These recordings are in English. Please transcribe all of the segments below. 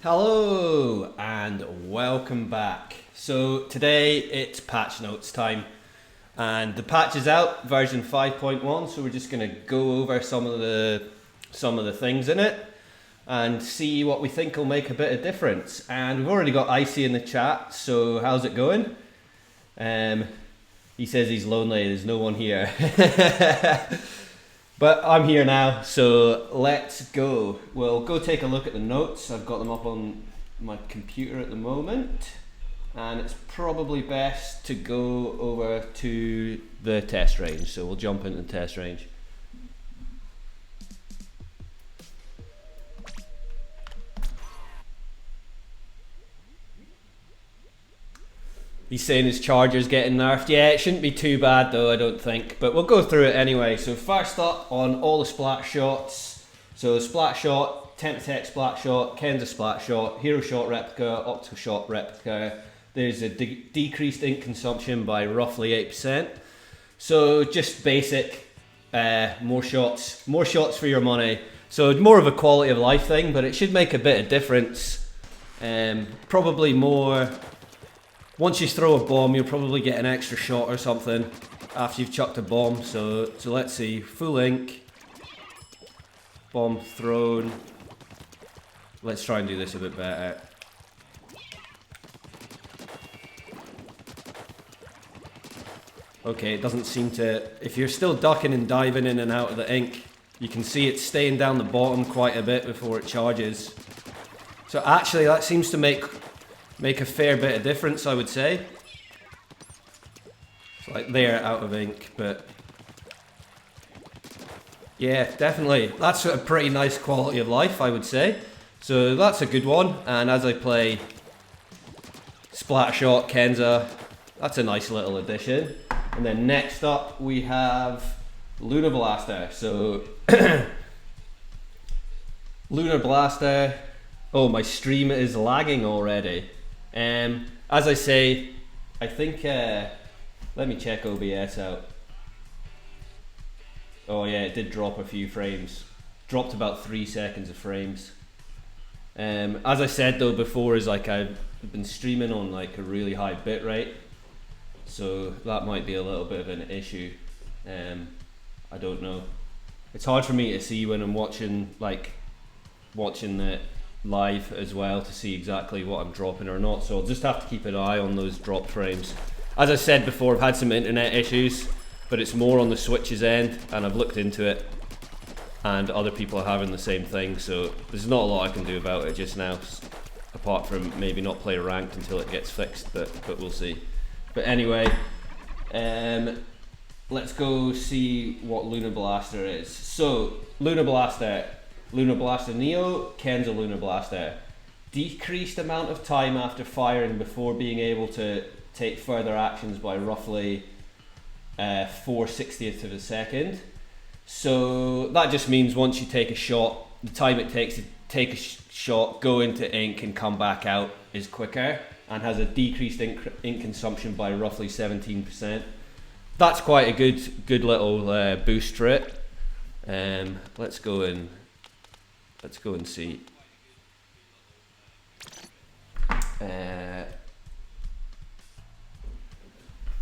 Hello and welcome back. So today it's patch notes time and the patch is out, version 5.1, so we're just going to go over some of the things in it and see what we think will make a bit of difference. And we've already got Icy in the chat, so how's it going? He says he's lonely, there's no one here. But I'm here now, so let's go. We'll go take a look at the notes. I've got them up on my computer at the moment. And it's probably best to go over to the test range. So we'll jump into the test range. He's saying his charger's getting nerfed. Yeah, it shouldn't be too bad though, I don't think. But we'll go through it anyway. So first up on all the splat shots. So splat shot, Temptech splat shot, Kenza splat shot, Hero shot replica, Octo shot replica. There's a decreased ink consumption by roughly 8%. So just basic, more shots for your money. So more of a quality of life thing, but it should make a bit of difference. Probably more. Once you throw a bomb, you'll probably get an extra shot or something after you've chucked a bomb. So let's see, full ink, bomb thrown. Let's try and do this a bit better. Okay, it doesn't seem to, if you're still ducking and diving in and out of the ink, you can see it's staying down the bottom quite a bit before it charges. So actually that seems to make a fair bit of difference, I would say. It's like they're out of ink, but yeah, definitely. That's a pretty nice quality of life, I would say. So that's a good one. And as I play Splatshot, Kenza, that's a nice little addition. And then next up we have Lunar Blaster. So Lunar Blaster. Oh, my stream is lagging already. As I say, I think, let me check OBS out. Oh yeah, it did drop a few frames. Dropped about 3 seconds of frames. As I said though before, is like I've been streaming on like a really high bit rate. So that might be a little bit of an issue. I don't know. It's hard for me to see when I'm watching it live as well to see exactly what I'm dropping or not, so I'll just have to keep an eye on those drop frames. As I said before, I've had some internet issues, but it's more on the Switch's end, and I've looked into it and other people are having the same thing, so there's not a lot I can do about it just now, apart from maybe not play ranked until it gets fixed, but we'll see. But anyway, let's go see what Lunar Blaster is. So Lunar Blaster Neo, Kenza Lunar Blaster. Decreased amount of time after firing before being able to take further actions by roughly 4/60th of a second. So that just means once you take a shot, the time it takes to take a shot, go into ink and come back out is quicker, and has a decreased ink consumption by roughly 17%. That's quite a good little boost for it. Let's go and see.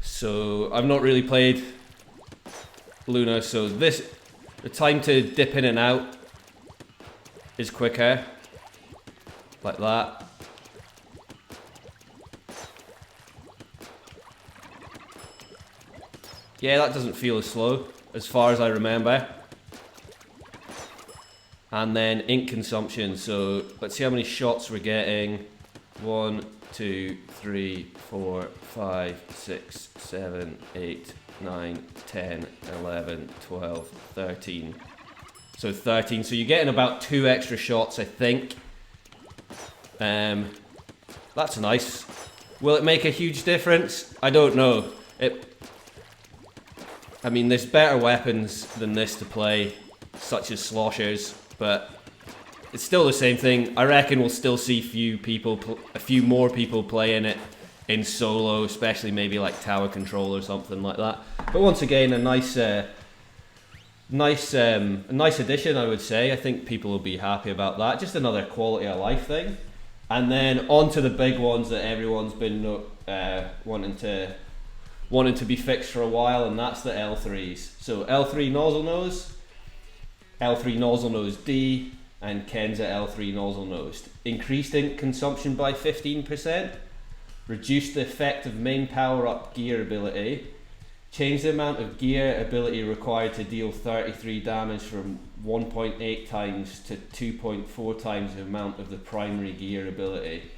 So I've not really played Luna, so the time to dip in and out is quicker, like that. Yeah, that doesn't feel as slow as far as I remember. And then ink consumption, so let's see how many shots we're getting. 1, 2, 3, 4, 5, 6, 7, 8, 9, 10, 11, 12, 13. So 13, so you're getting about 2 extra shots, I think. That's nice. Will it make a huge difference? I don't know. I mean, there's better weapons than this to play, such as sloshers, but it's still the same thing. I reckon we'll still see a few more people playing it in solo, especially maybe like tower control or something like that. But once again, a nice addition, I would say. I think people will be happy about that. Just another quality of life thing. And then on to the big ones that everyone's been wanting to be fixed for a while, and that's the L3s. So L3 nozzle nose, L3 nozzle nose D, and Kenza L3 nozzle nose. Increased ink consumption by 15%, reduced the effect of main power up gear ability, changed the amount of gear ability required to deal 33 damage from 1.8 times to 2.4 times the amount of the primary gear ability.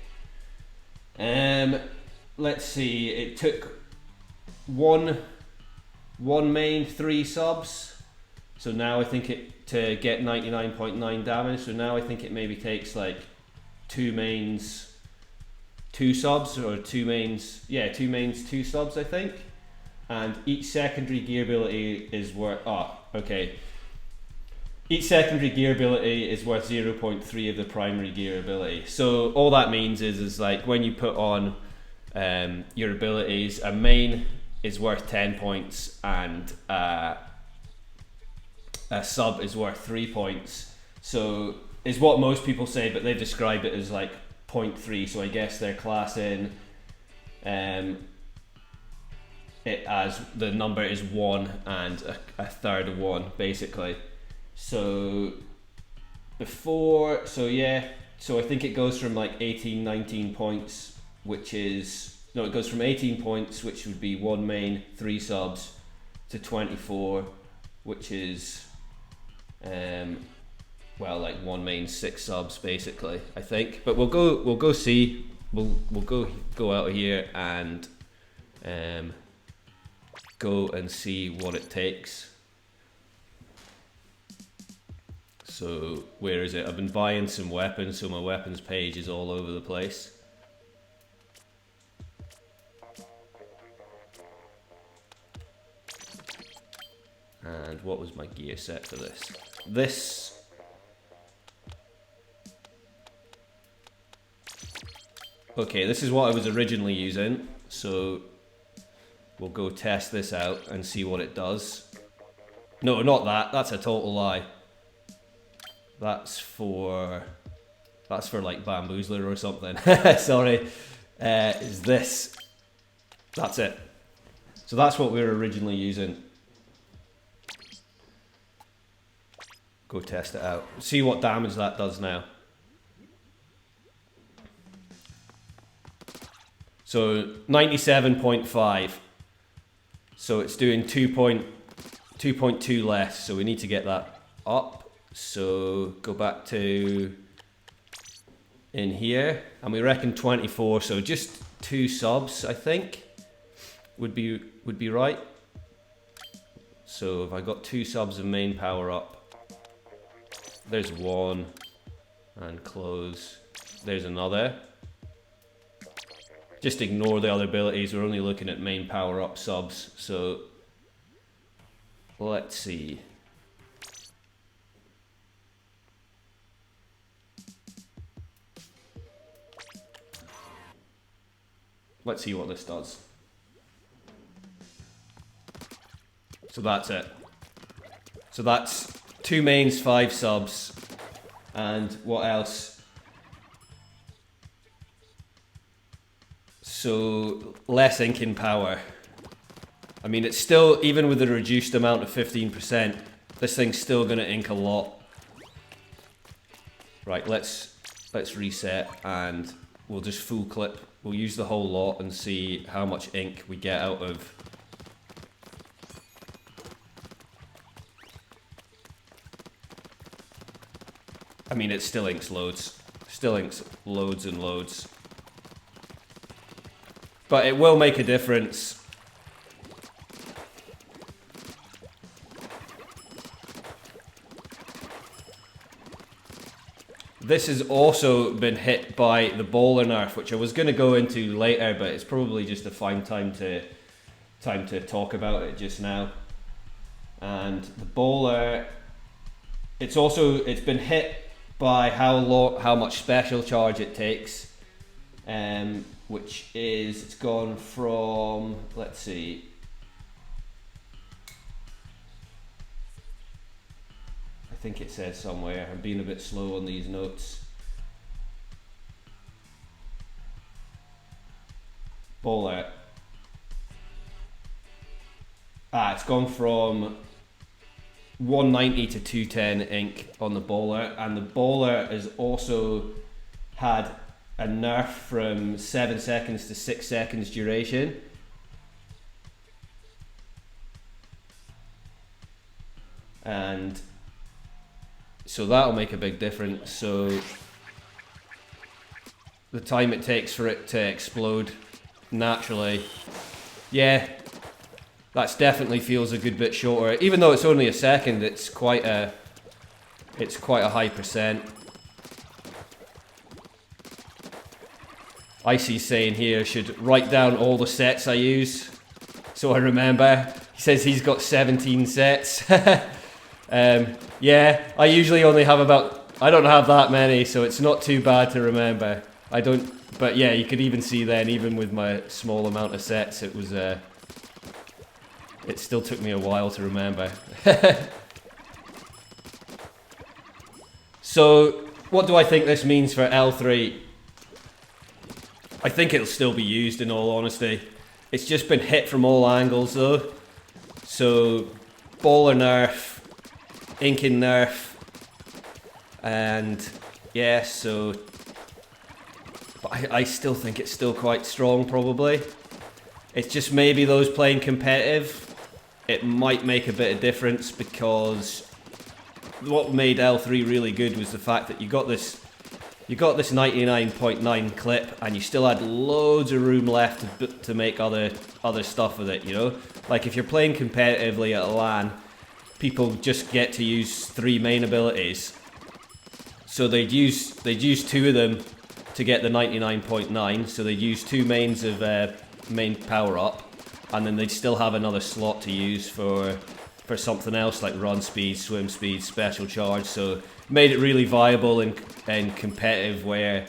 Let's see, it took one main, 3 subs. So now I think it, to get 99.9 damage, so now I think it maybe takes like 2 mains, 2 subs, or 2 mains, 2 subs I think. And each secondary gear ability is worth, each secondary gear ability is worth 0.3 of the primary gear ability. So all that means is like when you put on your abilities, a main is worth 10 points and a sub is worth 3 points. So is what most people say, but they describe it as like 0.3. So I guess they're classing it as the number is 1 and a third of 1 basically. So so I think it goes from like 18, 19 points, which is, no, it goes from 18 points, which would be 1 main, 3 subs, to 24, which is like 1 main, 6 subs basically, I think. But we'll go see. We'll go out of here and go and see what it takes. So where is it? I've been buying some weapons, so my weapons page is all over the place. And what was my gear set for this? Okay, this is what I was originally using, so we'll go test this out and see what it does. No, not that. That's a total lie. That's for like Bamboozler or something. Sorry. Is this? That's it. So that's what we were originally using. Go test it out. See what damage that does now. So 97.5. So it's doing 2.2 less. So we need to get that up. So go back to in here, and we reckon 24. So just 2 subs, I think, would be right. So if I got 2 subs of main power up, there's 1, and close. There's another. Just ignore the other abilities. We're only looking at main power up subs. So let's see. Let's see what this does. So that's it. So that's 2 mains, 5 subs, and what else? So less ink in power. I mean, it's still, even with the reduced amount of 15%, this thing's still gonna ink a lot. Right, let's reset, and we'll just full clip. We'll use the whole lot and see how much ink we get out of. I mean, it still inks loads. Still inks loads and loads. But it will make a difference. This has also been hit by the bowler nerf, which I was going to go into later, but it's probably just a fine time to talk about it just now. And the bowler, it's been hit by how much special charge it takes, which is, it's gone from, let's see, I think it says somewhere. I'm being a bit slow on these notes. bowler. It's gone from 190 to 210 ink on the bowler, and the bowler has also had a nerf from 7 seconds to 6 seconds duration. And so that'll make a big difference. So the time it takes for it to explode naturally, yeah, that's definitely feels a good bit shorter. Even though it's only a second, it's quite a high percent. Icy's saying here I should write down all the sets I use so I remember. He says he's got 17 sets. Yeah, I usually only have I don't have that many, so it's not too bad to remember. But yeah, you could even see then, even with my small amount of sets, it was, it still took me a while to remember. So, what do I think this means for L3? I think it'll still be used, in all honesty. It's just been hit from all angles though. So, bowler nerf, inking nerf, and yeah, so... But I still think it's still quite strong, probably. It's just maybe those playing competitive, it might make a bit of difference, because what made L3 really good was the fact that you got this 99.9 clip, and you still had loads of room left to make other stuff with it, you know? Like if you're playing competitively at a LAN, people just get to use 3 main abilities. So they'd use 2 of them to get the 99.9, so they'd use 2 mains of main power up, and then they'd still have another slot to use for something else like run speed, swim speed, special charge. So made it really viable and competitive where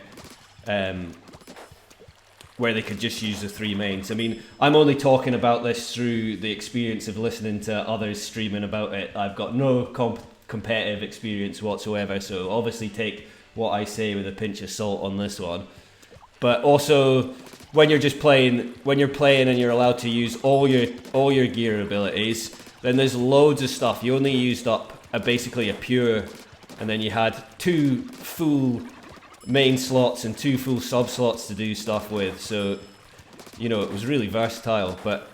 they could just use the 3 mains. I mean, I'm only talking about this through the experience of listening to others streaming about it. I've got no competitive experience whatsoever, so obviously take what I say with a pinch of salt on this one. But also, when you're playing and you're allowed to use all your gear abilities, then there's loads of stuff. You only used up basically a pure, and then you had 2 full main slots and 2 full sub slots to do stuff with. So, you know, it was really versatile, but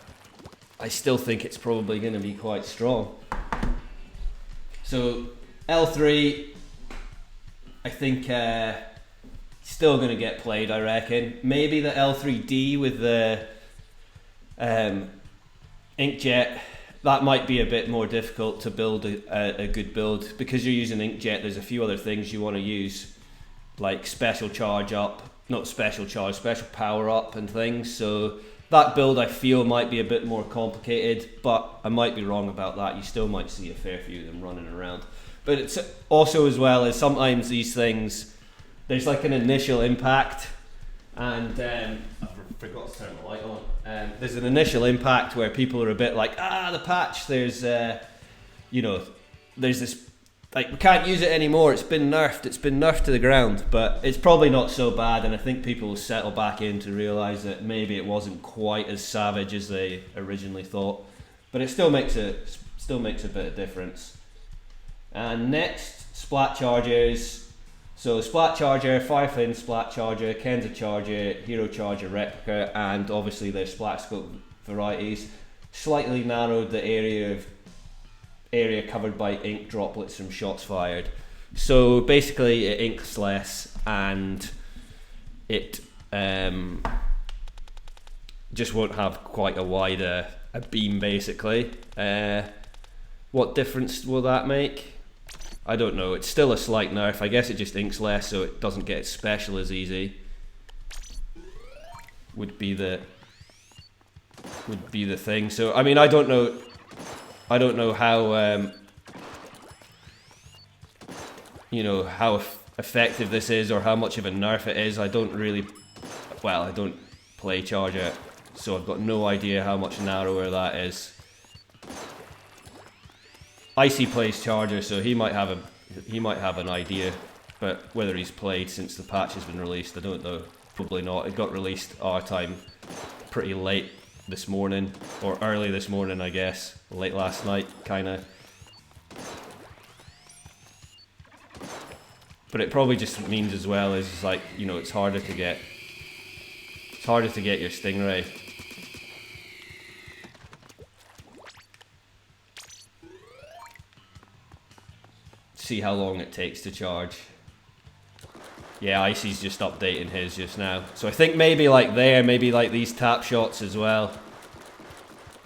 I still think it's probably going to be quite strong. So L3, I think still going to get played, I reckon. Maybe the L3D with the inkjet, that might be a bit more difficult to build a good build. Because you're using inkjet, there's a few other things you want to use, like special charge up, not special charge, special power up and things. So that build I feel might be a bit more complicated, but I might be wrong about that. You still might see a fair few of them running around. But it's also as well as sometimes these things, there's like an initial impact, and I forgot to turn the light on. There's an initial impact where people are a bit like, the patch, there's this, like, we can't use it anymore, it's been nerfed to the ground. But it's probably not so bad, and I think people will settle back in to realise that maybe it wasn't quite as savage as they originally thought. But it still makes a bit of difference. And next, splat chargers. So splat charger, Fireflame splat charger, Kenza charger, Hero charger replica, and obviously their splat scope varieties. Slightly narrowed the area covered by ink droplets from shots fired. So basically it inks less, and it just won't have quite a wider beam basically. What difference will that make? I don't know, it's still a slight nerf. I guess it just inks less, so it doesn't get special as easy. Would be the thing. So I mean, I don't know how how effective this is, or how much of a nerf it is. I don't play charger, so I've got no idea how much narrower that is. Icy plays charger, so he might have an idea, but whether he's played since the patch has been released, I don't know. Probably not. It got released our time pretty late this morning, or early this morning, I guess. Late last night, kinda. But it probably just means as well is like, you know, it's harder to get your stingray. See how long it takes to charge. Yeah, Icy's just updating his just now. So I think maybe like there, maybe like these tap shots as well.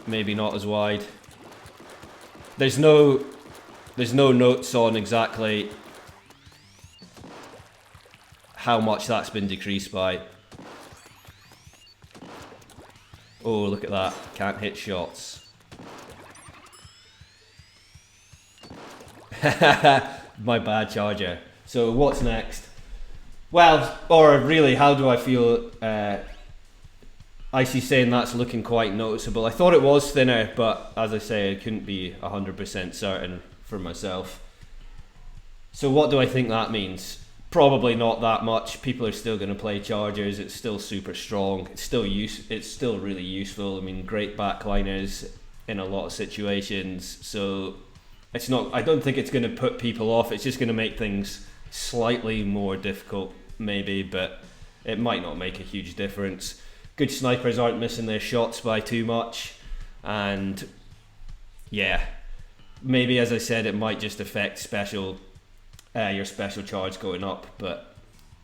Maybe not as wide. There's no notes on exactly how much that's been decreased by. Oh, look at that. Can't hit shots. My bad, charger. So what's next? Well, or really, how do I feel? Icy's saying that's looking quite noticeable. I thought it was thinner, but as I say, I couldn't be 100% certain for myself. So what do I think that means? Probably not that much. People are still going to play chargers. It's still super strong. It's still really useful. I mean, great backliners in a lot of situations. So it's not. I don't think it's going to put people off. It's just going to make things slightly more difficult, maybe, but it might not make a huge difference. Good snipers aren't missing their shots by too much, and yeah, maybe as I said, it might just affect your special charge going up, but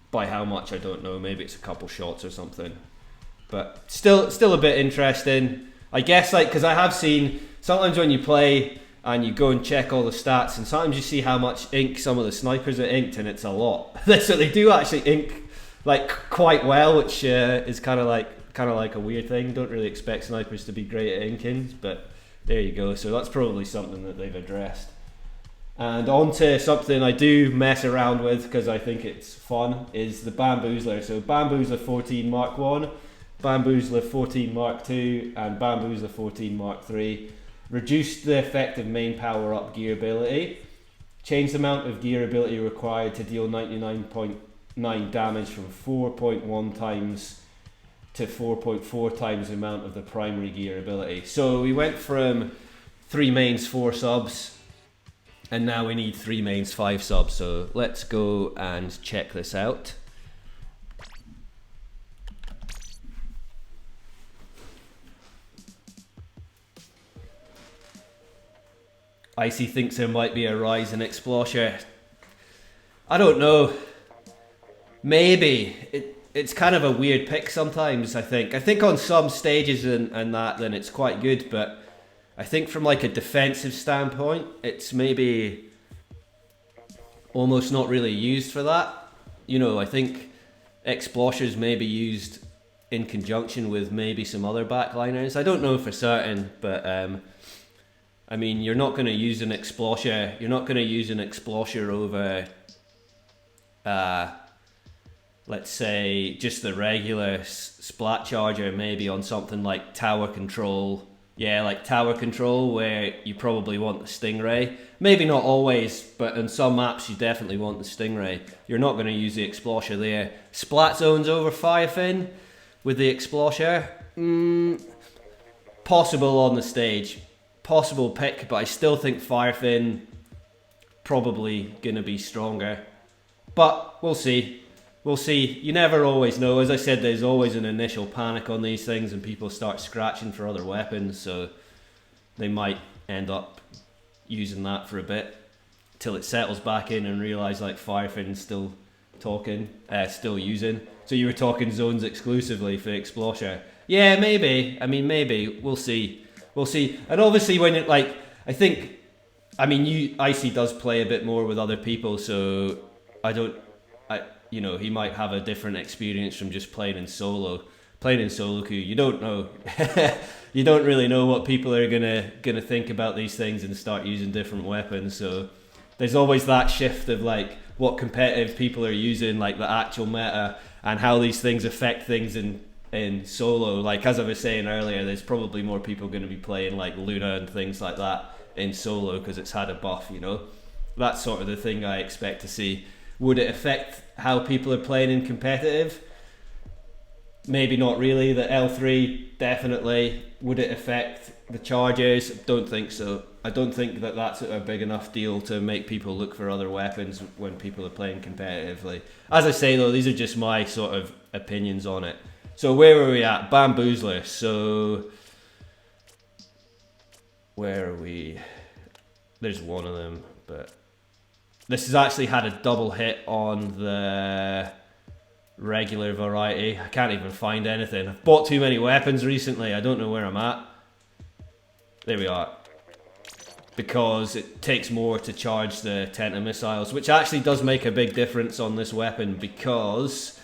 by how much I don't know. Maybe it's a couple shots or something, but still a bit interesting, I guess. Like, because I have seen sometimes when you play and you go and check all the stats, and sometimes you see how much ink some of the snipers are inked, and it's a lot. So they do actually ink like quite well, which is kind of like a weird thing. Don't really expect snipers to be great at inking, but there you go. So that's probably something that they've addressed. And on to something I do mess around with because I think it's fun, is the Bamboozler. So Bamboozler 14 Mark 1, Bamboozler 14 Mark 2, and Bamboozler 14 Mark 3. Reduced the effective main power-up gear ability. Changed the amount of gear ability required to deal 99.9 damage from 4.1 times to 4.4 times the amount of the primary gear ability. So we went from 3 mains, 4 subs, and now we need 3 mains, 5 subs. So let's go and check this out. Icy thinks there might be a rise in Explosher. I don't know. Maybe. It's kind of a weird pick sometimes, I think. I think on some stages and that, then it's quite good, but I think from like a defensive standpoint, it's maybe almost not really used for that. You know, I think Explosher's maybe used in conjunction with maybe some other backliners. I don't know for certain, but I mean, you're not going to use an Explosher. You're not going to use an Explosher over, let's say, just the regular splat charger, maybe on something like tower control. Yeah, like tower control, where you probably want the Stingray. Maybe not always, but in some maps you definitely want the Stingray. You're not going to use the Explosher there. Splat zones over Firefin with the Explosher. Possible on the stage. Possible pick, but I still think Firefin probably going to be stronger. But we'll see. We'll see. You never always know. As I said, there's always an initial panic on these things and people start scratching for other weapons, so they might end up using that for a bit till it settles back in and realise like Firefin's still talking, still using. So you were talking zones exclusively for Explosher. Yeah, maybe. I mean, maybe. We'll see. We'll see. And obviously when it, like, I think, I mean, Icy does play a bit more with other people, so you know, he might have a different experience from just playing in solo. Playing in solo queue, you don't know. You don't really know what people are gonna think about these things and start using different weapons. So there's always that shift of like what competitive people are using, like the actual meta, and how these things affect things in solo. Like as I was saying earlier, there's probably more people going to be playing like Luna and things like that in solo because it's had a buff, you know. That's sort of the thing I expect to see. Would it affect how people are playing in competitive? maybe not really. The L3 definitely. Would it affect the charges? Don't think so. I don't think that that's a big enough deal to make people look for other weapons when people are playing competitively. As I say though, these are just my sort of opinions on it. So where were we at? Bamboozler. So where are we? There's one of them, but this has actually had a double hit on the regular variety. I can't even find anything. I've bought too many weapons recently. I don't know where I'm at. There we are. Because it takes more to charge the Tenta missiles, which actually does make a big difference on this weapon because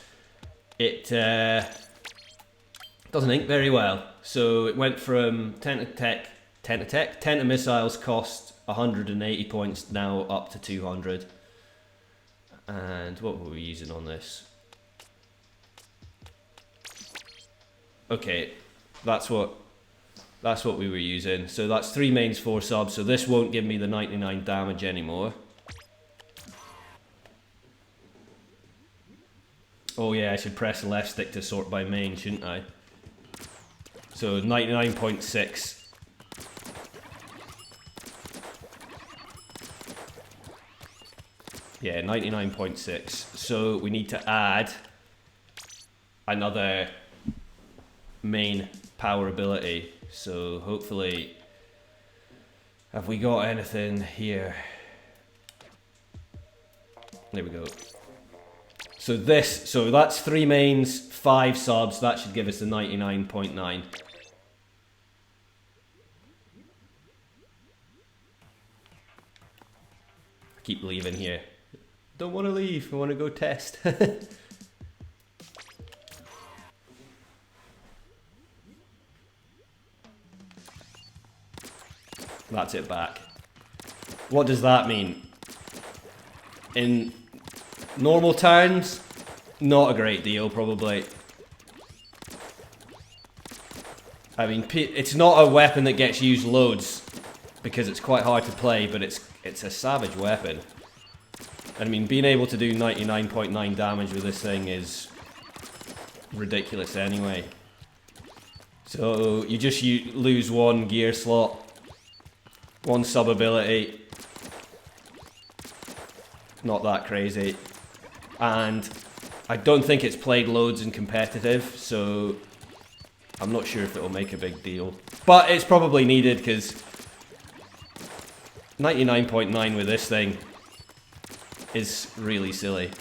it doesn't ink very well. So it went from Tenta missiles cost 180 points, now up to 200. And what were we using on this? Okay, that's what we were using. So that's 3 mains, 4 subs. So this won't give me the 99 damage anymore. Oh yeah, I should press the left stick to sort by main, shouldn't I? So 99.6. Yeah, 99.6. So we need to add another main power ability. So hopefully, have we got anything here? There we go. So that's 3 mains, 5 subs. That should give us the 99.9. I keep leaving here. Don't want to leave. I want to go test. That's it back. What does that mean? In normal terms, not a great deal, probably. I mean, it's not a weapon that gets used loads because it's quite hard to play, but it's a savage weapon. I mean, being able to do 99.9 damage with this thing is ridiculous anyway. So you just lose 1 gear slot. 1 sub ability, not that crazy, and I don't think it's played loads in competitive, so I'm not sure if it'll make a big deal, but it's probably needed because 99.9 with this thing is really silly.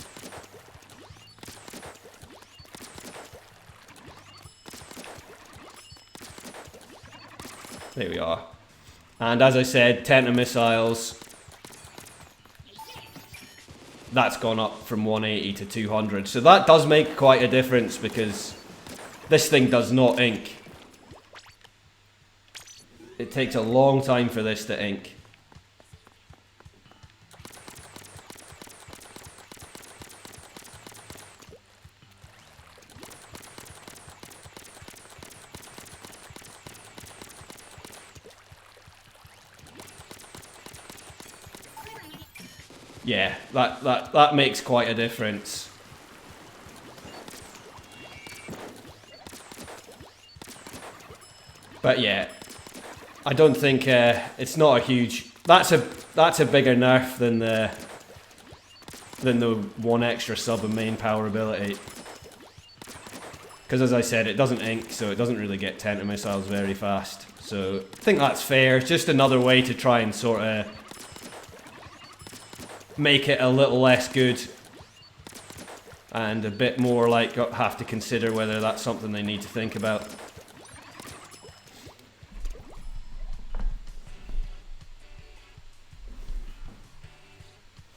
There we are. And as I said, Tenta missiles, that's gone up from 180 to 200. So that does make quite a difference because this thing does not ink. It takes a long time for this to ink. Yeah, that makes quite a difference. But yeah, I don't think it's not a huge. That's a bigger nerf than the 1 extra sub and main power ability. Because as I said, it doesn't ink, so it doesn't really get Tenta missiles very fast. So I think that's fair. It's just another way to try and sort of make it a little less good and a bit more like have to consider whether that's something they need to think about.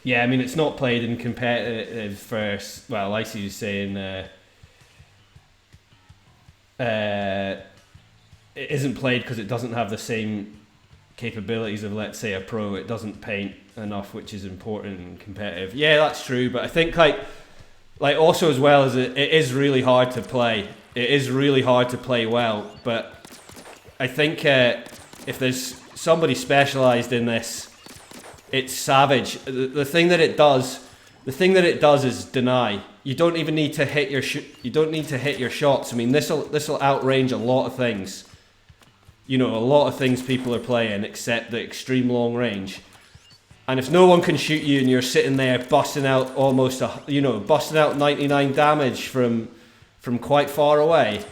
Yeah, I mean, it's not played in competitive first. Well, Icy was saying it isn't played because it doesn't have the same capabilities of, let's say, a pro. It doesn't paint enough, which is important in competitive. Yeah, that's true, but I think like also as well as it is really hard to play. It is really hard to play well, but I think if there's somebody specialized in this, it's savage. The thing that it does is deny. you don't even need to hit your you don't need to hit your shots. I mean, this'll outrange a lot of things. You know, a lot of things people are playing except the extreme long range. And if no one can shoot you and you're sitting there busting out almost busting out 99 damage from quite far away,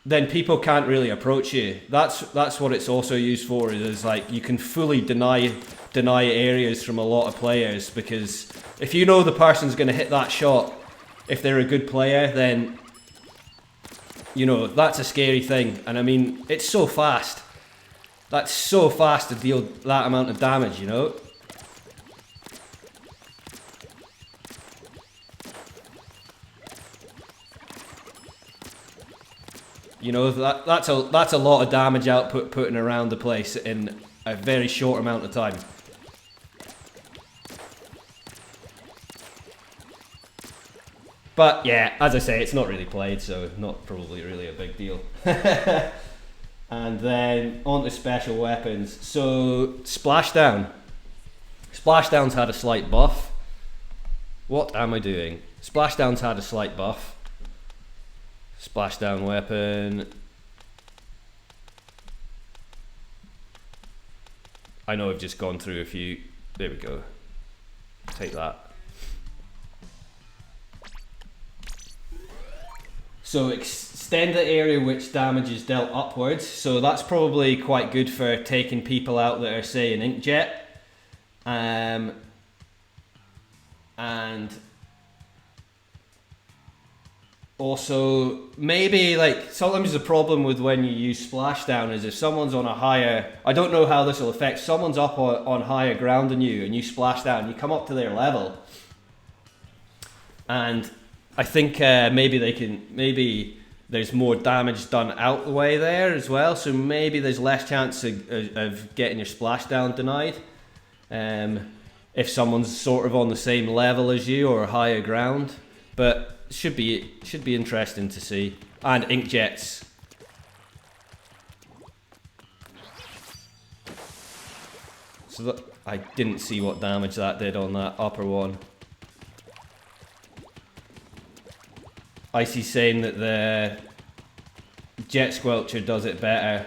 then people can't really approach you. That's what it's also used for. Is like you can fully deny areas from a lot of players, because if you know the person's going to hit that shot, if they're a good player, then you know that's a scary thing. And I mean, it's so fast. That's so fast to deal that amount of damage, you know. You know, that's a lot of damage output putting around the place in a very short amount of time. But yeah, as I say, it's not really played, so not probably really a big deal. And then on to special weapons. So Splashdown. Splashdown's had a slight buff. What am I doing? Splashdown's had a slight buff. Splashdown weapon. I know I've just gone through a few. There we go. Take that. So extend the area which damage is dealt upwards. So that's probably quite good for taking people out that are, say, an inkjet. And also maybe, like, sometimes the problem with when you use Splashdown is if someone's on a higher, I don't know how this will affect, someone's up on higher ground than you and you splash down, you come up to their level, and I think maybe there's more damage done out the way there as well, so maybe there's less chance of getting your splashdown denied if someone's sort of on the same level as you or higher ground. But should be interesting to see. And inkjets. So I didn't see what damage that did on that upper one. Icy's saying that the Jet Squelcher does it better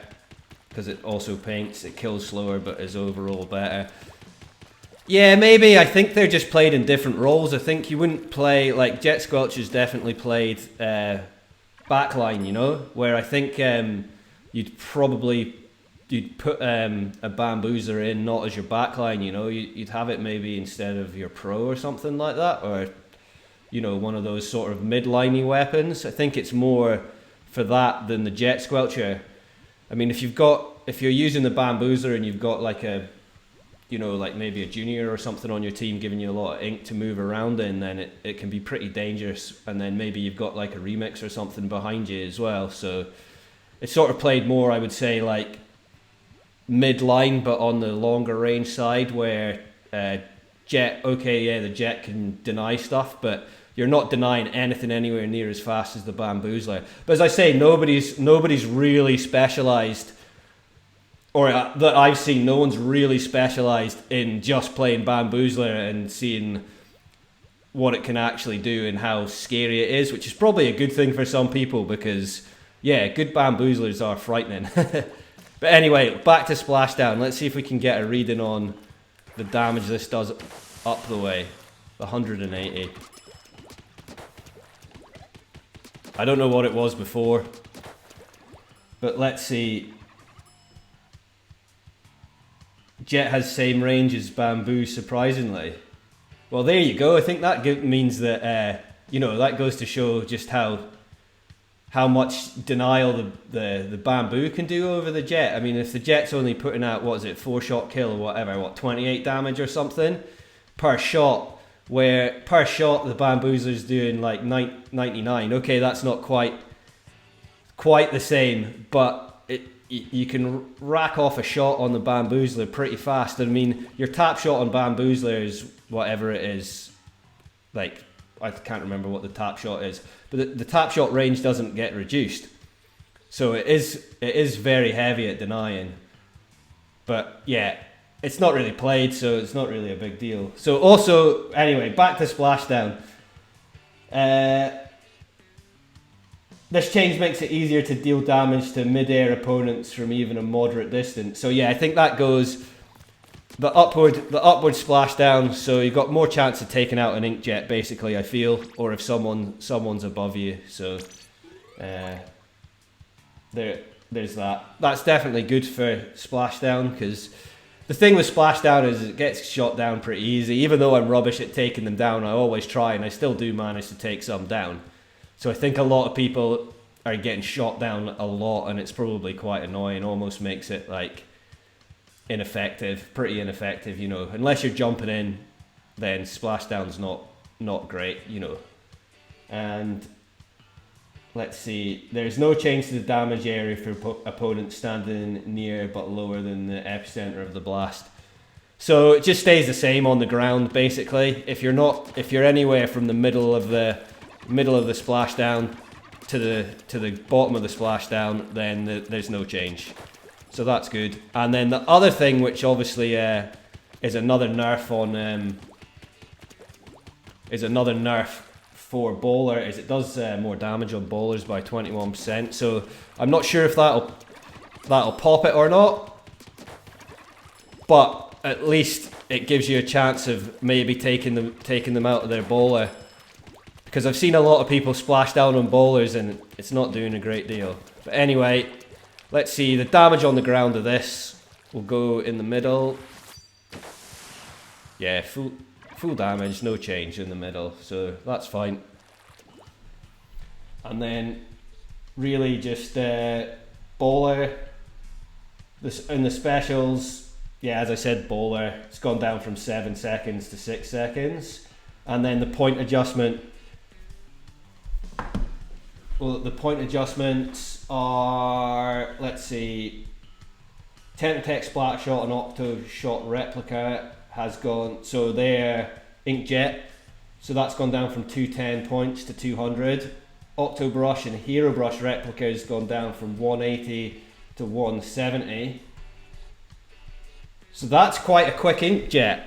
because it also paints, it kills slower but is overall better. Yeah, maybe. I think they're just played in different roles. I think you wouldn't play, like, Jet Squelcher's definitely played backline, you know, where I think you'd put a Bamboozer in not as your backline, you know, you'd have it maybe instead of your Pro or something like that, or, you know, one of those sort of mid-liney weapons. I think it's more for that than the Jet Squelcher. I mean, if you're using the Bamboozer and you've got like a, you know, like maybe a junior or something on your team giving you a lot of ink to move around in, then it can be pretty dangerous. And then maybe you've got like a remix or something behind you as well. So it's sort of played more, I would say, like mid-line, but on the longer range side, where Jet, okay, yeah, the Jet can deny stuff, but you're not denying anything anywhere near as fast as the Bamboozler. But as I say, nobody's really specialized, or that I've seen, no one's really specialized in just playing Bamboozler and seeing what it can actually do and how scary it is, which is probably a good thing for some people because, yeah, good Bamboozlers are frightening. But anyway, back to Splashdown. Let's see if we can get a reading on the damage this does up the way. 180. I don't know what it was before, but let's see. Jet has same range as Bamboo, surprisingly. Well, there you go. I think that means that you know, that goes to show just how much denial the Bamboo can do over the Jet. I mean, if the Jet's only putting out, what is it, 4-shot kill or whatever, what, 28 damage or something per shot, where per shot the Bamboozler's doing like 99. Okay, that's not quite the same, but you can rack off a shot on the Bamboozler pretty fast. I mean, your tap shot on Bamboozler is whatever it is, like, I can't remember what the tap shot is, but the tap shot range doesn't get reduced, so it is very heavy at denying. But yeah, it's not really played, so it's not really a big deal. So also, anyway, back to Splashdown. This change makes it easier to deal damage to mid-air opponents from even a moderate distance. So yeah, I think that goes the upward splashdown. So you've got more chance of taking out an inkjet, basically. I feel, or if someone's above you. So there's that. That's definitely good for splashdown, because the thing with splashdown is it gets shot down pretty easy. Even though I'm rubbish at taking them down, I always try, and I still do manage to take some down. So I think a lot of people are getting shot down a lot, and it's probably quite annoying. Almost makes it like ineffective, pretty ineffective, you know. Unless you're jumping in, then splashdown's not great, you know. And let's see, there's no change to the damage area for opponents standing near but lower than the epicenter of the blast. So it just stays the same on the ground, basically. If you're anywhere from the middle of the splashdown to the bottom of the splashdown, then there's no change. So that's good. And then the other thing, which obviously is another nerf for bowler, is it does more damage on bowlers by 21%. So I'm not sure if that'll pop it or not, but at least it gives you a chance of maybe taking them out of their bowler. Because I've seen a lot of people splash down on bowlers and it's not doing a great deal. But anyway, let's see, the damage on the ground of this will go in the middle. Yeah, full damage, no change in the middle, so that's fine. And then really just bowler. In the specials, yeah, as I said, bowler, it's gone down from 7 seconds to 6 seconds. And then the point adjustment. Well, the point adjustments are, let's see, Tech Splat Shot and Octo Shot Replica has gone, so they're Inkjet, so that's gone down from 210 points to 200. Octo Brush and Hero Brush Replica has gone down from 180 to 170. So that's quite a quick inkjet.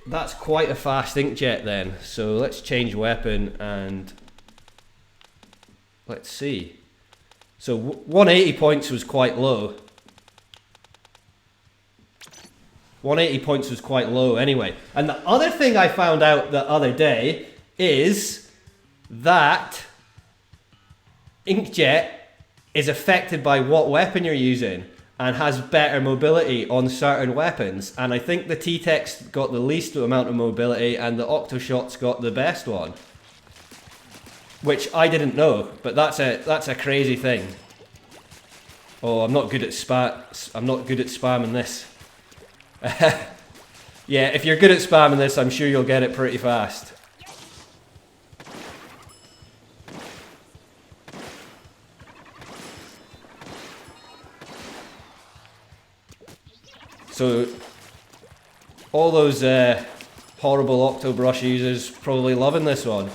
That's quite a fast inkjet then. So let's change weapon and let's see. So 180 points was quite low. 180 points was quite low anyway. And the other thing I found out the other day is that inkjet is affected by what weapon you're using and has better mobility on certain weapons. And I think the T-Tech's got the least amount of mobility and the Octoshot's got the best one. Which I didn't know, but that's a crazy thing. Oh, I'm not good at spamming this. Yeah, if you're good at spamming this, I'm sure you'll get it pretty fast. So, all those horrible Octo Brush users probably loving this one.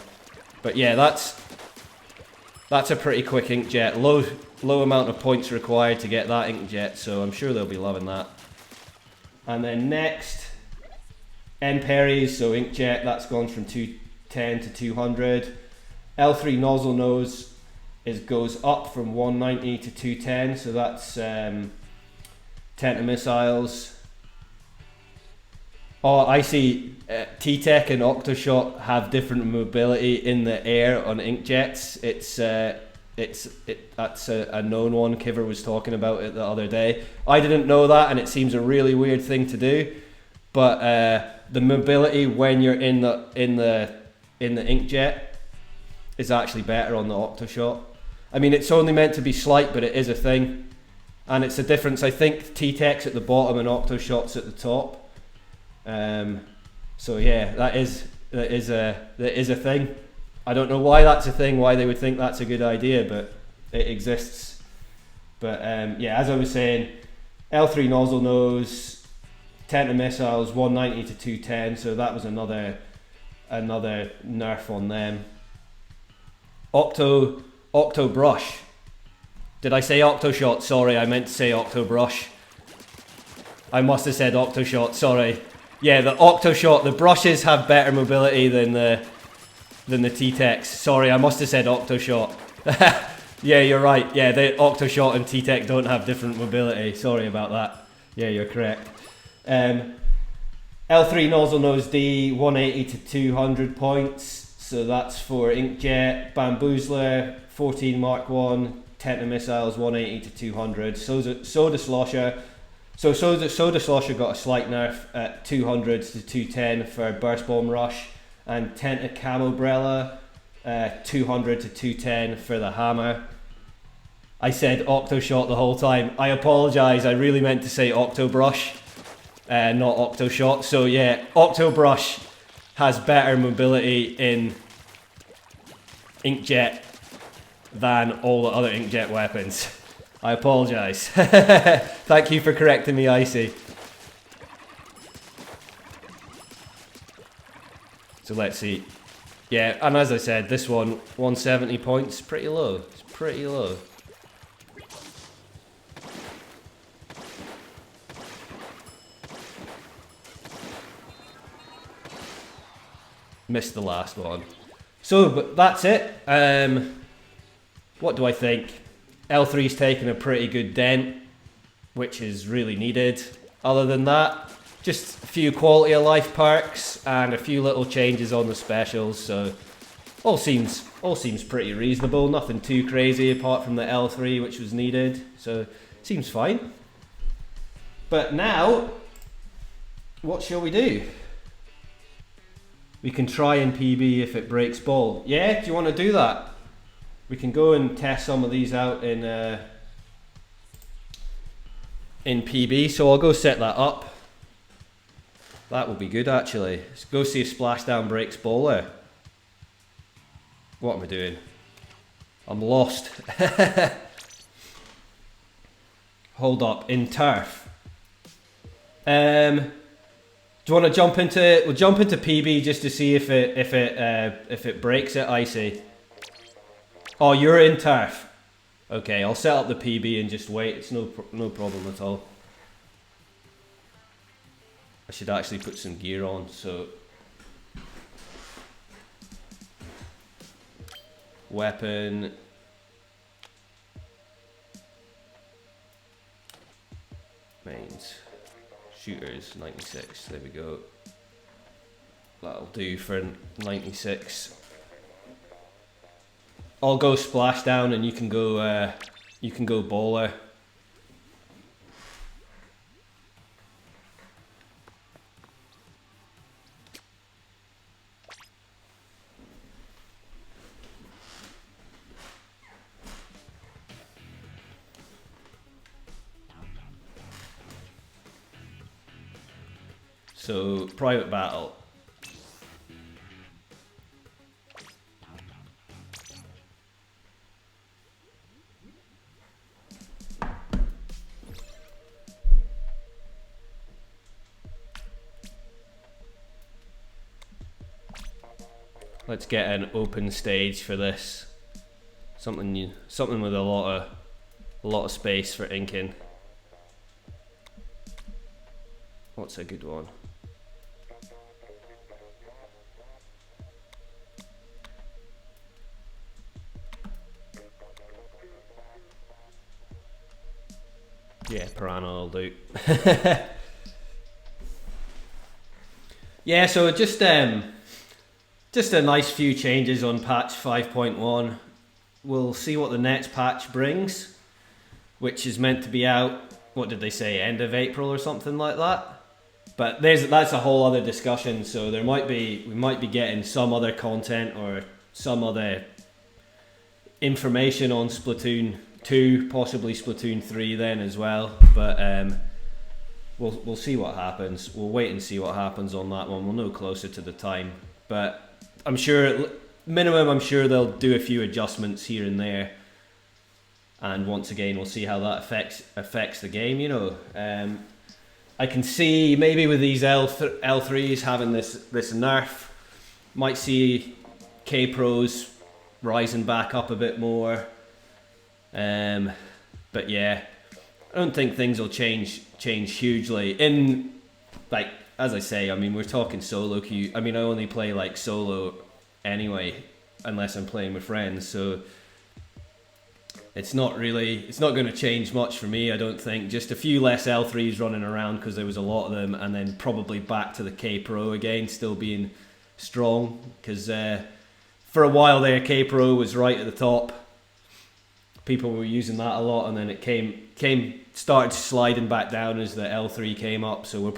But yeah, that's a pretty quick inkjet. Low amount of points required to get that inkjet, so I'm sure they'll be loving that. And then next, N Perry's, so inkjet, that's gone from 210 to 200. L3 nozzle nose goes up from 190 to 210, so that's Tenta missiles. Oh, I see. T-Tech and Octoshot have different mobility in the air on inkjets. That's a known one. Kiver was talking about it the other day. I didn't know that, and it seems a really weird thing to do. But the mobility when you're in the inkjet is actually better on the Octoshot. I mean, it's only meant to be slight, but it is a thing, and it's a difference. I think T-Tech's at the bottom and Octoshot's at the top. So yeah, that is a thing. I don't know why that's a thing, why they would think that's a good idea, but it exists. But yeah, as I was saying, L3 nozzle nose, Tenta missiles, 190 to 210, so that was another nerf on them. Octo Brush. Did I say Octoshot? Sorry, I meant to say Octo Brush. I must have said Octoshot, sorry. Yeah, the Octoshot, the brushes have better mobility than the T-Tex. Sorry, I must have said Octoshot. Yeah, you're right. Yeah, the Octoshot and T-Tech don't have different mobility. Sorry about that. Yeah, you're correct. L3 nozzle nose D, 180 to 200 points. So that's for Inkjet, Bamboozler, 14 Mark 1, Tenta missiles, 180 to 200. Soda Slosher. So Soda Slosher got a slight nerf at 200 to 210 for Burst Bomb Rush, and Tenta Camobrella, 200 to 210 for the Hammer. I said Octoshot the whole time. I apologise, I really meant to say Octobrush, not Octoshot. So yeah, Octobrush has better mobility in Inkjet than all the other Inkjet weapons. I apologise. Thank you for correcting me, Icy. So let's see. Yeah, and as I said, this one, 170 points, pretty low. It's pretty low. Missed the last one. So, but that's it. What do I think? L3's taken a pretty good dent, which is really needed. Other than that, just a few quality of life perks and a few little changes on the specials. So, all seems pretty reasonable. Nothing too crazy apart from the L3, which was needed. So, seems fine. But now, what shall we do? We can try in PB if it breaks ball. Yeah, do you want to do that? We can go and test some of these out in PB. So I'll go set that up. That will be good actually. Let's go see if Splashdown breaks ball there. What am I doing? I'm lost. Hold up, in turf. Do you want to jump into? We'll jump into PB just to see if it breaks it, Icy. Oh, you're in turf. Okay, I'll set up the PB and just wait. It's no problem at all. I should actually put some gear on. So, weapon. Mains. Shooters, 96, there we go. That'll do for 96. I'll go Splashdown and you can go bowler. So, private battle. Let's get an open stage for this. Something new, something with a lot of space for inking. What's a good one? Yeah, Piranha will do. Yeah, so just a nice few changes on patch 5.1. We'll see what the next patch brings, which is meant to be out, what did they say, end of April or something like that. But that's a whole other discussion, so we might be getting some other content or some other information on Splatoon 2, possibly Splatoon 3 then as well, but we'll see what happens. We'll wait and see what happens on that one. We'll know closer to the time, but I'm sure I'm sure they'll do a few adjustments here and there, and once again we'll see how that affects the game, you know. I can see maybe with these L3s having this nerf, might see K-Pros rising back up a bit more. But yeah, I don't think things will change hugely. In like as I say, I mean, we're talking solo queue. I mean, I only play like solo anyway, unless I'm playing with friends. So it's not going to change much for me, I don't think. Just a few less L3s running around because there was a lot of them, and then probably back to the K Pro again, still being strong. Because for a while there, K Pro was right at the top. People were using that a lot, and then it started sliding back down as the L3 came up. So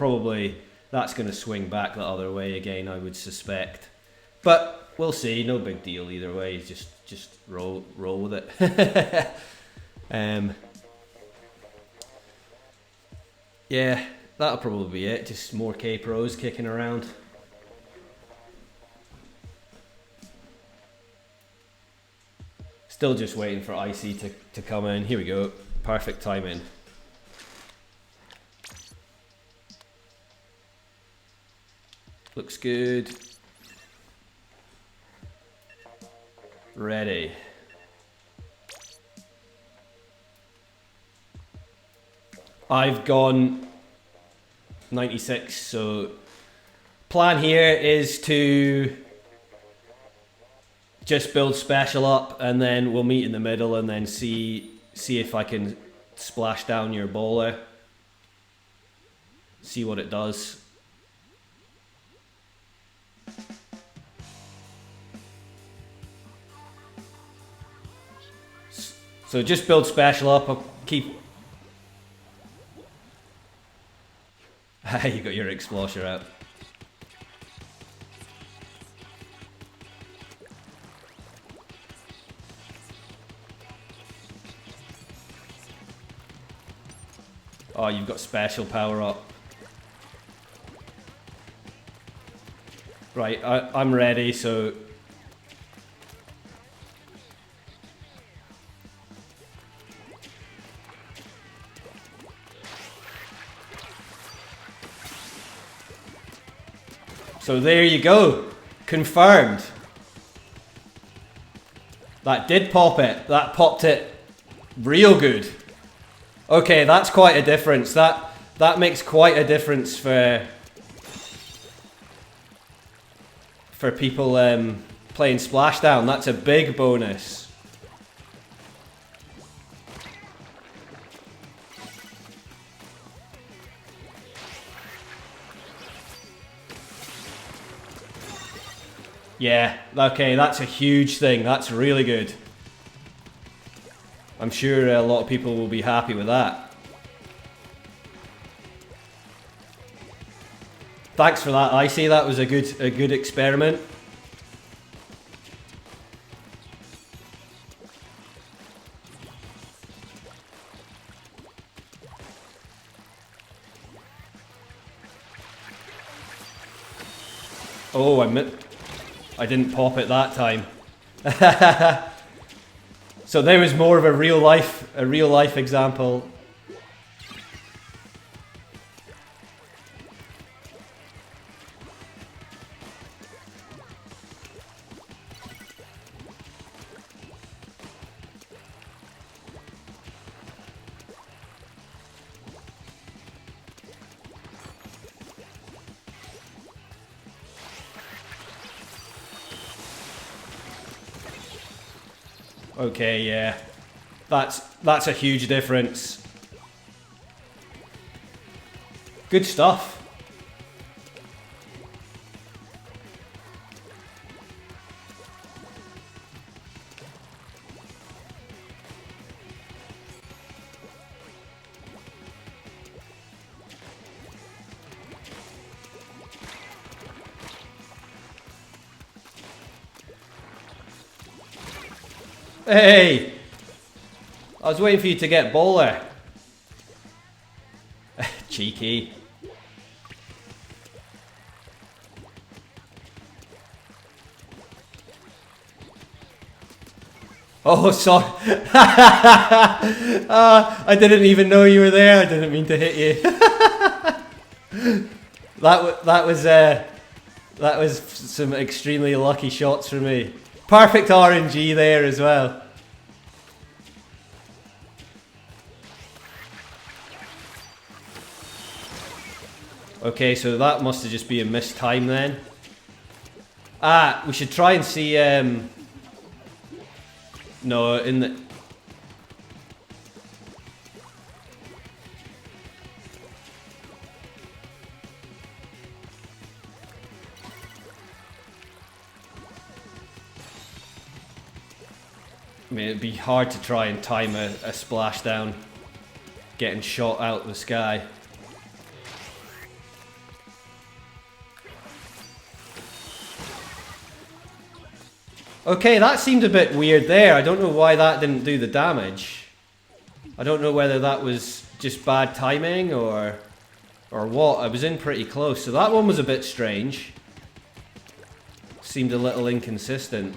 that's going to swing back the other way again, I would suspect. But we'll see. No big deal either way. Just roll with it. Yeah, that'll probably be it. Just more K Pros kicking around. Still just waiting for Icy to come in. Here we go. Perfect timing. Looks good. Ready. I've gone 96, so plan here is to just build special up, and then we'll meet in the middle and then see if I can splash down your bowler. See what it does. So just build special up. I'll keep. You got your Explosher out. Oh, you've got special power up. Right, I'm ready, so. So there you go. Confirmed. That did pop it. That popped it real good. Okay, that's quite a difference. That makes quite a difference for people playing Splashdown. That's a big bonus. Yeah, okay, that's a huge thing. That's really good. I'm sure a lot of people will be happy with that. Thanks for that, Icy. That was a good experiment. Oh, I didn't pop it that time. So there was more of a real life example. Okay, yeah. That's a huge difference. Good stuff. Hey! I was waiting for you to get bowler. Cheeky. Oh, sorry. I didn't even know you were there. I didn't mean to hit you. That was some extremely lucky shots for me. Perfect RNG there as well. Okay, so that must have just been a missed time then. Ah, we should try and see, no, in the... I mean, it'd be hard to try and time a splashdown getting shot out of the sky. Okay, that seemed a bit weird there. I don't know why that didn't do the damage. I don't know whether that was just bad timing or what. I was in pretty close, so that one was a bit strange. Seemed a little inconsistent.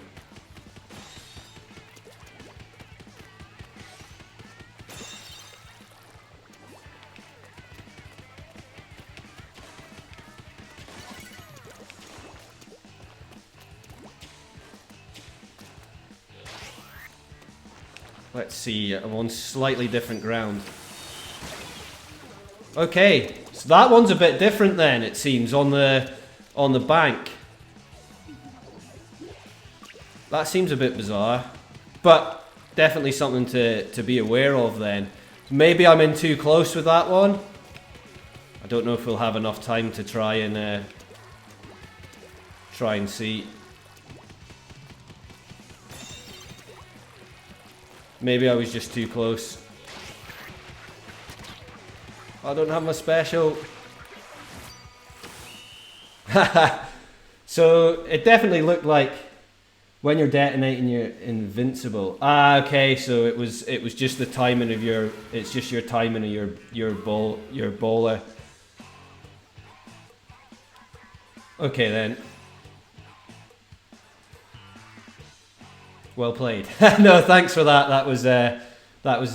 Let's see, I'm on slightly different ground. Okay, so that one's a bit different then, it seems, on the bank. That seems a bit bizarre, but definitely something to be aware of then. Maybe I'm in too close with that one. I don't know if we'll have enough time to try and see. Maybe I was just too close. I don't have my special. So it definitely looked like when you're detonating, you're invincible. Ah, okay. So it was just the timing of your. It's just your timing of your bowler. Okay then. Well played. No, thanks for that. That was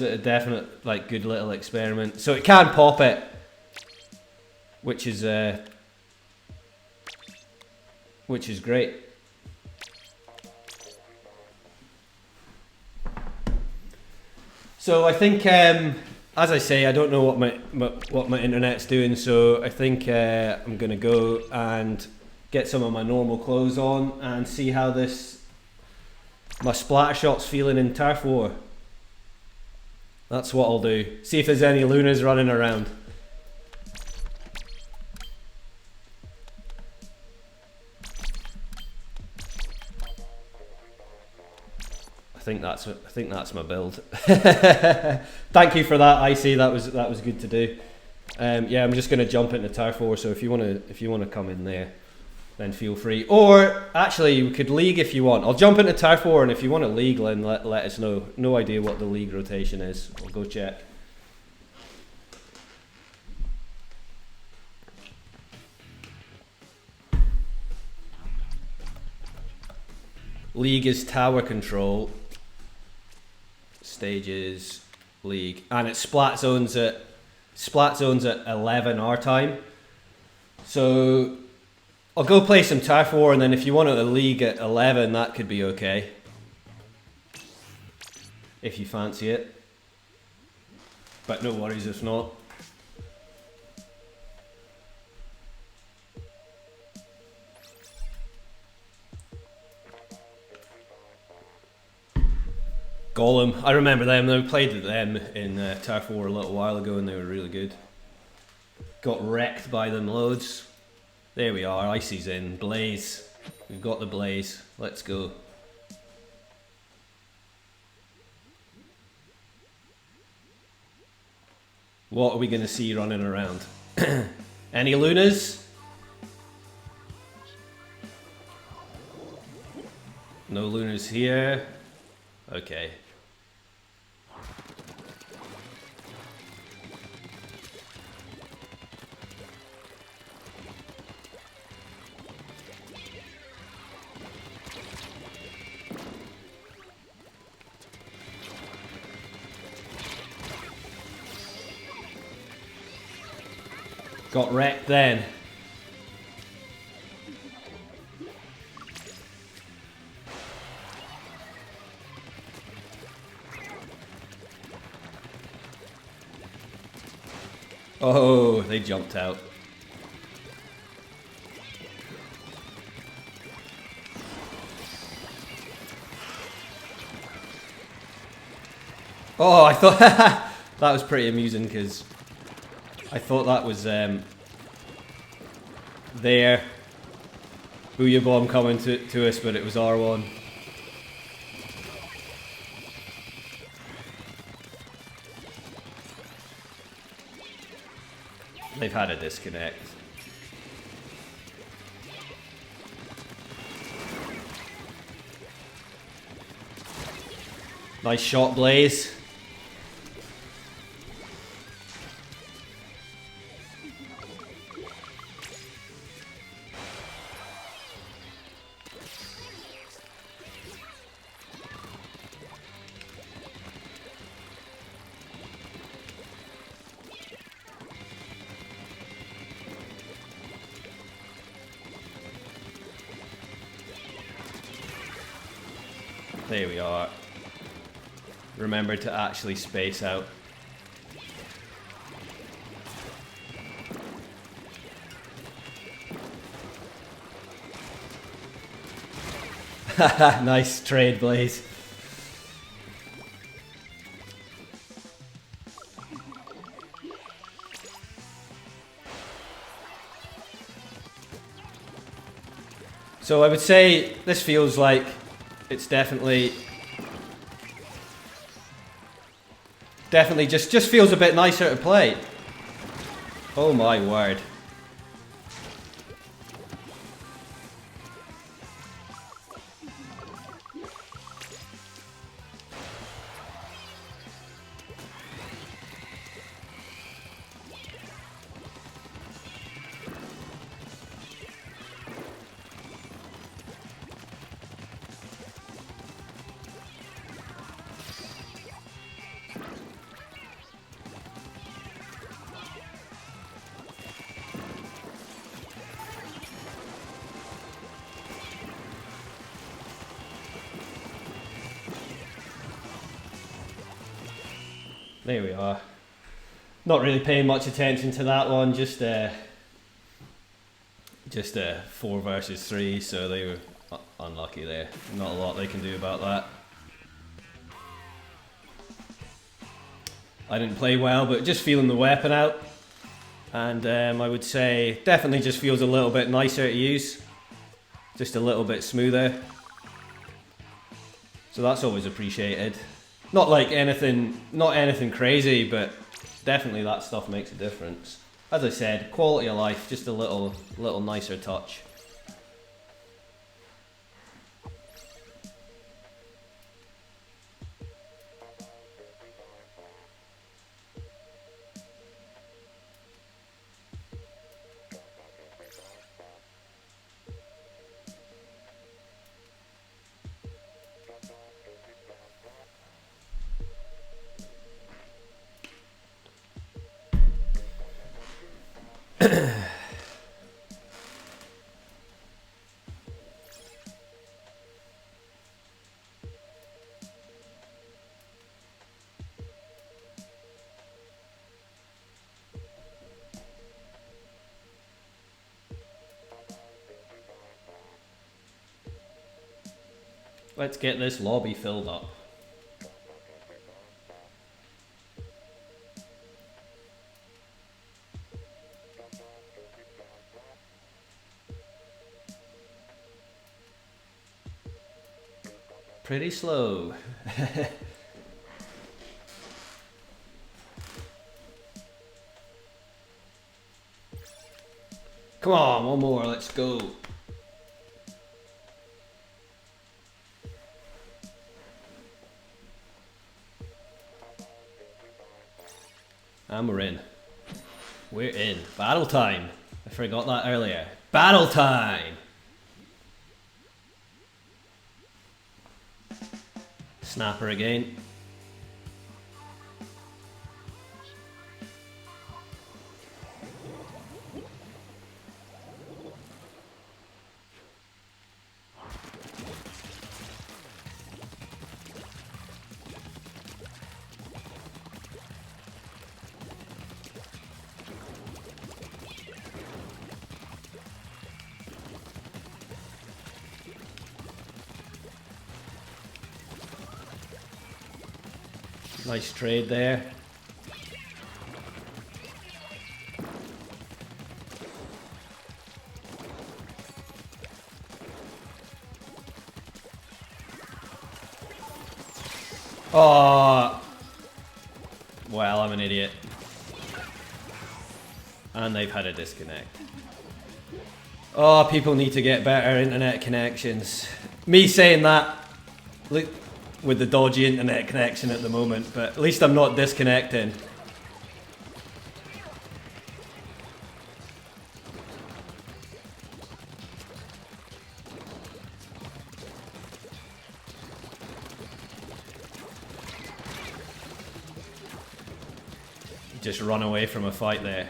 a definite, like, good little experiment. So it can pop it, which is great. So I think, as I say, I don't know what my internet's doing. So I think I'm gonna go and get some of my normal clothes on and see how my splatter shot's feeling in Turf War. That's what I'll do. See if there's any Lunas running around. I think that's my build. Thank you for that, Icy. That was good to do. Yeah, I'm just gonna jump into Turf War. So if you wanna come in there, then feel free. Or actually, we could league if you want. I'll jump into Turf War, and if you want to league, then let us know. No idea what the league rotation is. I'll go check. League is tower control. Stages, league, and it's splat zones at 11 our time. So I'll go play some Turf War, and then if you want a league at 11, that could be okay. If you fancy it. But no worries if not. Golem, I remember them. They played them in Turf War a little while ago, and they were really good. Got wrecked by them loads. There we are, Icy's in. Blaze. We've got the Blaze. Let's go. What are we going to see running around? Any Lunas? No Lunas here. Okay. Got wrecked then. Oh, they jumped out. Oh, I thought that was pretty amusing because I thought that was there. Booyah bomb coming to us, but it was R1. They've had a disconnect. Nice shot, Blaze. There we are. Remember to actually space out. Nice trade, Blaze. So I would say this feels like it's definitely just feels a bit nicer to play. Oh my word. There we are. Not really paying much attention to that one, just 4 versus 3, so they were unlucky there. Not a lot they can do about that. I didn't play well, but just feeling the weapon out. And I would say definitely just feels a little bit nicer to use. Just a little bit smoother. So that's always appreciated. Not like anything, not anything crazy, but definitely that stuff makes a difference. As I said, quality of life, just a little nicer touch. Let's get this lobby filled up. Pretty slow. Come on, one more, let's go. And we're in. We're in. Battle time. I forgot that earlier. Battle time! Snapper again. Nice trade there. Oh, well, I'm an idiot. And they've had a disconnect. Oh, people need to get better internet connections. Me saying that, look, with the dodgy internet connection at the moment, but at least I'm not disconnecting. Just run away from a fight there.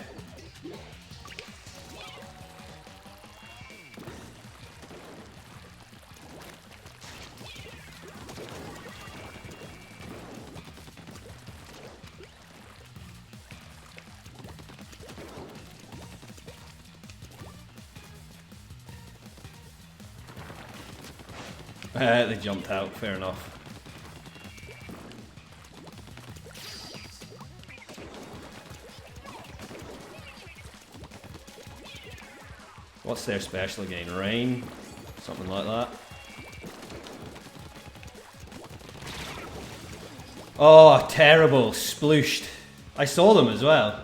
They jumped out, fair enough. What's their special again? Rain? Something like that. Oh, terrible. Splooshed. I saw them as well.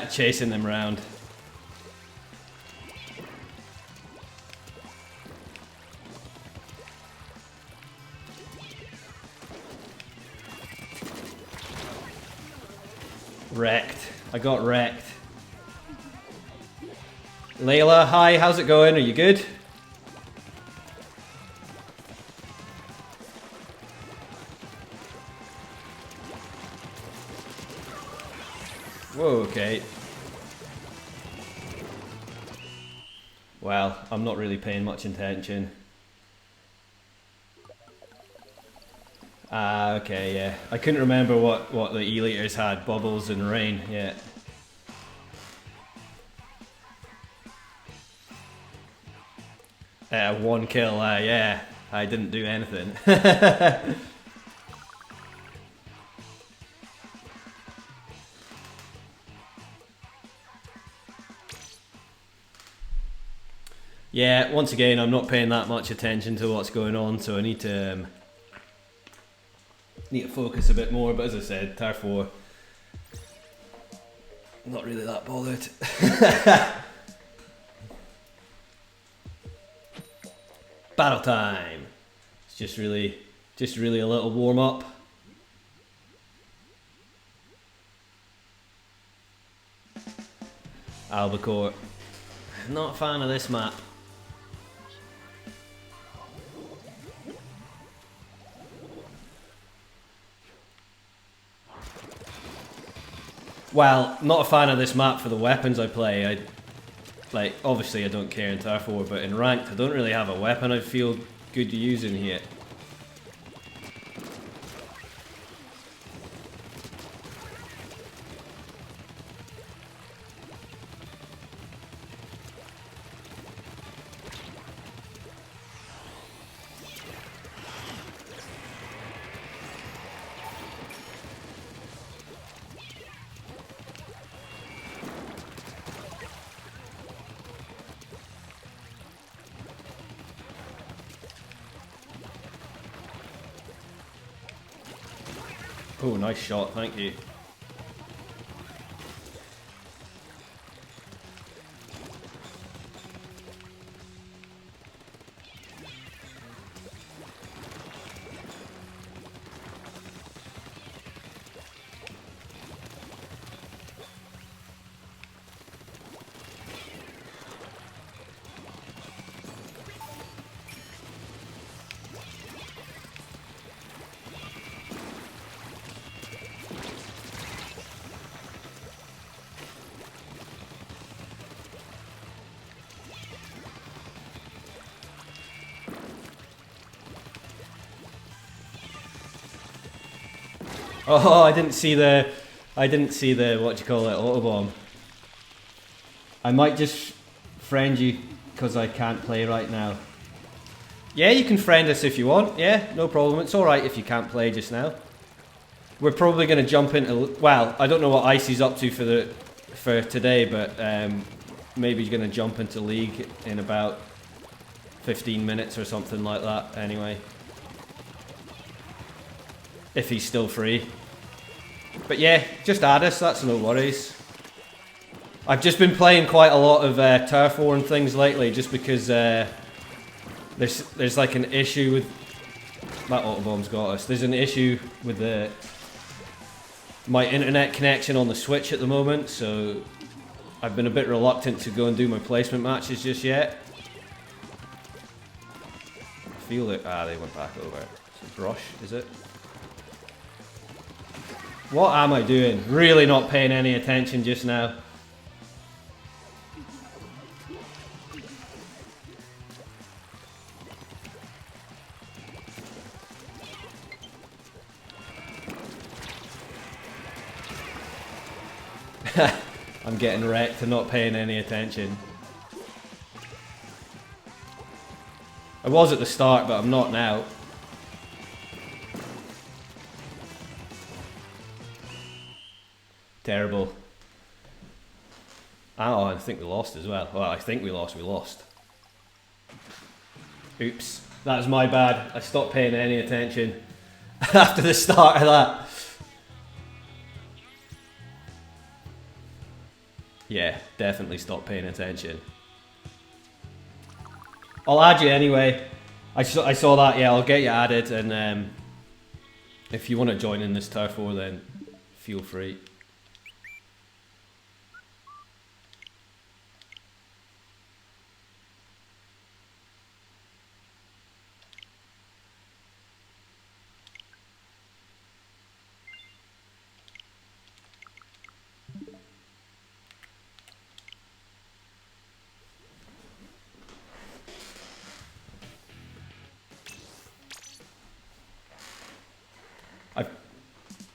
Chasing them round. Wrecked. I got wrecked. Layla, hi, how's it going? Are you good? Whoa, okay. Well, I'm not really paying much attention. Ah, okay, yeah. I couldn't remember what the E-liters had. Bubbles and rain, yeah. One kill, yeah. I didn't do anything. Yeah, once again, I'm not paying that much attention to what's going on, so I need to focus a bit more. But as I said, Tier 4, not really that bothered. Battle time. It's just really a little warm up. Albacore. Not a fan of this map. Well, not a fan of this map for the weapons I play. Like, obviously I don't care in Tier 4, but in Ranked I don't really have a weapon I feel good using here. Oh, nice shot, thank you. Oh, I didn't see the what do you call it, autobomb. I might just friend you because I can't play right now. Yeah, you can friend us if you want. Yeah, no problem. It's alright if you can't play just now. We're probably going to jump into... Well, I don't know what Icy's up to for today, but maybe he's going to jump into League in about 15 minutes or something like that anyway. If he's still free. But yeah, just add us, that's no worries. I've just been playing quite a lot of Turf War and things lately, just because there's like an issue with... That autobomb's got us. There's an issue with my internet connection on the Switch at the moment, so I've been a bit reluctant to go and do my placement matches just yet. I feel that... Ah, they went back over. It's a brush, is it? What am I doing? Really not paying any attention just now. I'm getting wrecked and not paying any attention. I was at the start, but I'm not now. Terrible. Oh, I think we lost as well. Well, I think we lost. Oops. That was my bad. I stopped paying any attention after the start of that. Yeah, definitely stop paying attention. I'll add you anyway. I saw that, yeah, I'll get you added, and if you want to join in this Turf War, then feel free.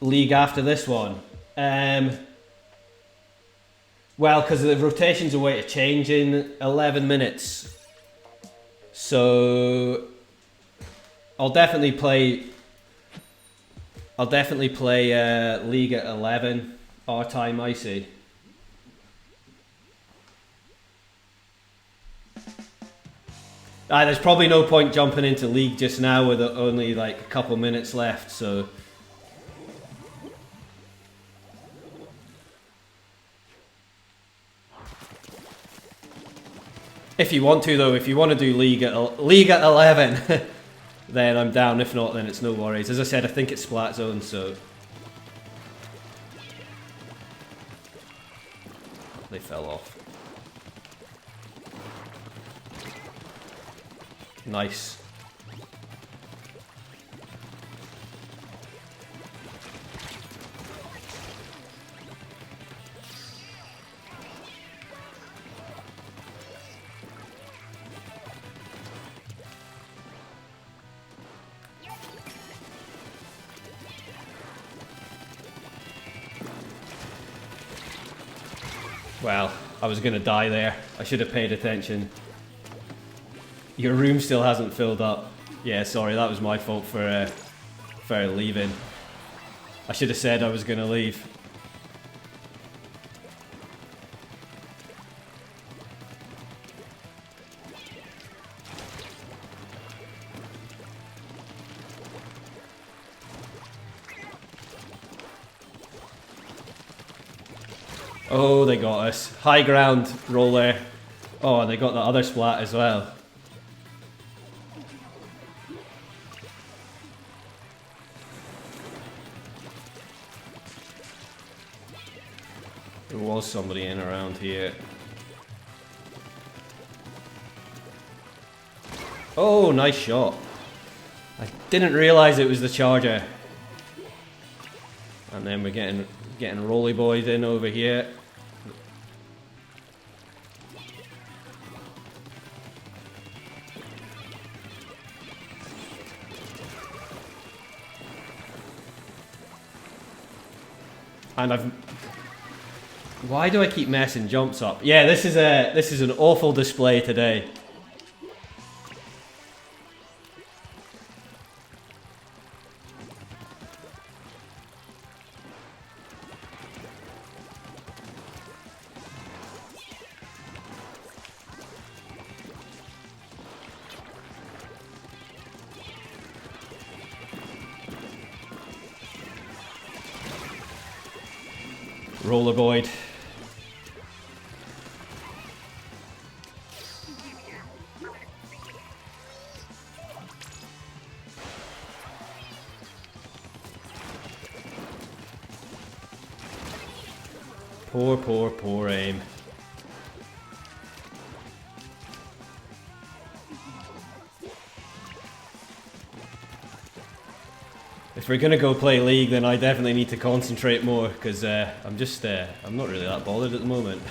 League after this one. Well, because the rotations are way to change in 11 minutes. So I'll definitely play League at 11 our time, Icy. There's probably no point jumping into League just now with only like a couple minutes left, so if you want to, though, if you want to do League at 11, then I'm down. If not, then it's no worries. As I said, I think it's Splat Zone, so they fell off. Nice. Well, I was gonna die there. I should have paid attention. Your room still hasn't filled up. Yeah, sorry, that was my fault for leaving. I should have said I was gonna leave. Oh, they got us. High ground roll there. Oh, and they got the other splat as well. There was somebody in around here. Oh, nice shot. I didn't realise it was the charger. And then we're getting roly boys in over here. And I've... Why do I keep messing jumps up? Yeah, this is an awful display today. Rollerboard. Poor aim. If we're gonna go play League, then I definitely need to concentrate more, because I'm not really that bothered at the moment.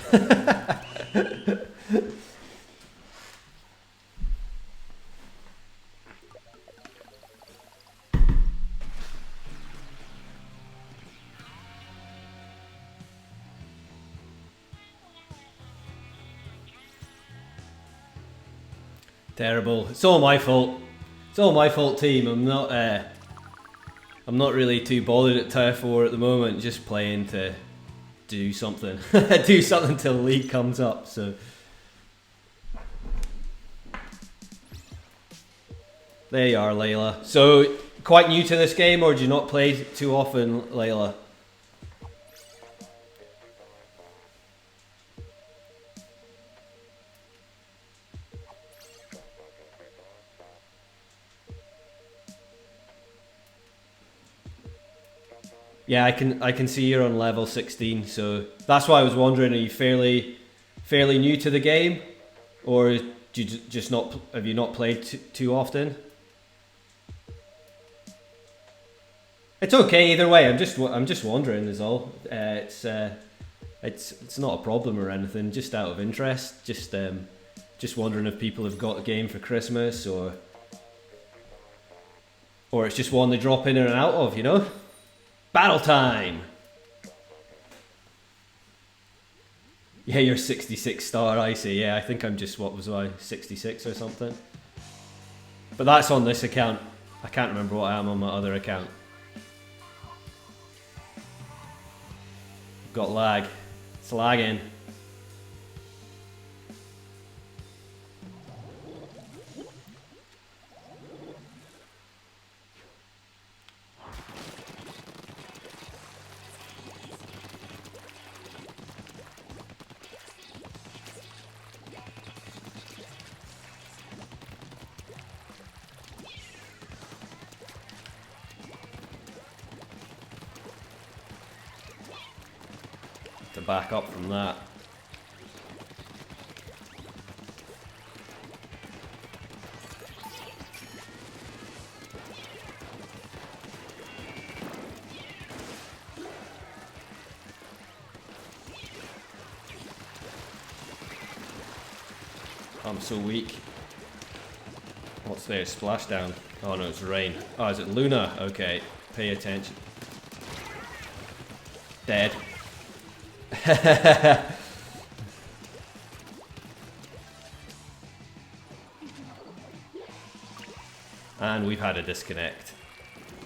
Terrible. It's all my fault. It's all my fault, team. I'm not really too bothered at Tier 4 at the moment. Just playing to do something. Do something till League comes up. So there you are, Layla. So quite new to this game, or do you not play too often, Layla? Yeah, I can see you're on level 16, so that's why I was wondering, are you fairly new to the game, or do you just not have you not played too often? It's okay either way. I'm just wondering is all. It's not a problem or anything. Just out of interest. Just wondering if people have got the game for Christmas, or it's just one they drop in and out of, you know. Battle time! Yeah, you're 66 star, I see. Yeah, I think I'm just, what was I, 66 or something? But that's on this account. I can't remember what I am on my other account. Got lag. It's lagging. To back up from that. I'm so weak. What's there? Splashdown. Oh no, it's rain. Oh, is it Luna? Okay, pay attention. Dead. And we've had a disconnect.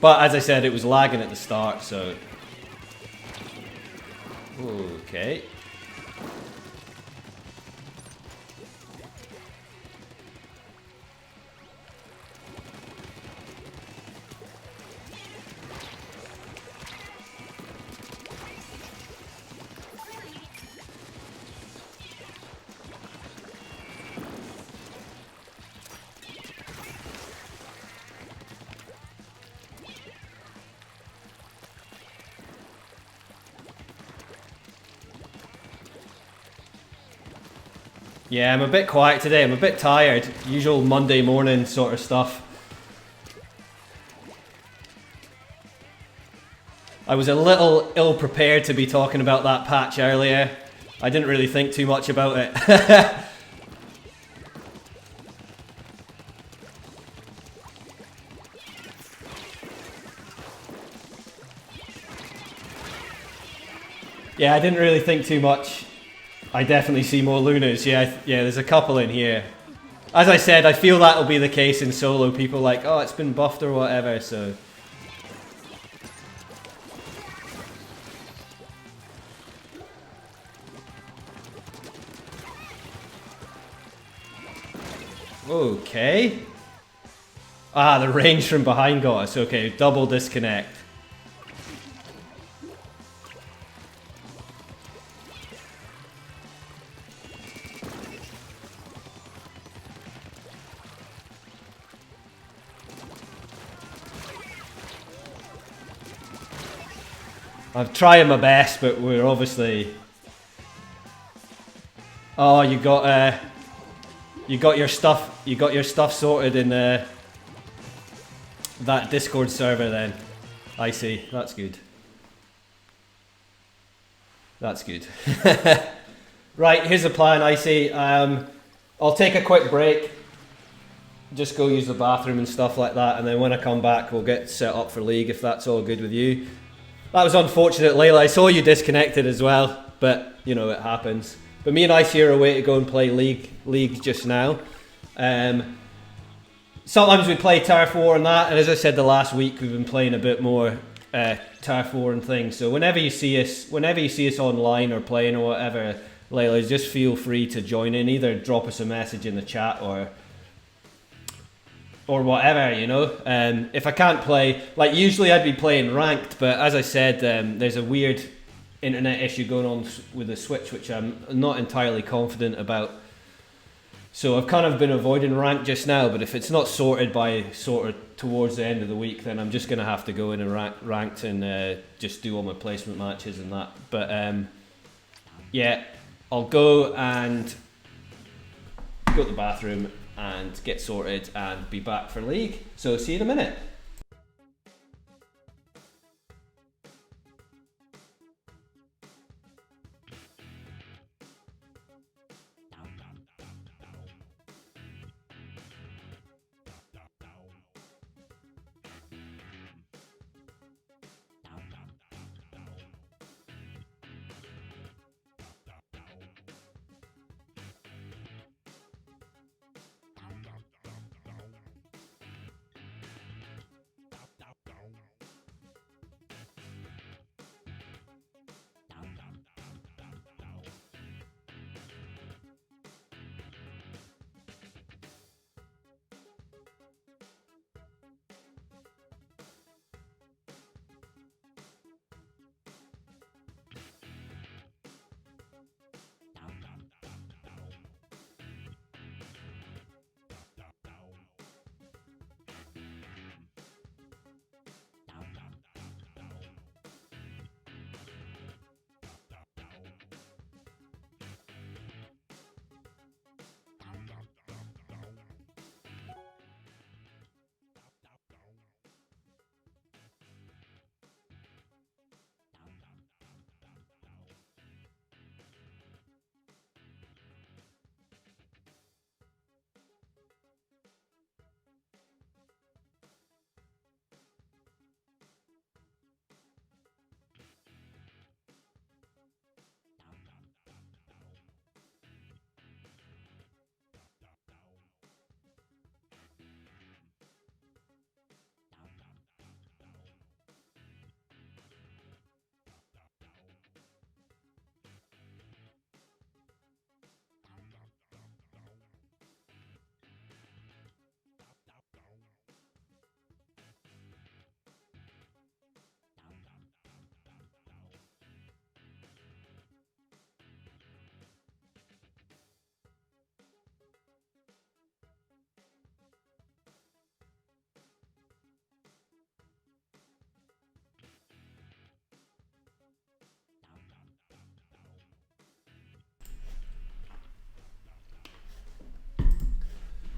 But as I said, it was lagging at the start, so... Okay. Yeah, I'm a bit quiet today. I'm a bit tired. Usual Monday morning sort of stuff. I was a little ill-prepared to be talking about that patch earlier. I didn't really think too much about it. Yeah, I didn't really think too much. I definitely see more Lunas. Yeah, there's a couple in here. As I said, I feel that'll be the case in solo. People like, oh, it's been buffed or whatever, so... Okay. Ah, the range from behind got us. Okay, double disconnect. I'm trying my best, but we're obviously... Oh, you got your stuff sorted in that Discord server then. I see. That's good. That's good. Right, here's the plan, Icy. I'll take a quick break. Just go use the bathroom and stuff like that, and then when I come back, we'll get set up for League if that's all good with you. That was unfortunate, Layla. I saw you disconnected as well, but you know, it happens. But me and Icy are away to go and play League just now. Sometimes we play Turf War and that, and as I said the last week, we've been playing a bit more Turf War and things. So whenever you see us online or playing or whatever, Layla, just feel free to join in. Either drop us a message in the chat or whatever, you know. If I can't play, like usually I'd be playing ranked, but as I said, there's a weird internet issue going on with the Switch, which I'm not entirely confident about. So I've kind of been avoiding ranked just now, but if it's not sorted towards the end of the week, then I'm just going to have to go in and ranked and just do all my placement matches and that. But yeah, I'll go to the bathroom and get sorted and be back for League. So see you in a minute.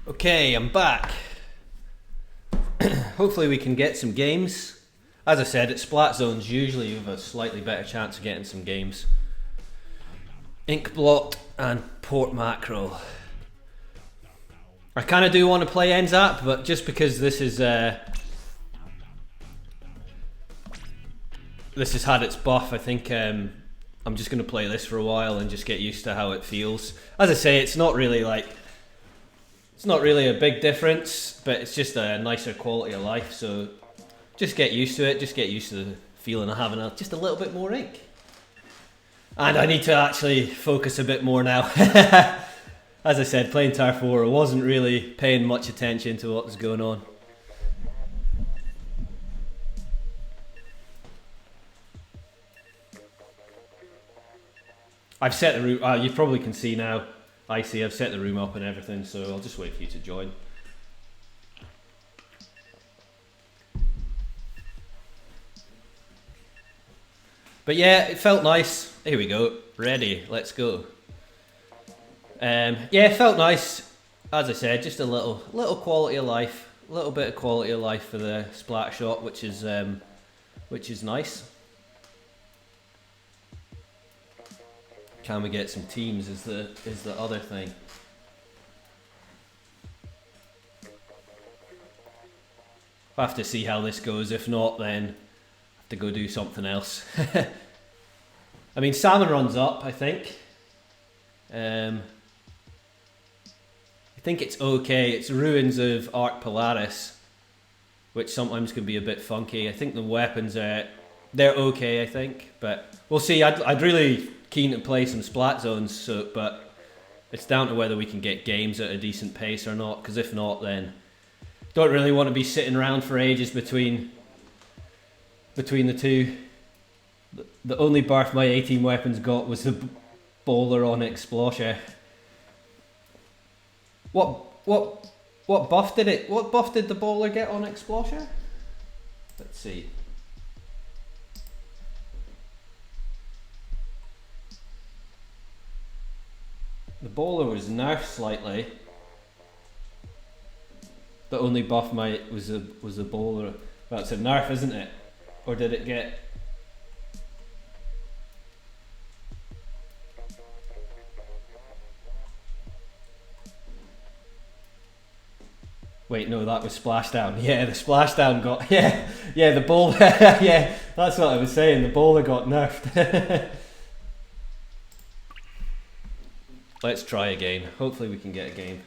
Okay, I'm back. Hopefully we can get some games. As I said, at Splat Zones usually you have a slightly better chance of getting some games. Ink Blot and Port Mackerel. I kind of do want to play NZAP, but just because this has had its buff, I think I'm just going to play this for a while and just get used to how it feels. As I say, it's not really a big difference, but it's just a nicer quality of life. So just get used to it. Just get used to the feeling of having just a little bit more ink. And I need to actually focus a bit more now. As I said, playing Tar 4, I wasn't really paying much attention to what was going on. I've set the room, you probably can see now, I've set the room up and everything, so I'll just wait for you to join. But yeah, it felt nice. Here we go, ready, let's go. Yeah, it felt nice. As I said, just a little quality of life, a little bit of quality of life for the splat shot, which is nice. Can we get some teams? Is the other thing. We'll have to see how this goes. If not, then have to go do something else. I mean, salmon runs up, I think. I think it's okay. It's ruins of Arc Polaris, which sometimes can be a bit funky. I think the weapons they're okay, I think, but we'll see. I'd really keen to play some splat zones, but it's down to whether we can get games at a decent pace or not, because if not, then don't really want to be sitting around for ages between the two. The only barf my 18 weapons got was the bowler on Explosher. What buff did the bowler get on Explosher? Let's see. The bowler was nerfed slightly. The only buff was a bowler. Well, it's a nerf, isn't it? Or did it get? Wait, no, that was splashdown. Yeah, the splashdown got the bowler. Yeah, that's what I was saying. The bowler got nerfed. Let's try again. Hopefully we can get a game.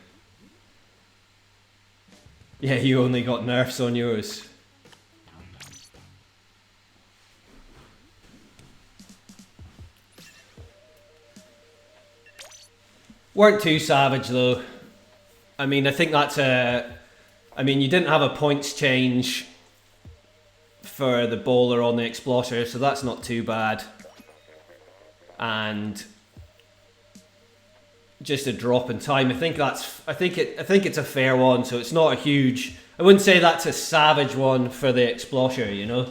Yeah, you only got nerfs on yours. Weren't too savage though. I mean, I think that's I mean, you didn't have a points change for the bowler on the Explosher, so that's not too bad. And just a drop in time. I think it's a fair one, so it's not a huge. I wouldn't say that's a savage one for the Explosher, you know.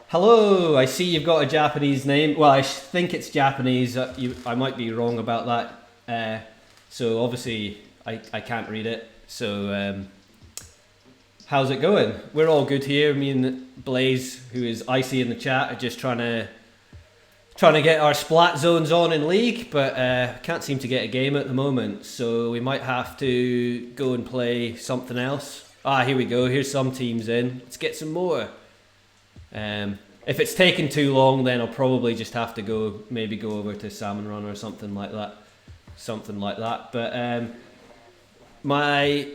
Hello, I see you've got a Japanese name. Well, I think it's Japanese. I might be wrong about that. So obviously I can't read it. So how's it going? We're all good here. Me and Blaze, who is icy in the chat, are just trying to get our splat zones on in League, but can't seem to get a game at the moment, so we might have to go and play something else. Here we go, here's some teams in. Let's get some more. If it's taken too long, then I'll probably just have to maybe go over to Salmon Run or something like that. But my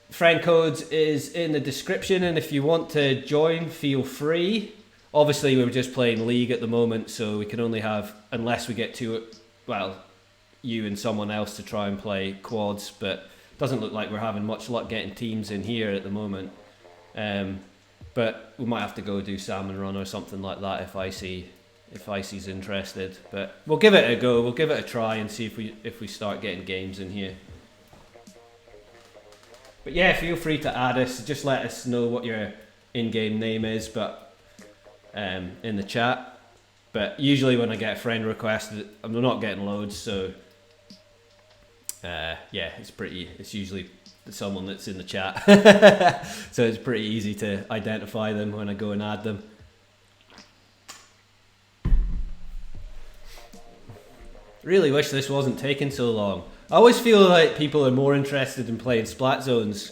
friend code is in the description, and if you want to join, feel free. Obviously, we're just playing League at the moment, so we can only have, unless we get you and someone else to try and play quads, but it doesn't look like we're having much luck getting teams in here at the moment. But we might have to go do Salmon Run or something like that if Icy's interested. But we'll give it a go, we'll give it a try and see if we start getting games in here. But yeah, feel free to add us, just let us know what your in-game name is, but in the chat. But usually when I get a friend request, I'm not getting loads, so yeah, it's usually someone that's in the chat. So it's pretty easy to identify them when I go and add them. Really wish this wasn't taking so long. I always feel like people are more interested in playing splat zones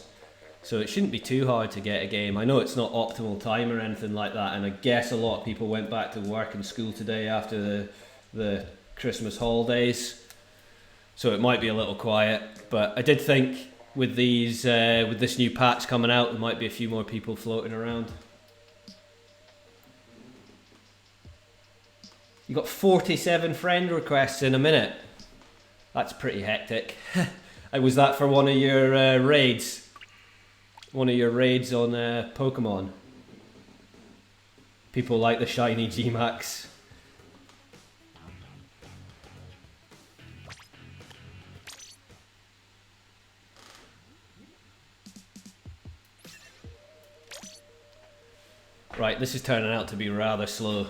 So it shouldn't be too hard to get a game. I know it's not optimal time or anything like that, and I guess a lot of people went back to work and school today after the Christmas holidays, so it might be a little quiet. But I did think with these with this new patch coming out, there might be a few more people floating around. You got 47 friend requests in a minute. That's pretty hectic. Was that for one of your raids? One of your raids on Pokemon? People like the shiny G-Max. Right, this is turning out to be rather slow.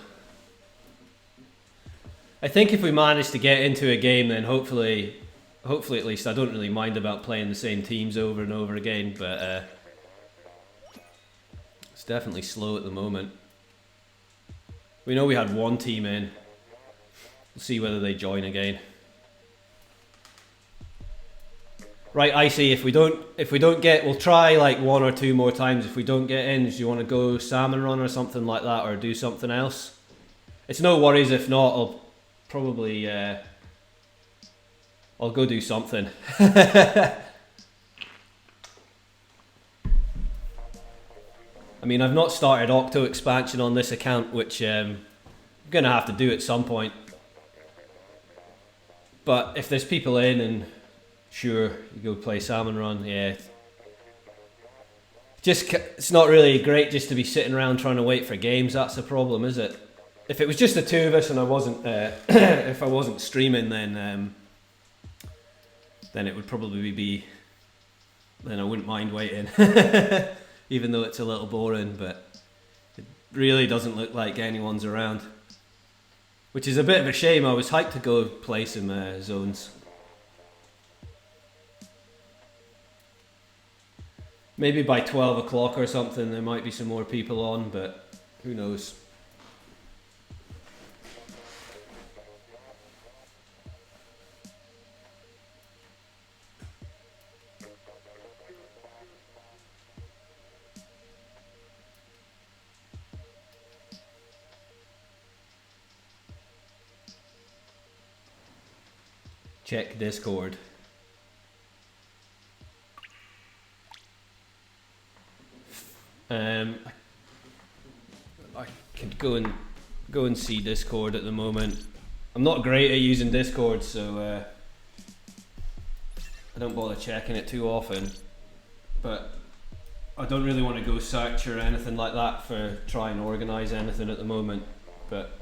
I think if we manage to get into a game, then hopefully at least, I don't really mind about playing the same teams over and over again, but it's definitely slow at the moment. We know we had one team in. We'll see whether they join again. Right, Icy, if we don't get, we'll try like one or two more times. If we don't get in, do you want to go salmon run or something like that, or do something else? It's no worries if not. I'll probably I'll go do something. I mean, I've not started Octo expansion on this account, which I'm going to have to do at some point. But if there's people in, and sure, you go play Salmon Run, yeah. It's not really great just to be sitting around trying to wait for games. That's the problem, is it? If it was just the two of us and I wasn't, if I wasn't streaming, then it would probably be. Then I wouldn't mind waiting, even though it's a little boring. But it really doesn't look like anyone's around, which is a bit of a shame. I was hyped to go play some zones. Maybe by 12 o'clock or something, there might be some more people on, but who knows. Check Discord. I could go and see Discord at the moment. I'm not great at using Discord, so I don't bother checking it too often. But I don't really want to go search or anything like that for try and organise anything at the moment. But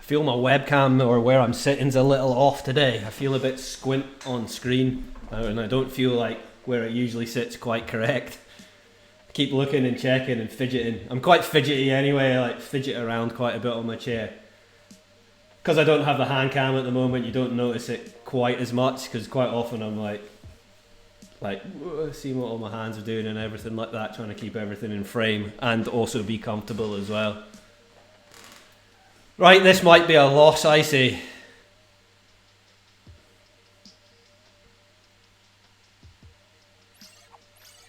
I feel my webcam or where I'm sitting's a little off today. I feel a bit squint on screen, and I don't feel like where it usually sits quite correct. I keep looking and checking and fidgeting. I'm quite fidgety anyway. I like fidget around quite a bit on my chair. Because I don't have the hand cam at the moment, you don't notice it quite as much, because quite often I'm like seeing what all my hands are doing and everything like that, trying to keep everything in frame and also be comfortable as well. Right, this might be a loss, Icy.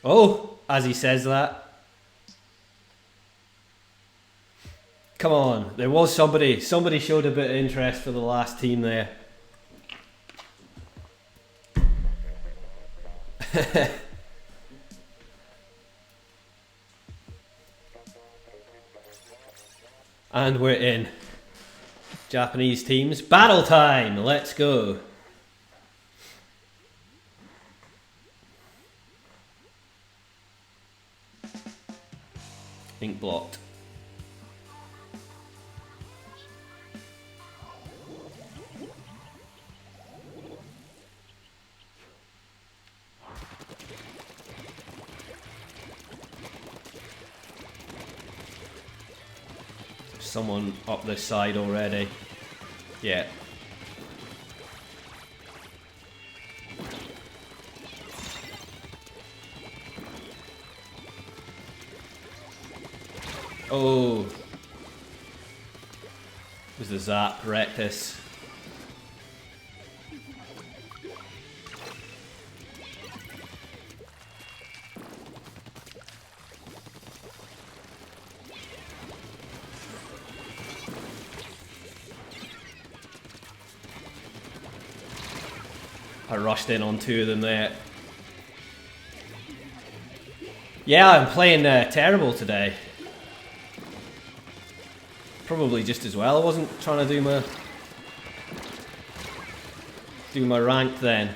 Oh, as he says that. Come on, there was somebody. Somebody showed a bit of interest for the last team there. And we're in. Japanese teams. Battle time! Let's go. Ink blocked. someone up this side already. Yeah. Oh. It was the zap, Rectus. I rushed in on 2 of them there. Yeah, I'm playing terrible today. Probably just as well. I wasn't trying to do my rank then.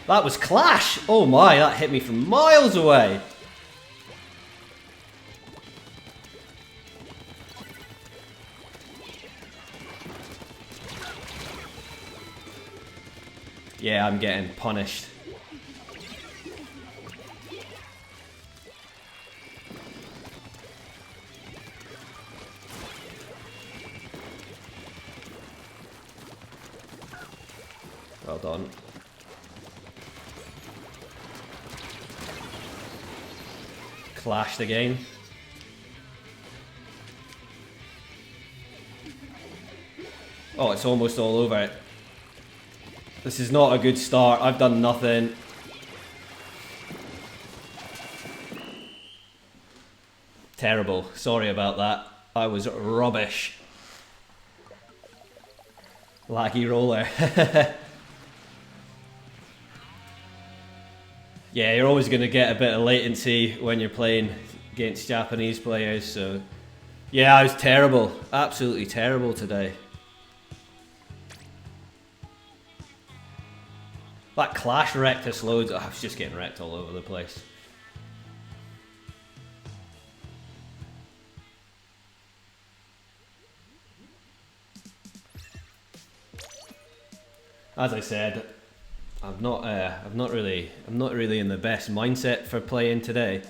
That was Clash! Oh my, that hit me from miles away. Yeah, I'm getting punished. Well done. Clashed again. Oh, it's almost all over. This is not a good start. I've done nothing. Terrible. Sorry about that. I was rubbish. Laggy roller. Yeah, you're always going to get a bit of latency when you're playing against Japanese players, so... Yeah, I was terrible. Absolutely terrible today. That Clash wrecked us loads. I was just getting wrecked all over the place. As I said, I'm not really in the best mindset for playing today.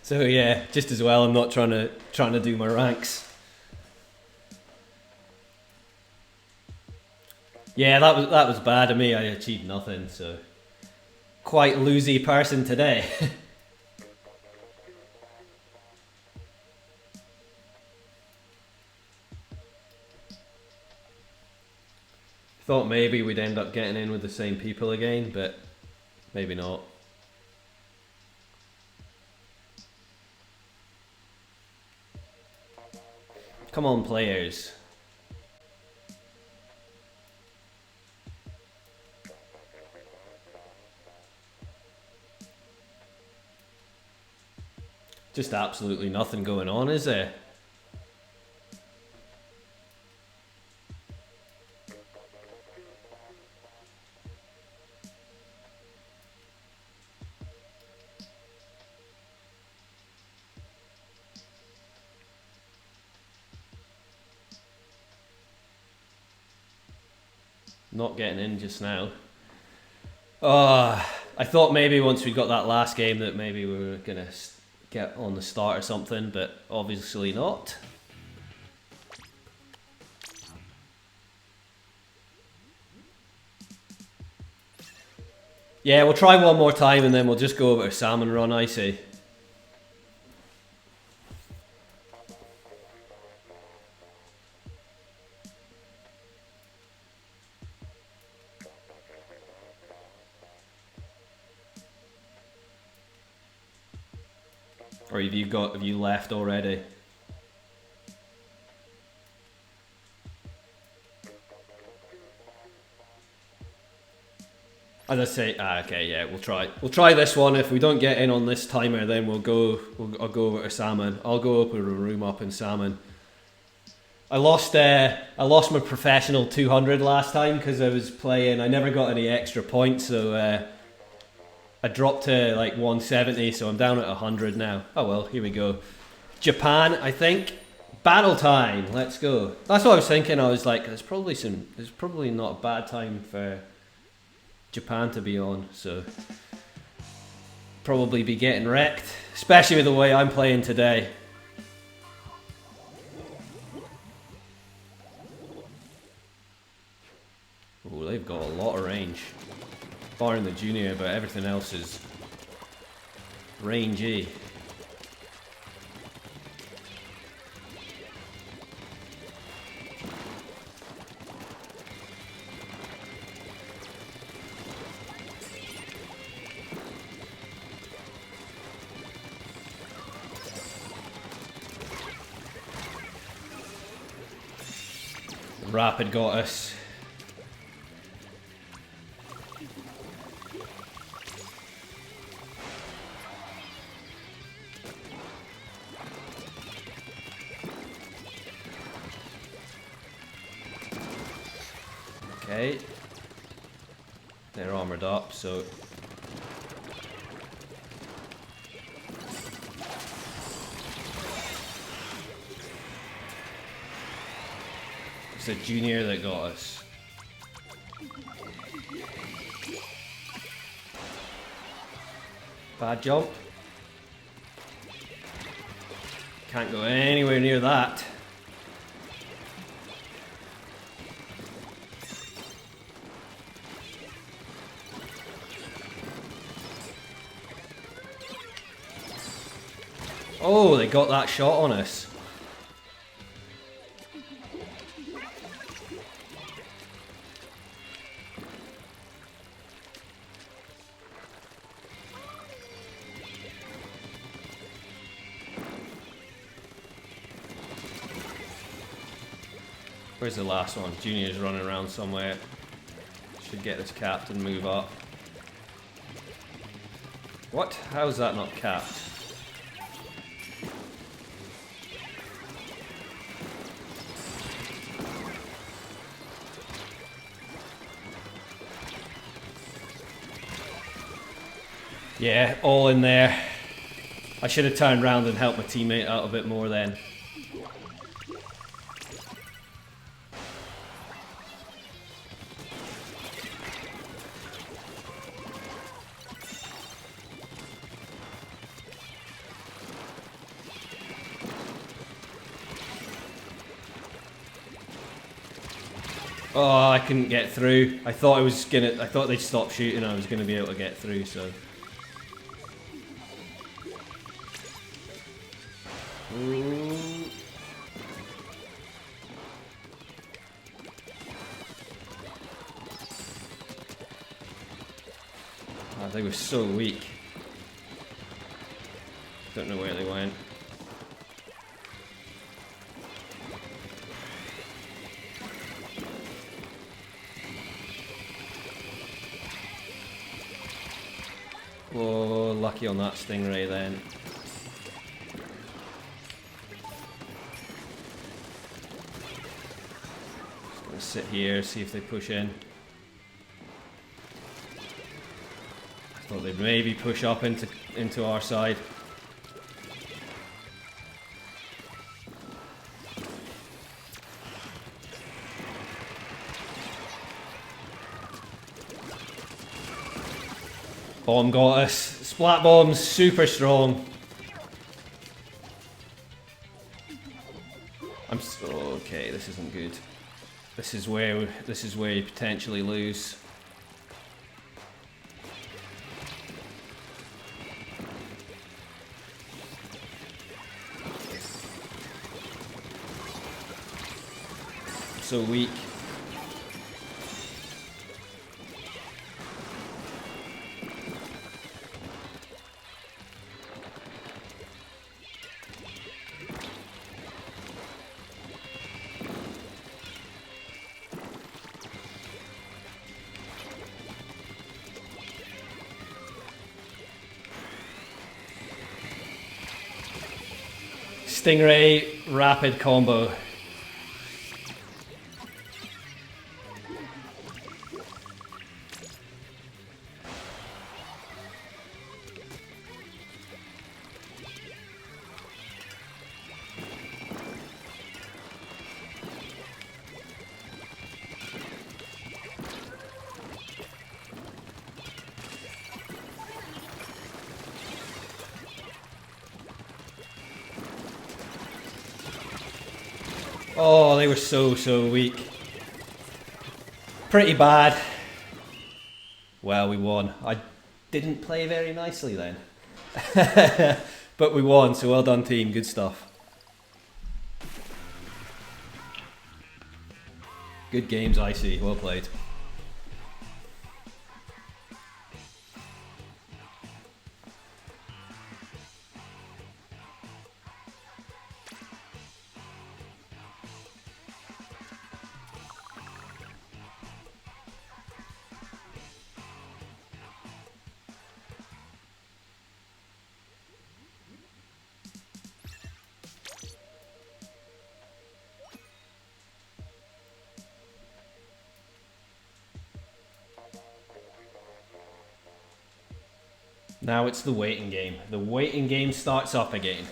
So yeah, just as well I'm not trying to do my ranks. Yeah, that was bad of me. I achieved nothing, so quite loosey person today. Thought maybe we'd end up getting in with the same people again, but maybe not. Come on, players. Just absolutely nothing going on, is there? Not getting in just now. I thought maybe once we got that last game that maybe we were gonna get on the start or something, but obviously not. Yeah, we'll try one more time and then we'll just go over to salmon run, I say. Or have you left already? As I say, okay, yeah, we'll try this one. If we don't get in on this timer, then I'll go over to salmon. I'll go open a room up in salmon. I lost my professional 200 last time because I was playing. I never got any extra points, so I dropped to like 170, so I'm down at 100 now. Oh well, here we go. Japan, I think. Battle time. Let's go. That's what I was thinking. I was like, there's probably not a bad time for Japan to be on. So probably be getting wrecked, especially with the way I'm playing today. Oh, they've got a lot of range. Barring the junior, but everything else is rangey. Rapid got us. Okay. They're armored up, so it's a junior that got us. Bad jump. Can't go anywhere near that. Oh, they got that shot on us. Where's the last one? Junior's running around somewhere. Should get this capped and move up. What? How is that not capped? Yeah, all in there. I should have turned around and helped my teammate out a bit more then. Oh, I couldn't get through. I thought they'd stop shooting and I was gonna be able to get through, so. Ooh. Oh, they were so weak. Don't know where they went. Whoa, lucky on that stingray then. Just gonna sit here, see if they push in. I thought they'd maybe push up into our side. Bomb got us. Splat bomb's super strong. Okay, this isn't good. This is where you potentially lose. So weak. Stingray rapid combo. Oh, they were so weak. Pretty bad. Well, we won. I didn't play very nicely then. But we won, so well done team, good stuff. Good games, I see. Well played. Now it's the waiting game. The waiting game starts up again.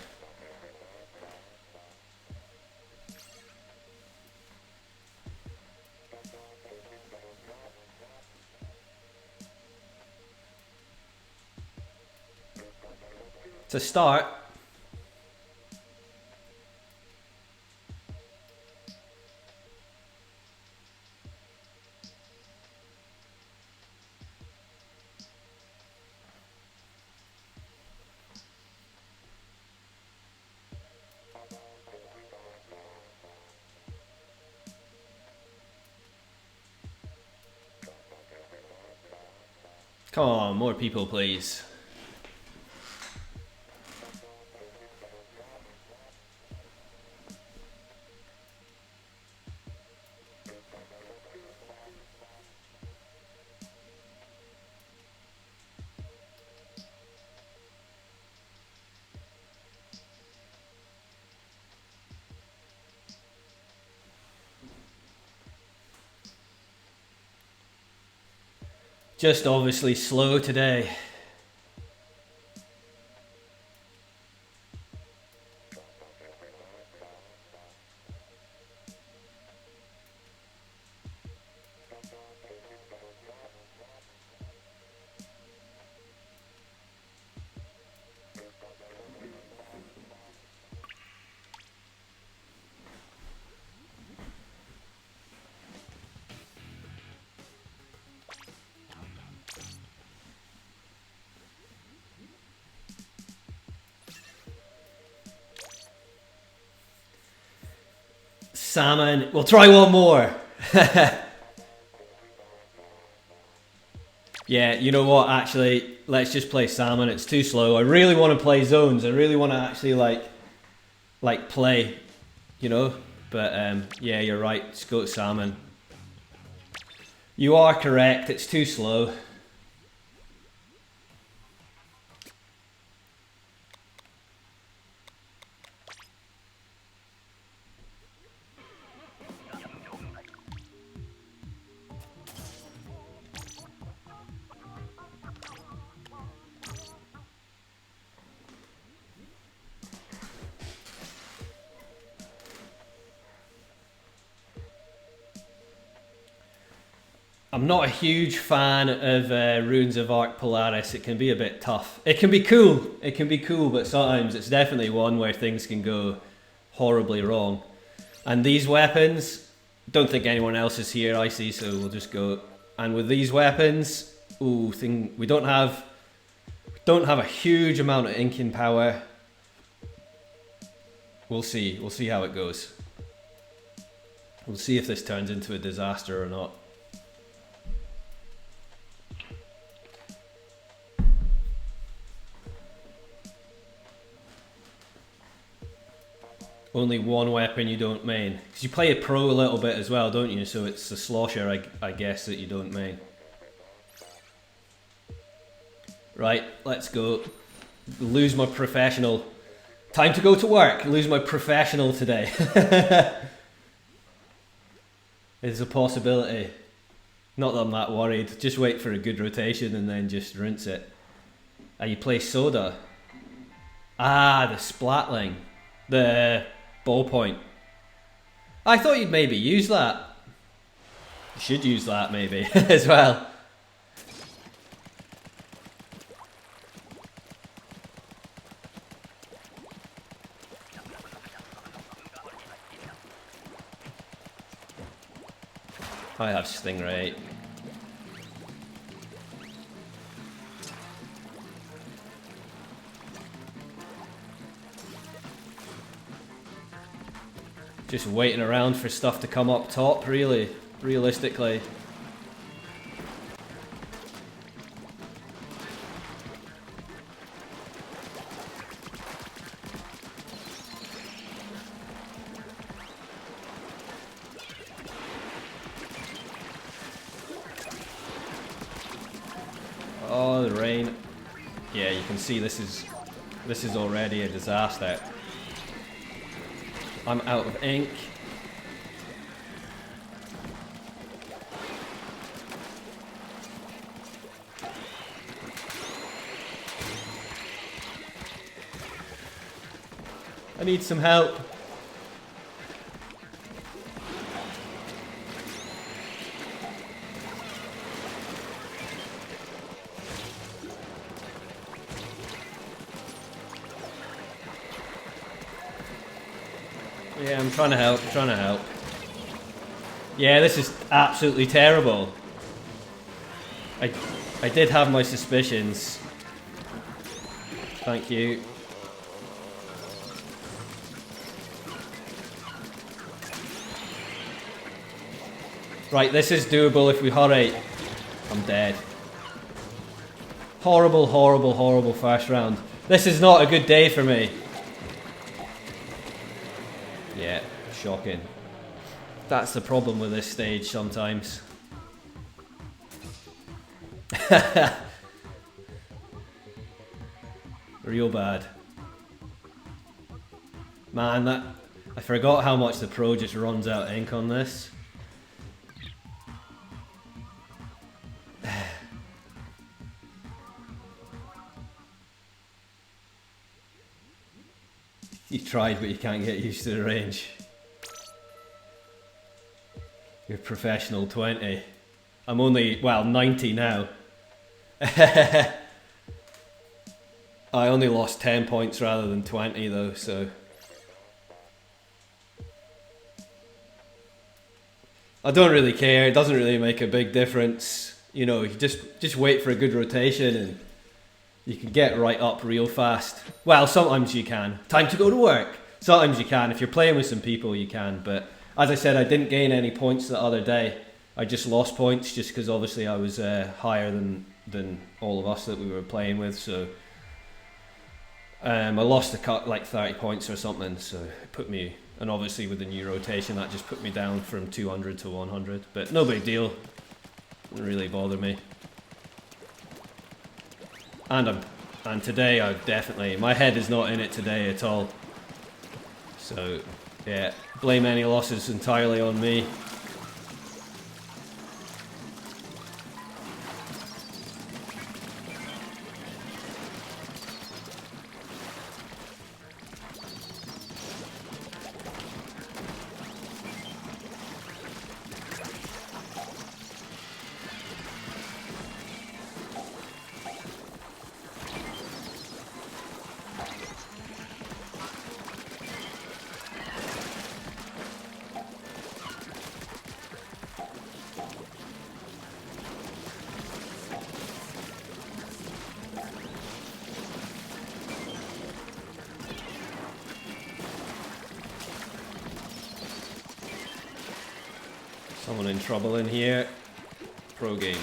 To start, come on, more people please. Just obviously slow today. Salmon. We'll try one more. Yeah, you know what, actually, let's just play salmon. It's too slow. I really want to play zones. I really want to actually like play, you know? But yeah, you're right. Let's go to salmon. You are correct. It's too slow. I'm not a huge fan of Runes of Arc Polaris. It can be a bit tough. It can be cool. It can be cool, but sometimes it's definitely one where things can go horribly wrong. And these weapons, don't think anyone else is here, I see, so we'll just go. And with these weapons, ooh, we don't have a huge amount of inking power. We'll see. We'll see how it goes. We'll see if this turns into a disaster or not. Only one weapon you don't main. Because you play a pro a little bit as well, don't you? So it's the slosher, I guess, that you don't main. Right, let's go. Lose my professional. Time to go to work. Lose my professional today. It's a possibility. Not that I'm that worried. Just wait for a good rotation and then just rinse it. You play soda. Ah, the splatling. The ballpoint. I thought you'd maybe use that. You should use that maybe as well. I have Stingray. Just waiting around for stuff to come up top, really, realistically. Oh, the rain. Yeah, you can see this is already a disaster. I'm out of ink. I need some help. Yeah, I'm trying to help, Yeah, this is absolutely terrible. I did have my suspicions. Thank you. Right, this is doable if we hurry. I'm dead. Horrible, horrible, horrible first round. This is not a good day for me. Yeah, shocking. That's the problem with this stage sometimes. Real bad. Man, I forgot how much the Pro just runs out of ink on this. You tried, but you can't get used to the range. You're professional 20. I'm only, well, 90 now. I only lost 10 points rather than 20 though, so... I don't really care, it doesn't really make a big difference. You know, you just wait for a good rotation and you can get right up real fast. Well, sometimes you can. Time to go to work. Sometimes you can. If you're playing with some people, you can. But as I said, I didn't gain any points the other day. I just lost points just because obviously I was higher than all of us that we were playing with. So I lost a cut like 30 points or something. So it put me, and obviously with the new rotation, that just put me down from 200 to 100. But no big deal. Didn't really bother me. And today I definitely, my head is not in it today at all. So yeah, blame any losses entirely on me. Someone in trouble in here. Pro gamer.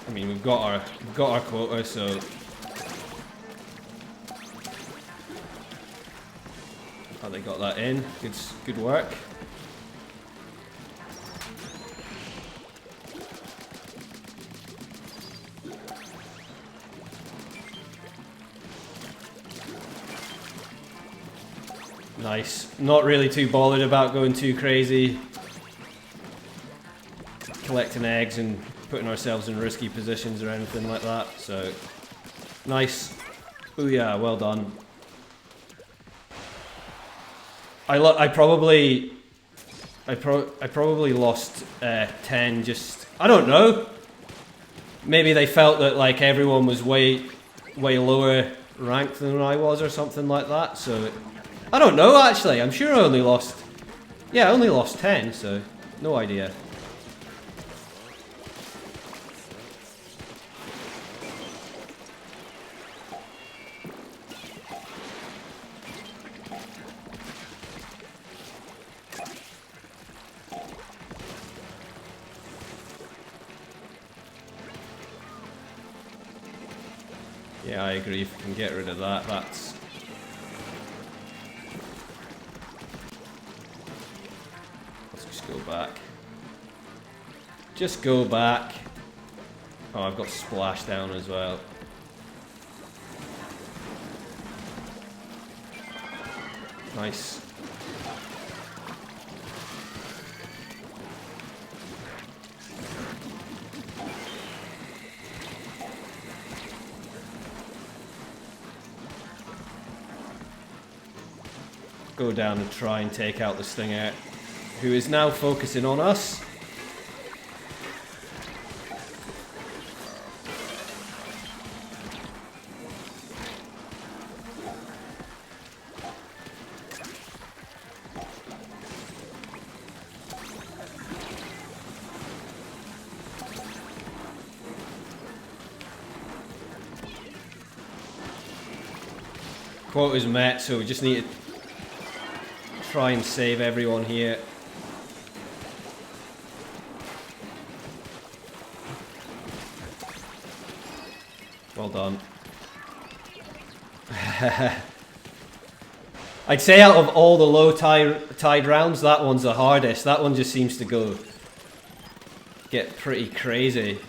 I mean, we've got our quota, so oh, they got that in. Good work. Nice. Not really too bothered about going too crazy. Collecting eggs and putting ourselves in risky positions or anything like that. So, nice. Ooh yeah, well done. I probably lost 10. Just I don't know. Maybe they felt that like everyone was way lower ranked than I was or something like that. So I don't know actually. I'm sure I only lost. Yeah, I only lost 10. So no idea. Yeah, I agree. If we can get rid of that, that's... Let's just go back. Just go back. Oh, I've got splashdown as well. Nice. Go down and try and take out the Stinger, who is now focusing on us. Quota's met, so we just need to try and save everyone here. Well done. I'd say out of all the low tide rounds, that one's the hardest. That one just seems to get pretty crazy.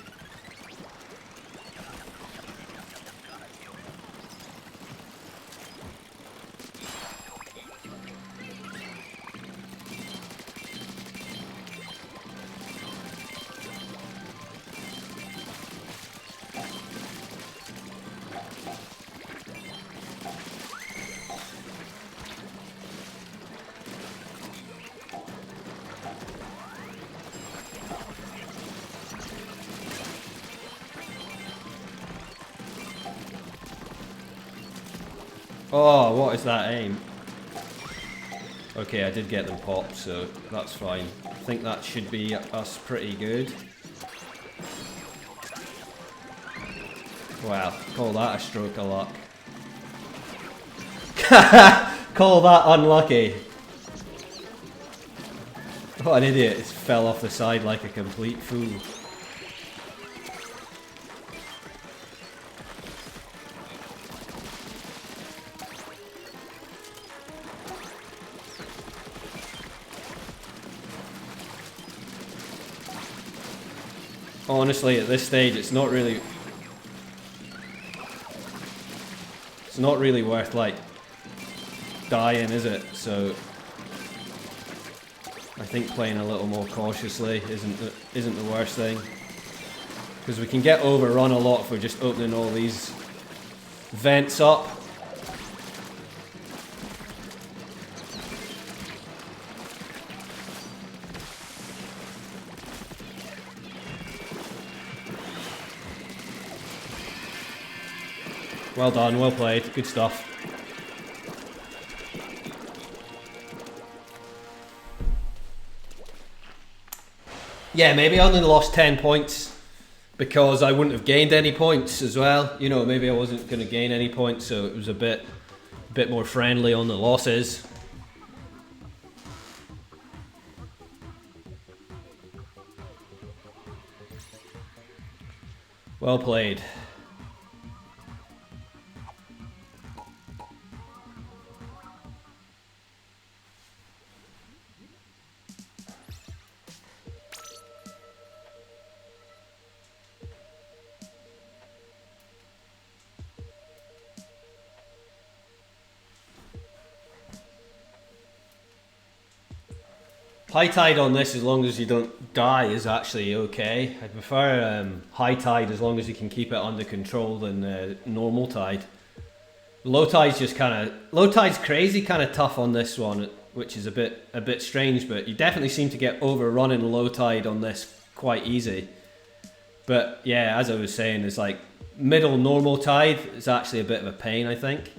Oh, what is that aim? Okay, I did get them popped, so that's fine. I think that should be us pretty good. Wow, call that a stroke of luck. Call that unlucky. What an idiot, it fell off the side like a complete fool. Honestly, at this stage, it's not really worth like dying, is it? So I think playing a little more cautiously isn't the worst thing, because we can get overrun a lot if we're just opening all these vents up. Well done, well played, good stuff. Yeah, maybe I only lost 10 points because I wouldn't have gained any points as well. You know, maybe I wasn't going to gain any points, so it was a bit more friendly on the losses. Well played. High tide on this, as long as you don't die, is actually okay. I prefer high tide as long as you can keep it under control than normal tide. Low tide's just low tide's crazy kind of tough on this one. which is a bit strange, but you definitely seem to get overrun in low tide on this quite easy. But yeah, as I was saying, it's like middle normal tide is actually a bit of a pain, I think.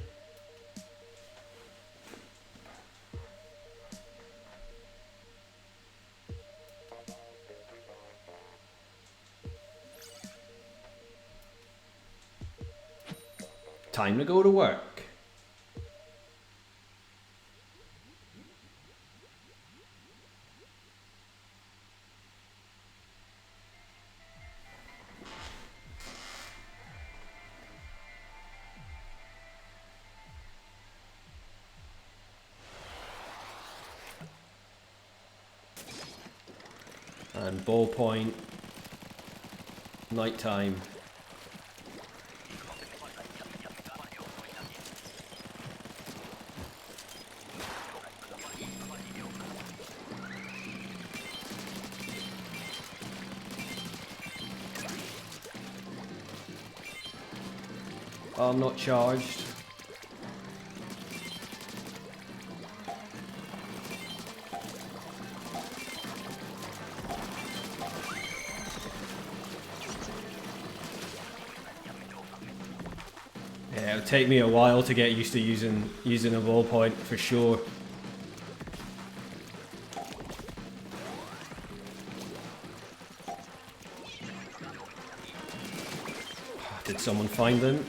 Time to go to work. And ballpoint, nighttime. I'm not charged. Yeah, it'll take me a while to get used to using a ballpoint for sure. Did someone find them?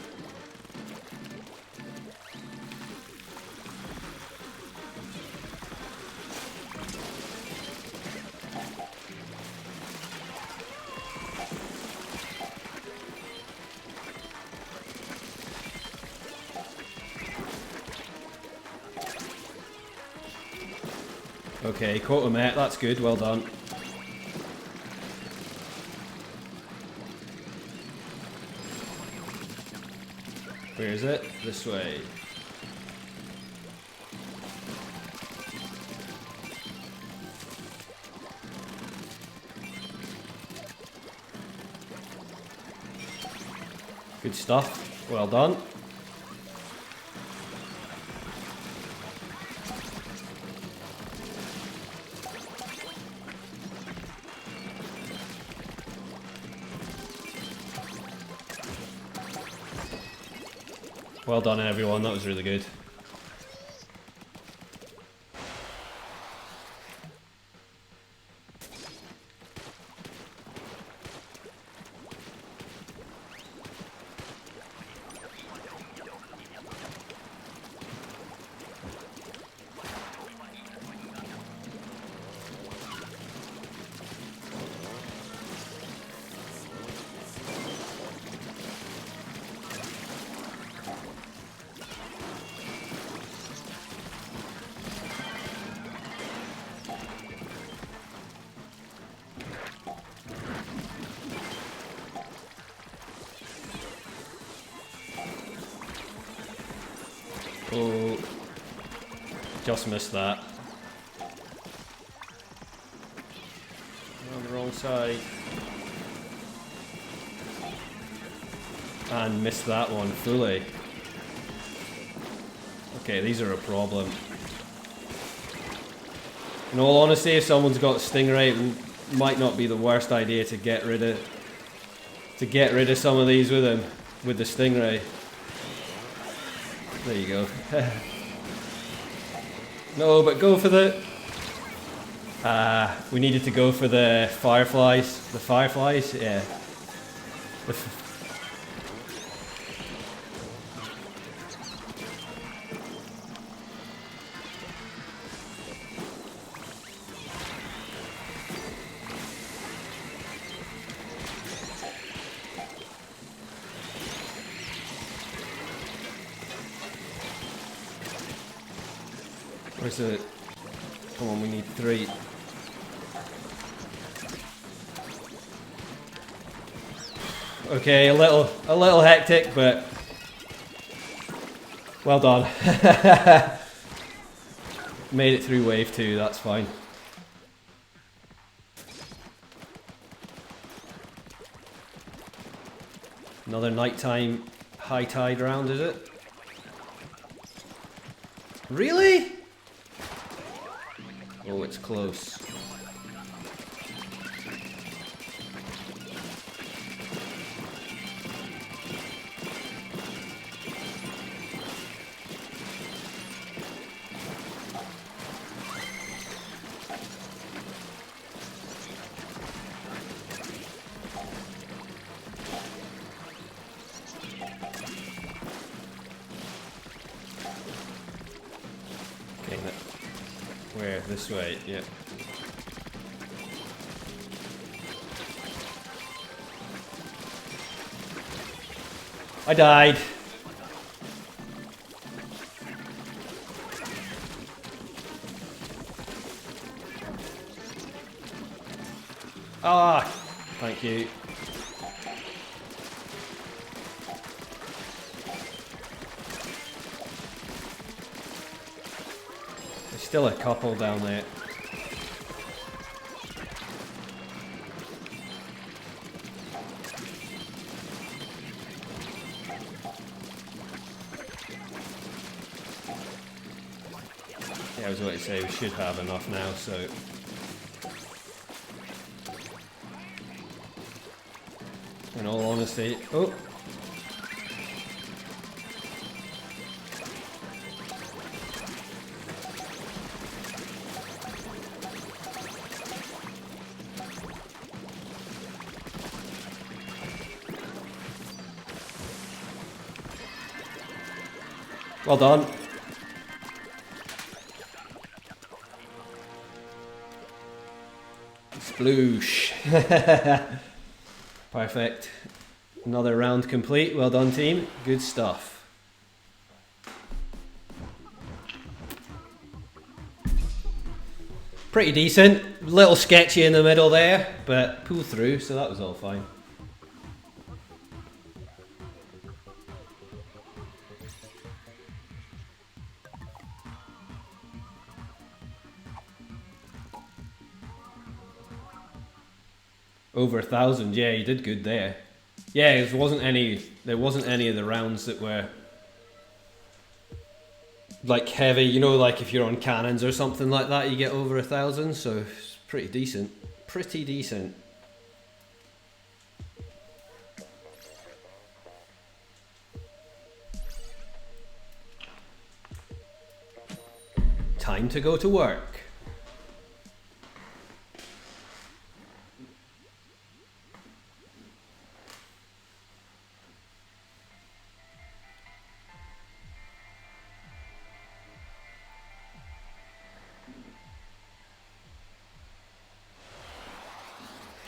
Okay, caught him out, that's good, well done. Where is it? This way. Good stuff, well done. Well done everyone, that was really good. Oh, just missed that. On the wrong side. And missed that one fully. Okay, these are a problem. In all honesty, if someone's got Stingray, it might not be the worst idea to get rid of some of these with him, with the Stingray. There you go. No, but go for the... we needed to go for the fireflies. The fireflies? Yeah. Where's it? Come on, we need 3. Okay, a little hectic, but well done. Made it through wave 2, that's fine. Another nighttime high tide round, is it? Really? Oh, it's close. Okay, where? This way, yeah. I died. Ah, thank you. There's still a couple down there. Yeah, I was about to say we should have enough now, so... In all honesty... Oh! Well done. Sploosh. Perfect. Another round complete. Well done, team. Good stuff. Pretty decent. Little sketchy in the middle there, but pulled through, so that was all fine. Over 1,000, yeah, you did good there. Yeah, there wasn't any of the rounds that were like heavy, you know, like if you're on cannons or something like that, you get over 1,000, so it's pretty decent. Pretty decent. Time to go to work.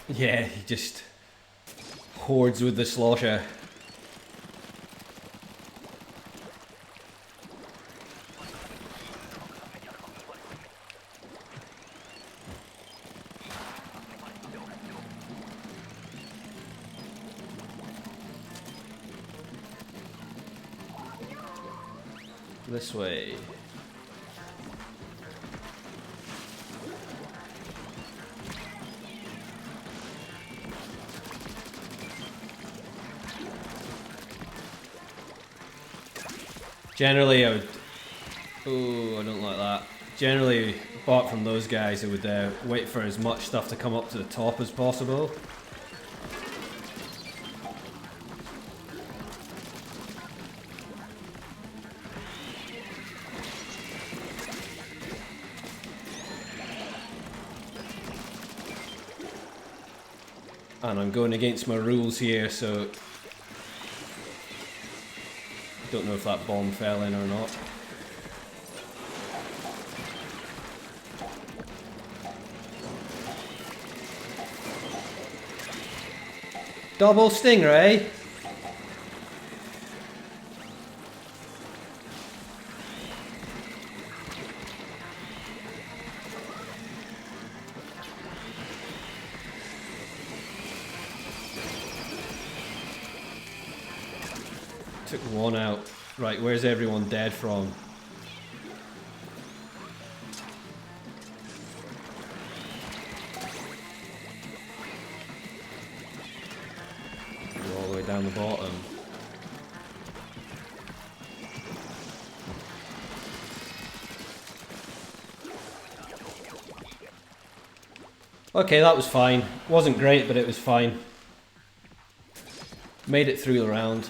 Yeah, he just hordes with the slosher. This way. Generally, I would... Oh, I don't like that. Generally, apart from those guys, I would wait for as much stuff to come up to the top as possible. And I'm going against my rules here, so... Don't know if that bomb fell in or not. Double stingray? Took one out. Right, where's everyone dead from? Go all the way down the bottom. Okay, that was fine. Wasn't great, but it was fine. Made it through the round.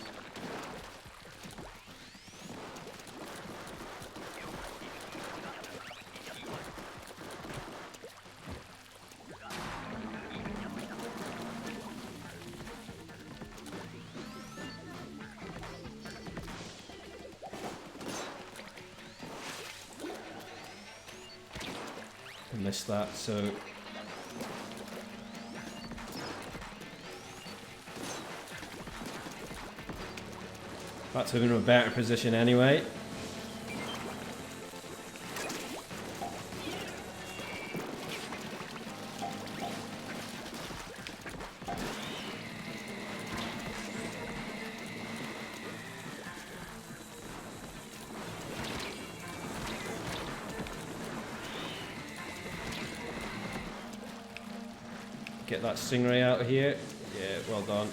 I missed that, so... That's in a better position anyway. Get that stingray out of here. Yeah, well done.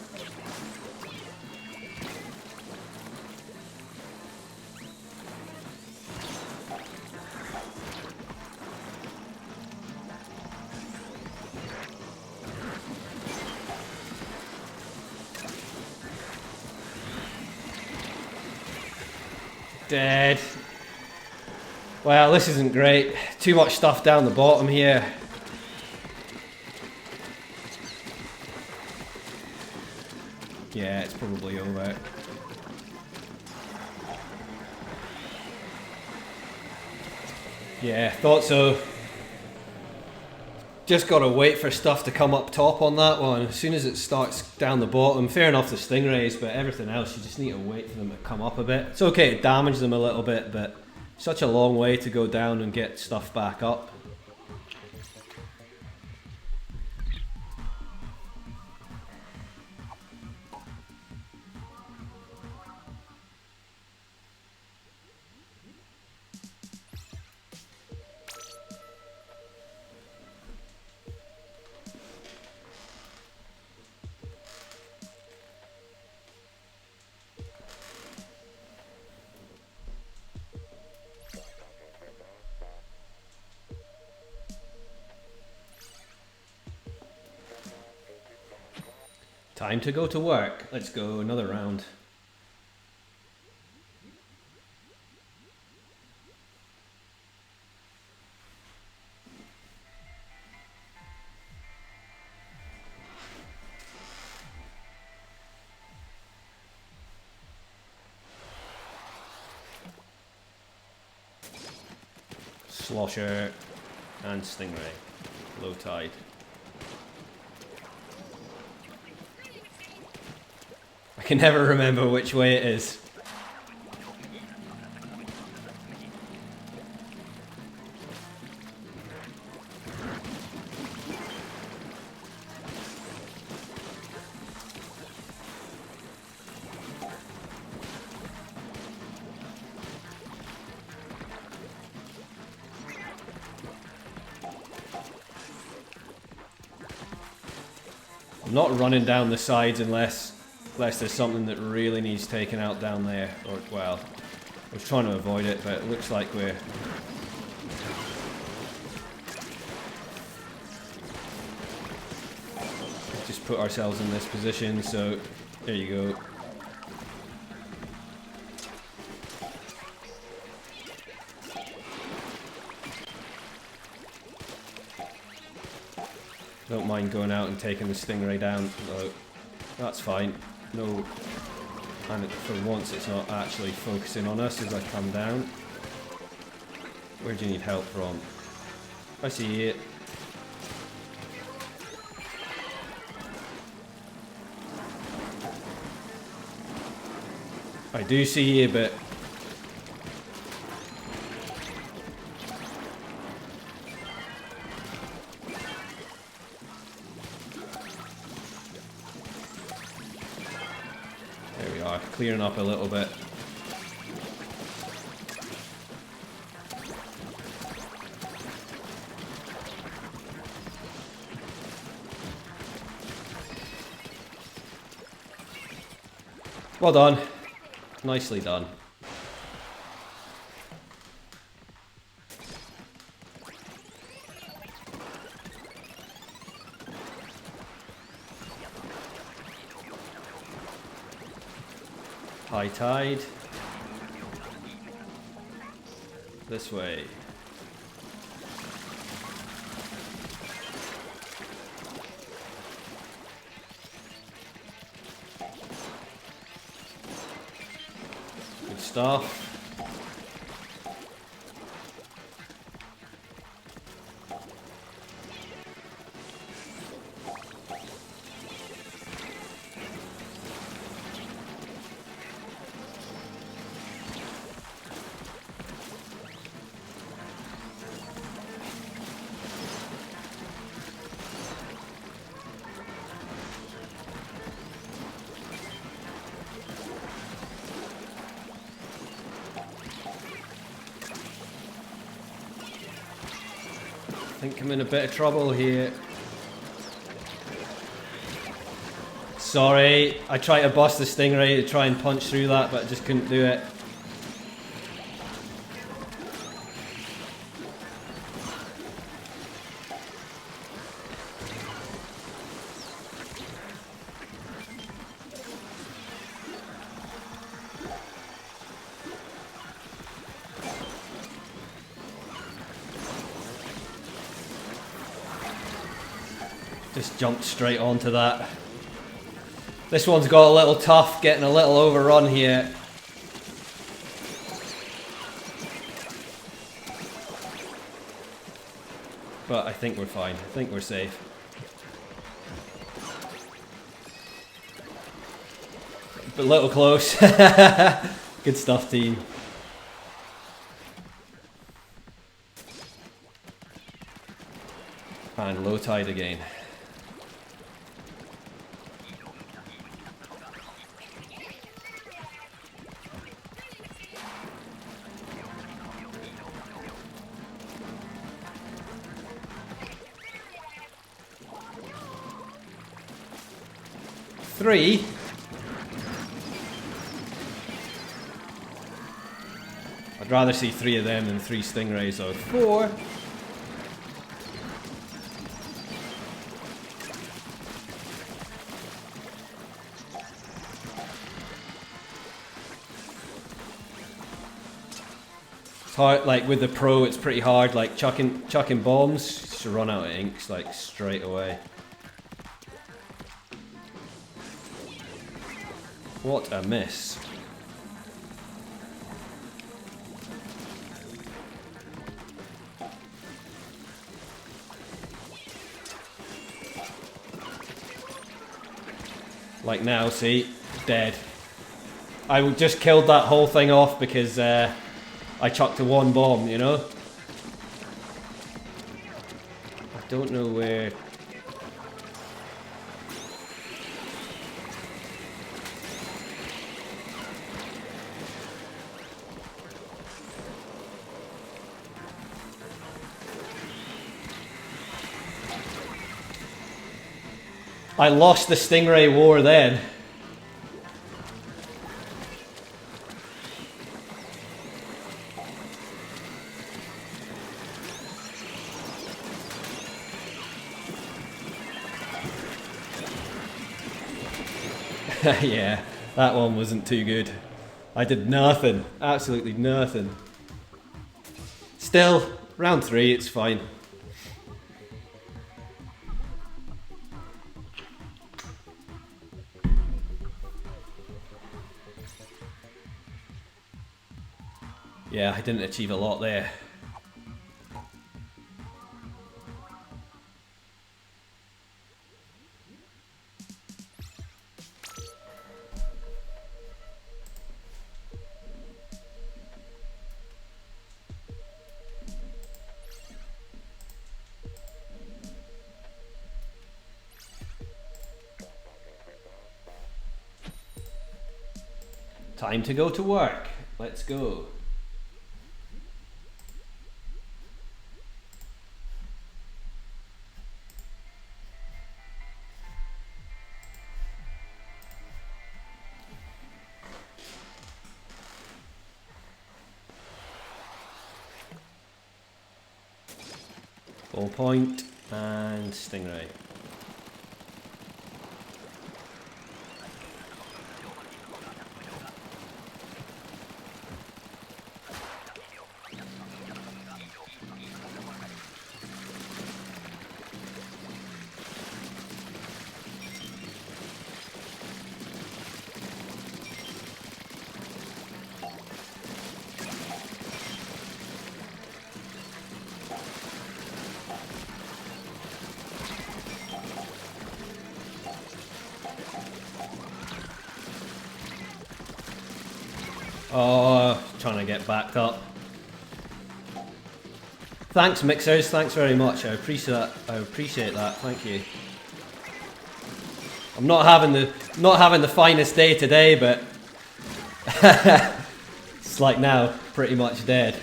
Dead. Well, this isn't great. Too much stuff down the bottom here. Yeah, it's probably over. Yeah, thought so. Just gotta wait for stuff to come up top on that one. As soon as it starts down the bottom, fair enough the stingrays, but everything else you just need to wait for them to come up a bit. It's okay to damage them a little bit, but such a long way to go down and get stuff back up. Time to go to work. Let's go another round. Slosher and stingray. Low tide. I can never remember which way it is. I'm not running down the sides unless there's something that really needs taken out down there. Or, well, I was trying to avoid it, but it looks like we're... just put ourselves in this position, so there you go. Don't mind going out and taking the stingray down, though. That's fine. No, and for once it's not actually focusing on us as I come down. Where do you need help from? I see it. I do see you, but... there we are, clearing up a little bit. Well done. Nicely done. High tide. This way. Good stuff. I think I'm in a bit of trouble here. Sorry, I tried to bust the stingray to try and punch through that, but I just couldn't do it. Just jumped straight onto that. This one's got a little tough, getting a little overrun here. But I think we're fine. I think we're safe. But a little close. Good stuff, team. And low tide again. Three. I'd rather see 3 of them than 3 stingrays or 4. It's hard, like with the pro, it's pretty hard. Like chucking bombs, just run out of inks like straight away. What a miss. Like now, see? Dead. I just killed that whole thing off because I chucked a 1 bomb, you know? I don't know where... I lost the stingray war then. Yeah, that one wasn't too good. I did nothing, absolutely nothing. Still, round 3, it's fine. Yeah, I didn't achieve a lot there. Time to go to work. Let's go. Ballpoint and stingray. Oh, trying to get backed up. Thanks, mixers. Thanks very much. I appreciate that. Thank you. I'm not having the finest day today, but it's like now pretty much dead.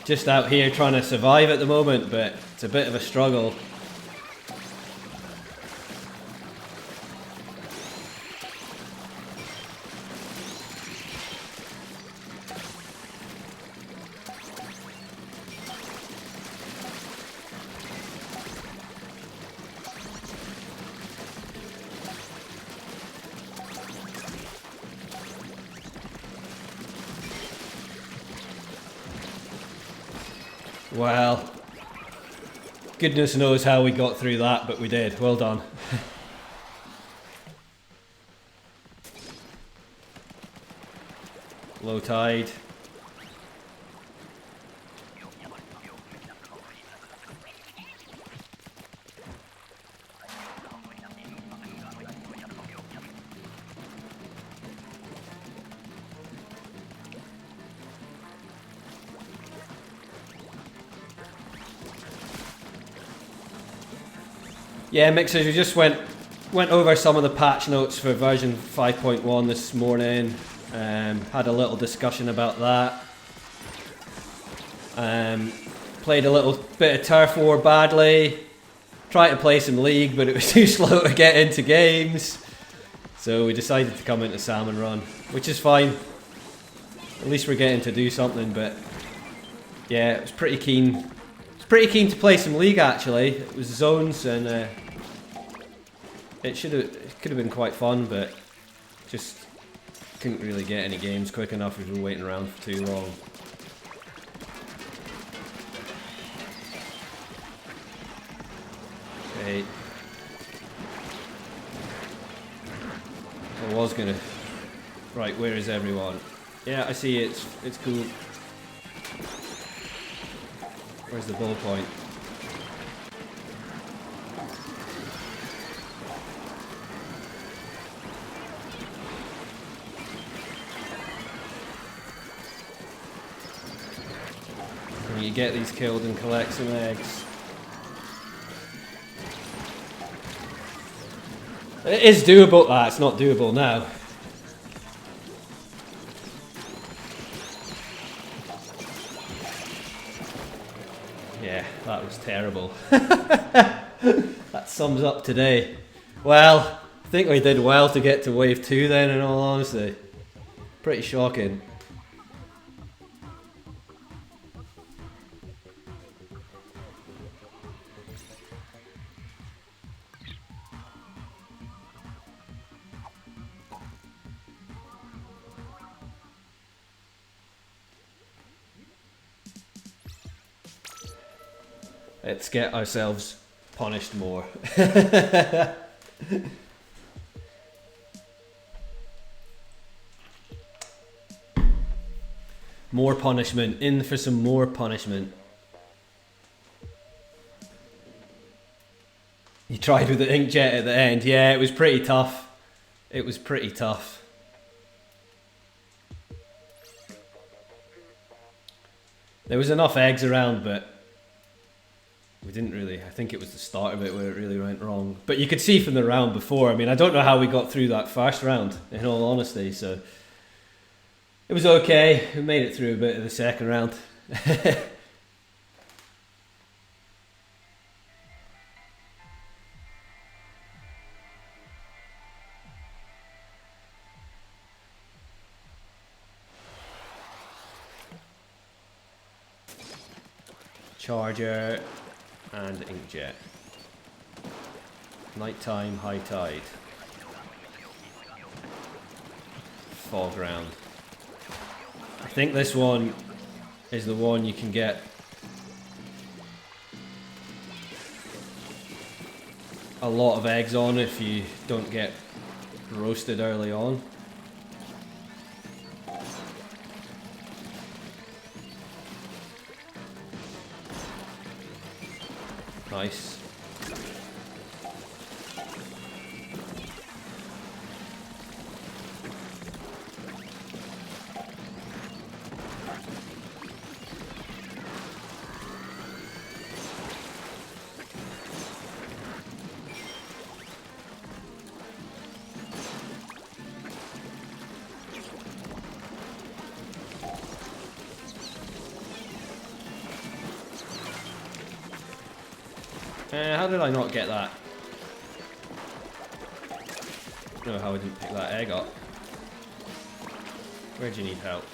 Just out here trying to survive at the moment, but it's a bit of a struggle. Well, goodness knows how we got through that, but we did. Well done. Low tide. Yeah, mixers, we just went over some of the patch notes for version 5.1 this morning. Had a little discussion about that. Played a little bit of Turf War badly. Tried to play some League, but it was too slow to get into games. So we decided to come into Salmon Run, which is fine. At least we're getting to do something, but yeah, it was pretty keen. Pretty keen to play some League actually. It was zones and it could have been quite fun, but just couldn't really get any games quick enough if we were waiting around for too long. Okay. I was gonna. Right, where is everyone? Yeah, I see it's cool. Where's the ball point? And you get these killed and collect some eggs. It is doable. Ah, it's not doable now. Yeah, that was terrible. That sums up today. Well, I think we did well to get to wave 2 then, in all honesty. Pretty shocking. Let's get ourselves punished more. More punishment. In for some more punishment. You tried with the inkjet at the end. Yeah, it was pretty tough. It was pretty tough. There was enough eggs around, but we didn't really. I think it was the start of it where it really went wrong. But you could see from the round before. I mean, I don't know how we got through that first round, in all honesty. So it was okay. We made it through a bit of the second round. Charger and inkjet. Nighttime, high tide. Fog round. I think this one is the one you can get a lot of eggs on if you don't get roasted early on. Nice. How did I not get that? I don't know how I didn't pick that egg up. Where do you need help?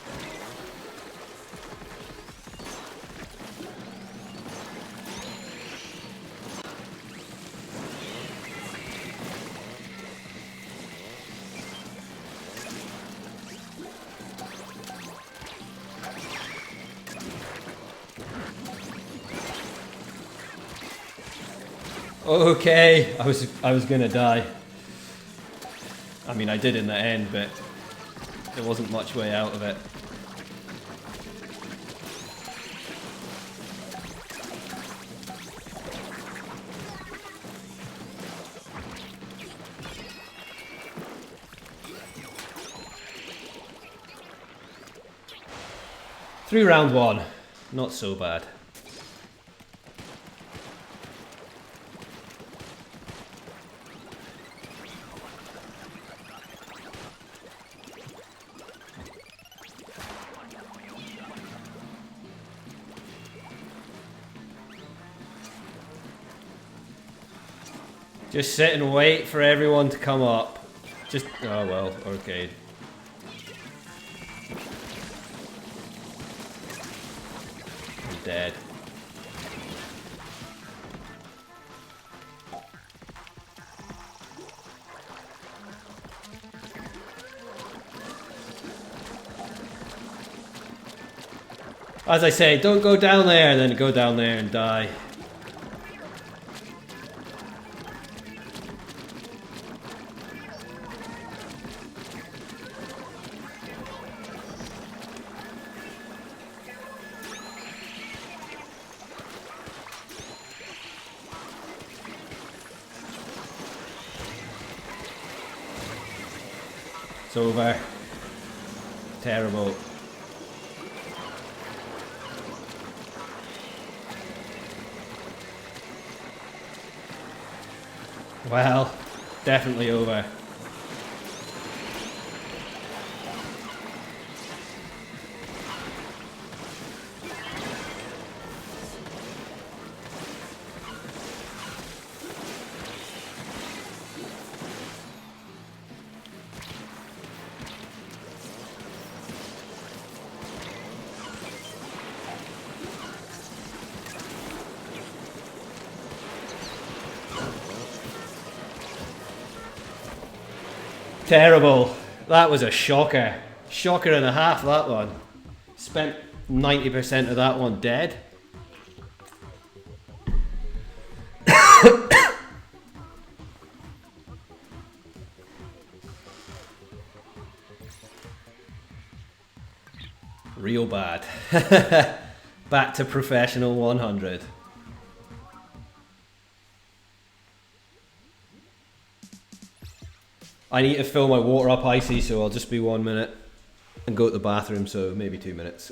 Okay, I was gonna die. I mean, I did in the end, but there wasn't much way out of it. Through round one, not so bad. Just sit and wait for everyone to come up. Just, oh well, okay. I'm dead. As I say, don't go down there and then go down there and die. It's over. Terrible. Well, definitely over. Terrible. That was a shocker. Shocker and a half, that one. Spent 90% of that one dead. Real bad. Back to professional 100. I need to fill my water up icy, so I'll just be 1 minute and go to the bathroom, so maybe 2 minutes.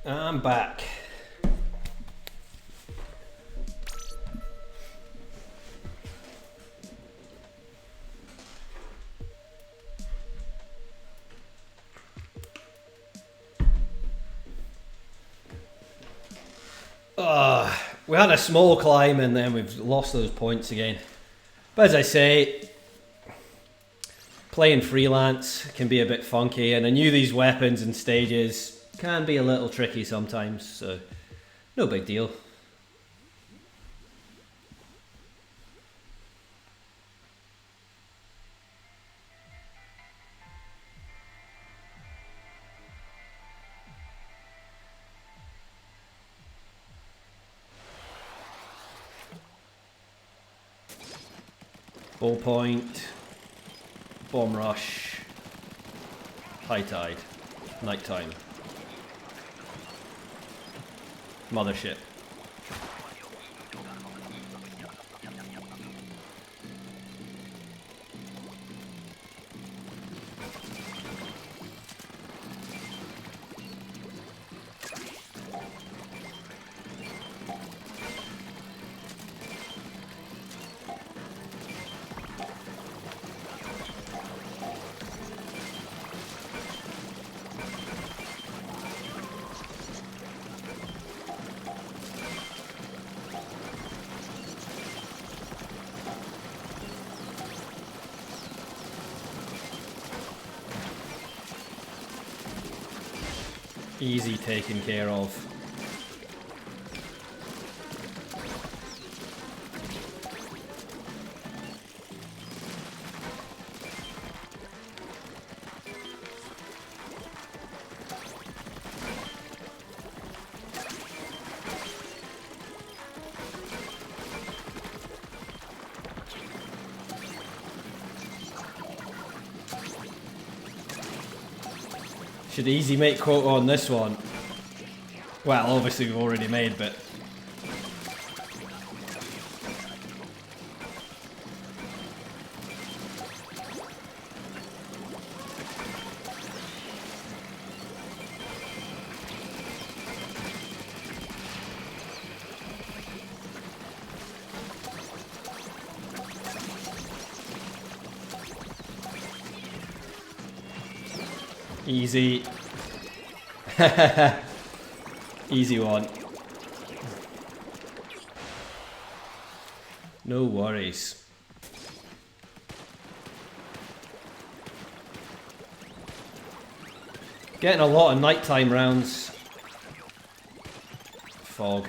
I'm back. We had a small climb and then we've lost those points again. But as I say, playing freelance can be a bit funky, and I knew these weapons and stages can be a little tricky sometimes, so no big deal. Ballpoint, bomb rush, high tide, nighttime, mothership. Easy taken care of. Should easy make quota on this one. Well, obviously we've already made, but easy. Easy one. No worries. Getting a lot of nighttime rounds. Fog.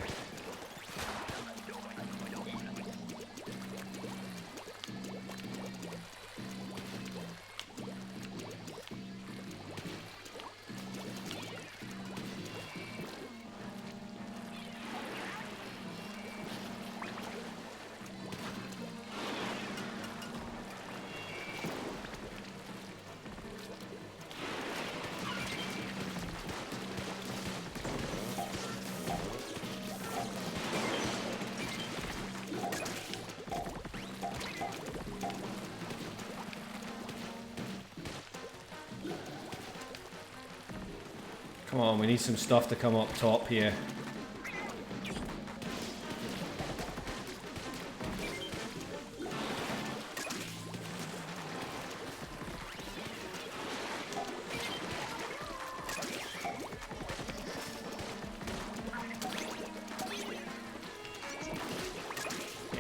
Come on, we need some stuff to come up top here.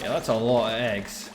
Yeah, that's a lot of eggs.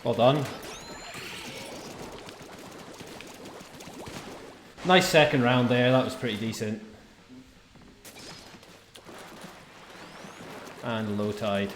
Well done. Nice second round there, that was pretty decent. And low tide.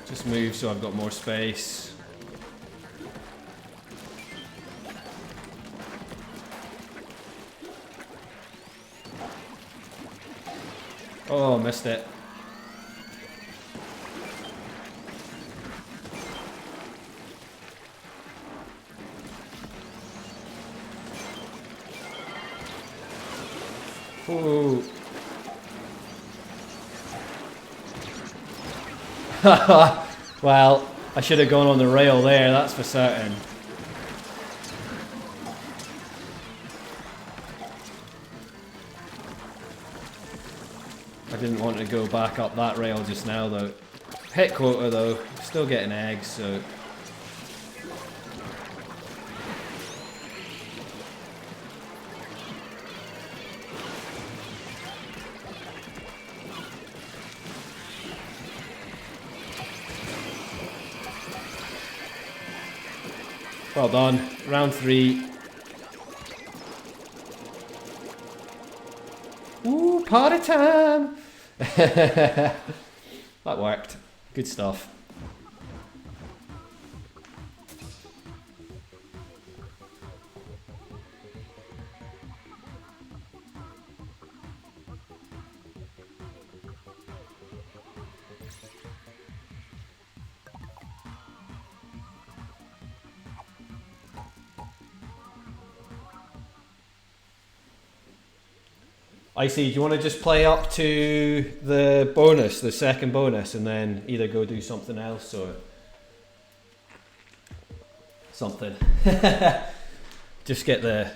Just move so I've got more space. Oh, missed it. Ooh. Well, I should have gone on the rail there, that's for certain. I didn't want to go back up that rail just now though. Hit quota though, still getting eggs, so... Well done. Round 3. Ooh, party time! That worked. Good stuff. Icy, do you want to just play up to the bonus, the second bonus, and then either go do something else or something? Just get the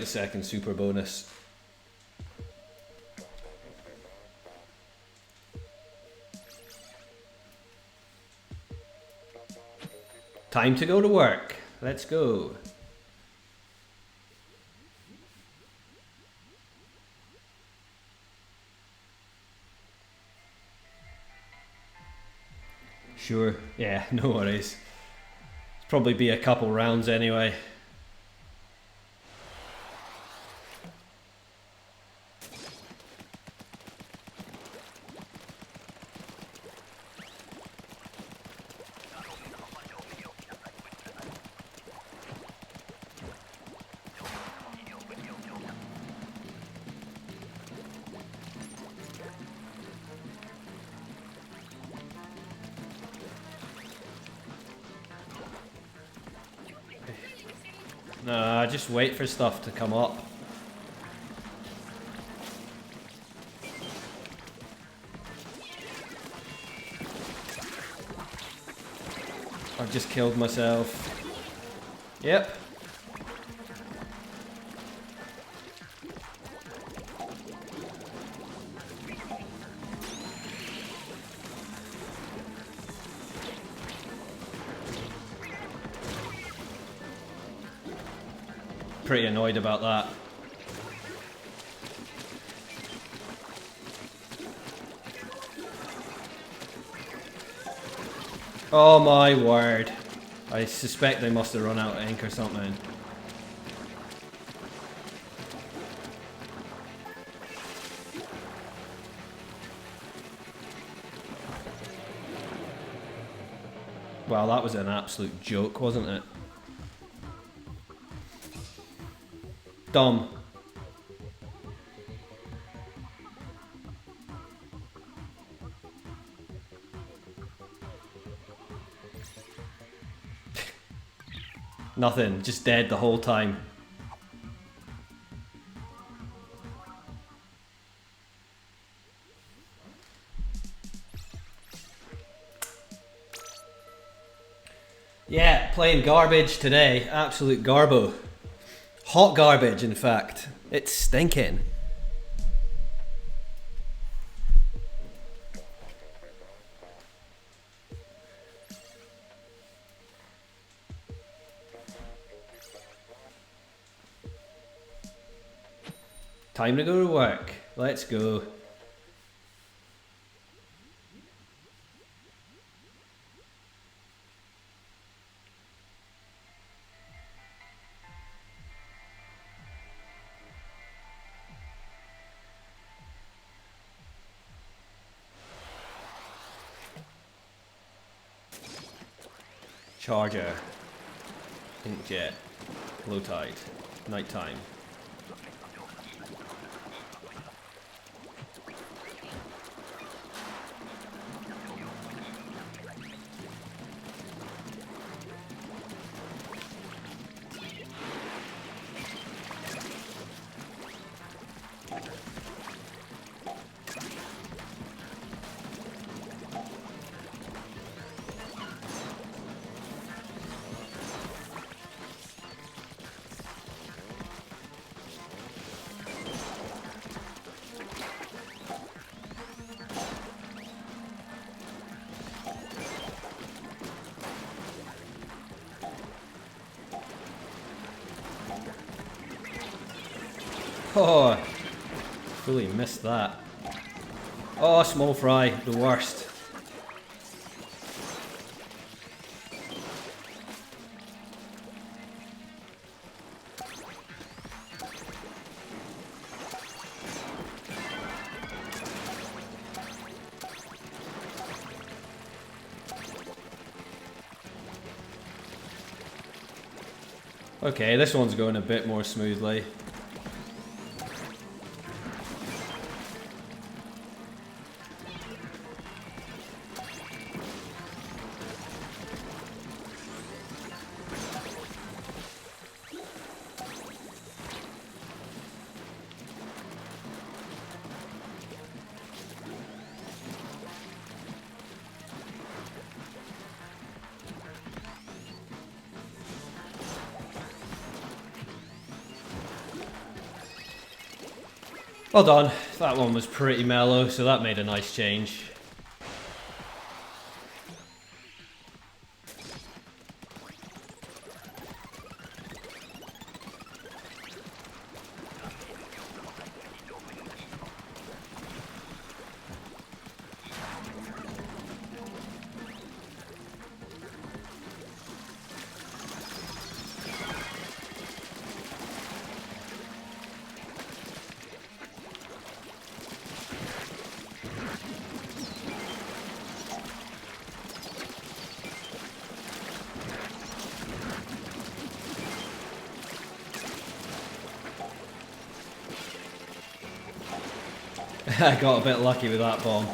second super bonus. Time to go to work. Let's go. Sure, yeah, no worries. Probably be a couple rounds anyway. Nah, just wait for stuff to come up. I've just killed myself. Yep. Pretty annoyed about that. Oh my word. I suspect they must have run out of ink or something. Well, that was an absolute joke, wasn't it? Dumb. Nothing, just dead the whole time. Yeah, playing garbage today. Absolute garbo. Hot garbage, in fact. It's stinking. Time to go to work. Let's go. Charger. Inkjet. Low tide. Nighttime. Oh, fully missed that. Oh, small fry, the worst. Okay, this one's going a bit more smoothly. Well done. That one was pretty mellow, so that made a nice change. I got a bit lucky with that bomb.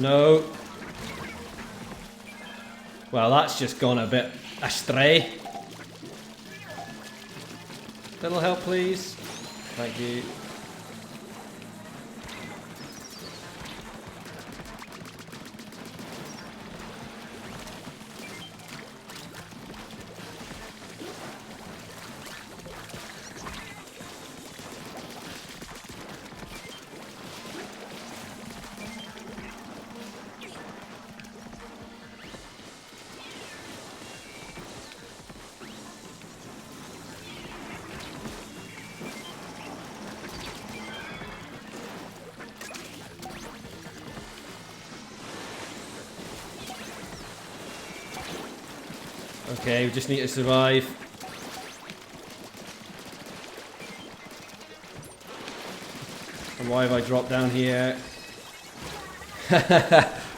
No. Well, that's just gone a bit astray. Little help, please. Thank you. Okay, we just need to survive. And why have I dropped down here?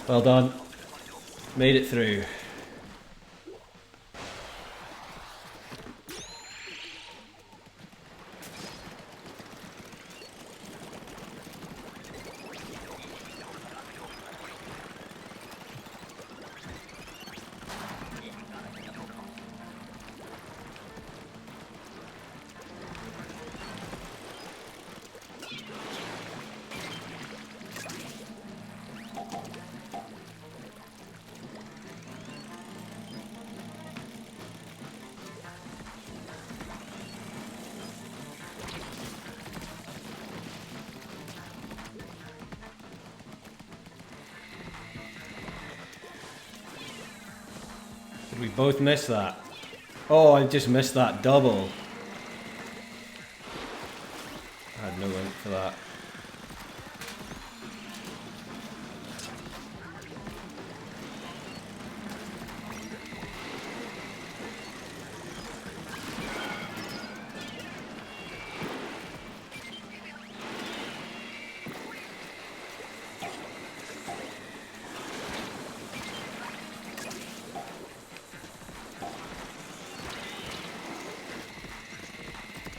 Well done. Made it through. Did we both miss that? Oh, I just missed that double. I had no link for that.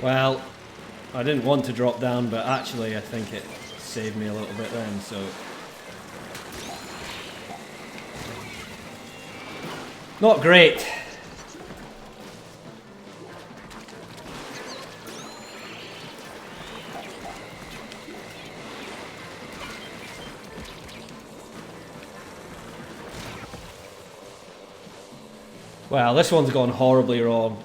Well, I didn't want to drop down, but actually I think it saved me a little bit then, so... Not great. Well, this one's gone horribly wrong.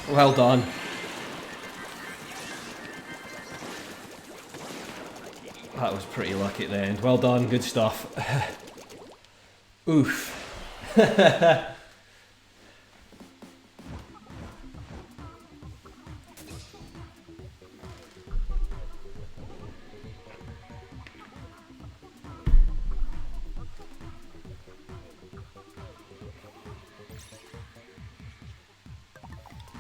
Well done. That was pretty lucky at the end. Well done, good stuff. Oof.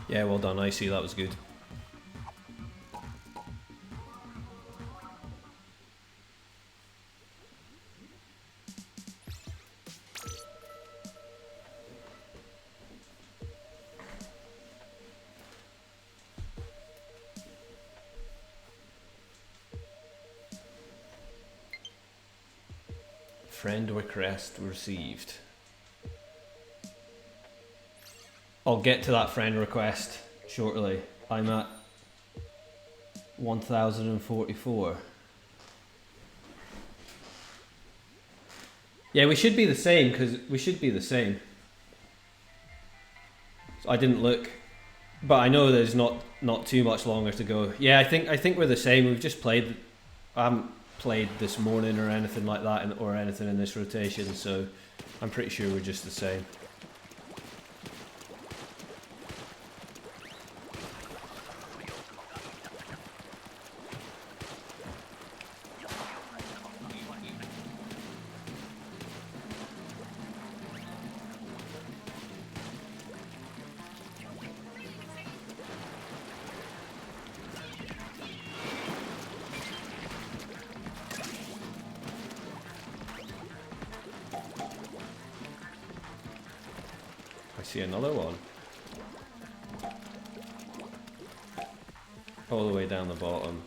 Yeah, well done, Icy, that was good. Friend request received. I'll get to that friend request shortly. I'm at 1044. Yeah, we should be the same, because we should be the same. So I didn't look, but I know there's not too much longer to go. Yeah, I think we're the same. We've just played. I haven't played this morning or anything like that, or anything in this rotation, so I'm pretty sure we're just the same. I see another one. All the way down the bottom.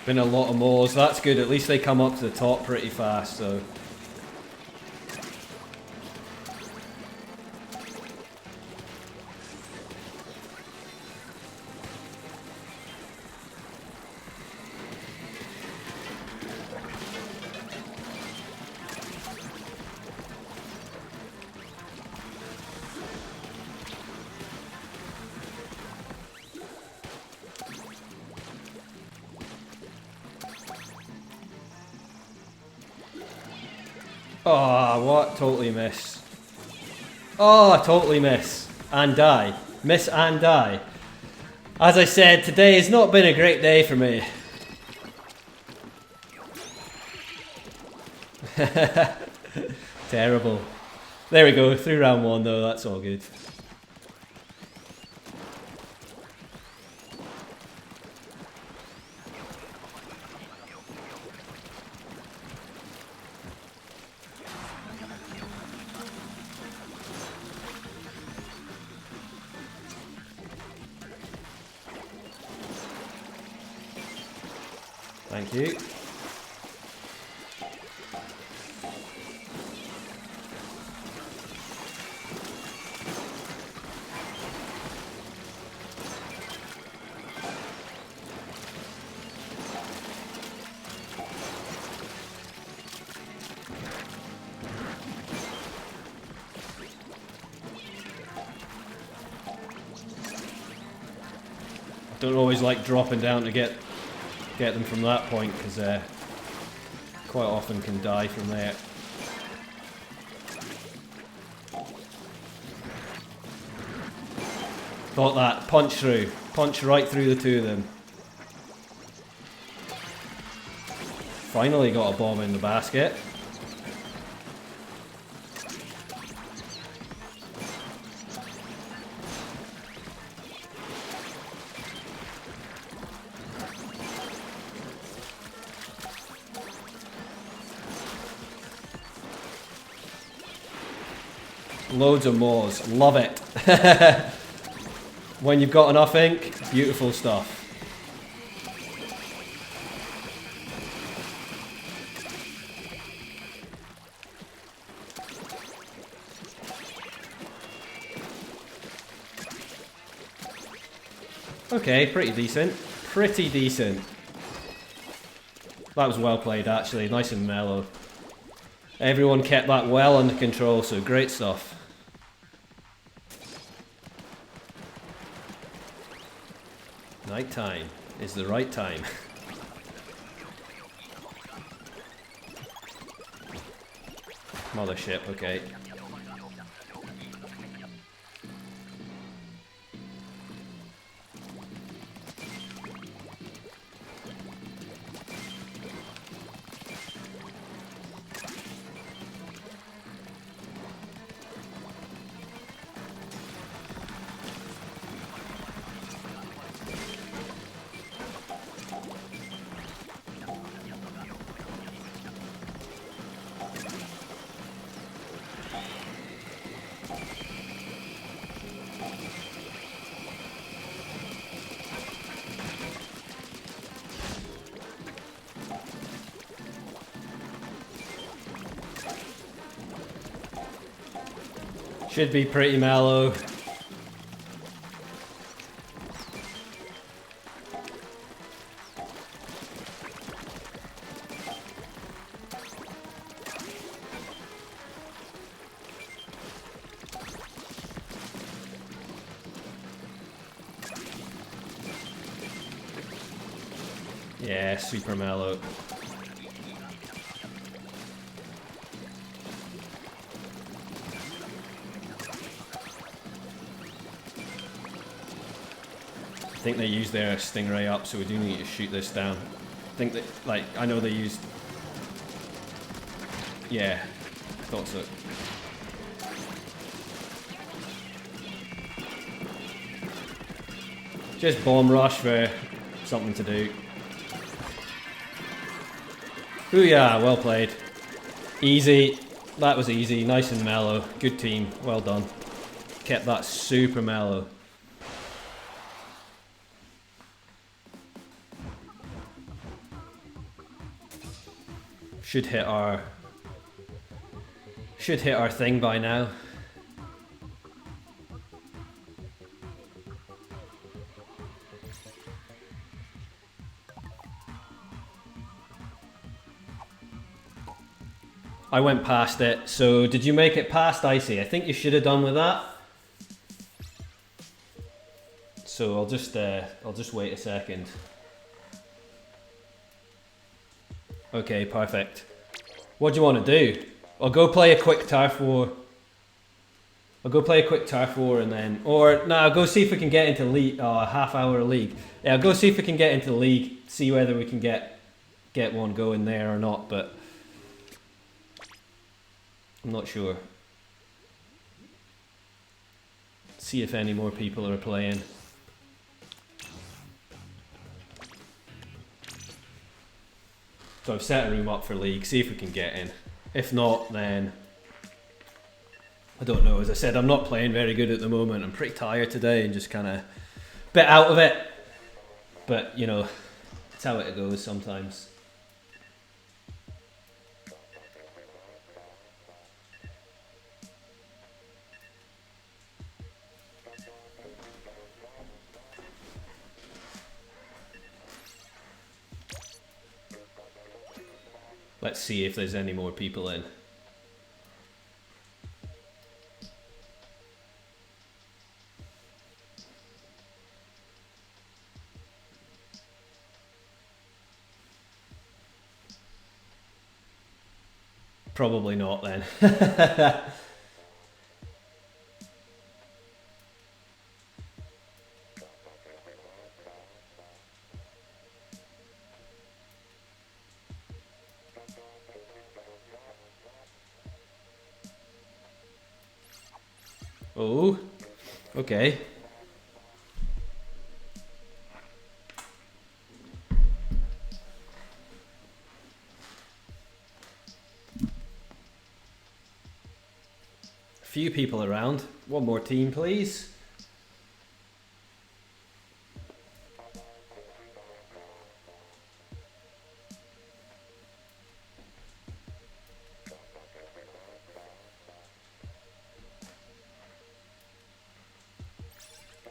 Been a lot of moles, that's good, at least they come up to the top pretty fast, so... Oh, what? Totally miss. Oh, totally miss. And die. Miss and die. As I said, today has not been a great day for me. Terrible. There we go, through round one though, that's all good. Thank you. I don't always like dropping down to get them from that point, because quite often can die from there. Thought that. Punch through. Punch right through the two of them. Finally got a bomb in the basket. Loads of moors. Love it. When you've got enough ink, beautiful stuff. Okay, pretty decent. Pretty decent. That was well played, actually. Nice and mellow. Everyone kept that well under control, so great stuff. Night time is the right time. Mothership, okay. Should be pretty mellow. Yeah, super mellow. I think they used their stingray up, so we do need to shoot this down. I think that, like, I know they used... Yeah, thought so. Just bomb rush for something to do. Ooh yeah, well played. Easy, that was easy, nice and mellow. Good team, well done. Kept that super mellow. Should hit our thing by now. I went past it, so did you make it past Icy? I think you should have done with that. So I'll just wait a second. Okay, perfect. What do you want to do? I'll go play a quick turf war. I'll go play a quick turf war and then, or no, I'll go see if we can get into league. Oh, a half-hour league. Yeah, I'll go see if we can get into the league. See whether we can get one going there or not. But I'm not sure. See if any more people are playing. So I've set a room up for league, see if we can get in. If not, then I don't know. As I said, I'm not playing very good at the moment. I'm pretty tired today and just kind of a bit out of it. But, you know, it's how it goes sometimes. Let's see if there's any more people in. Probably not then. Oh, okay. A few people around. One more team, please.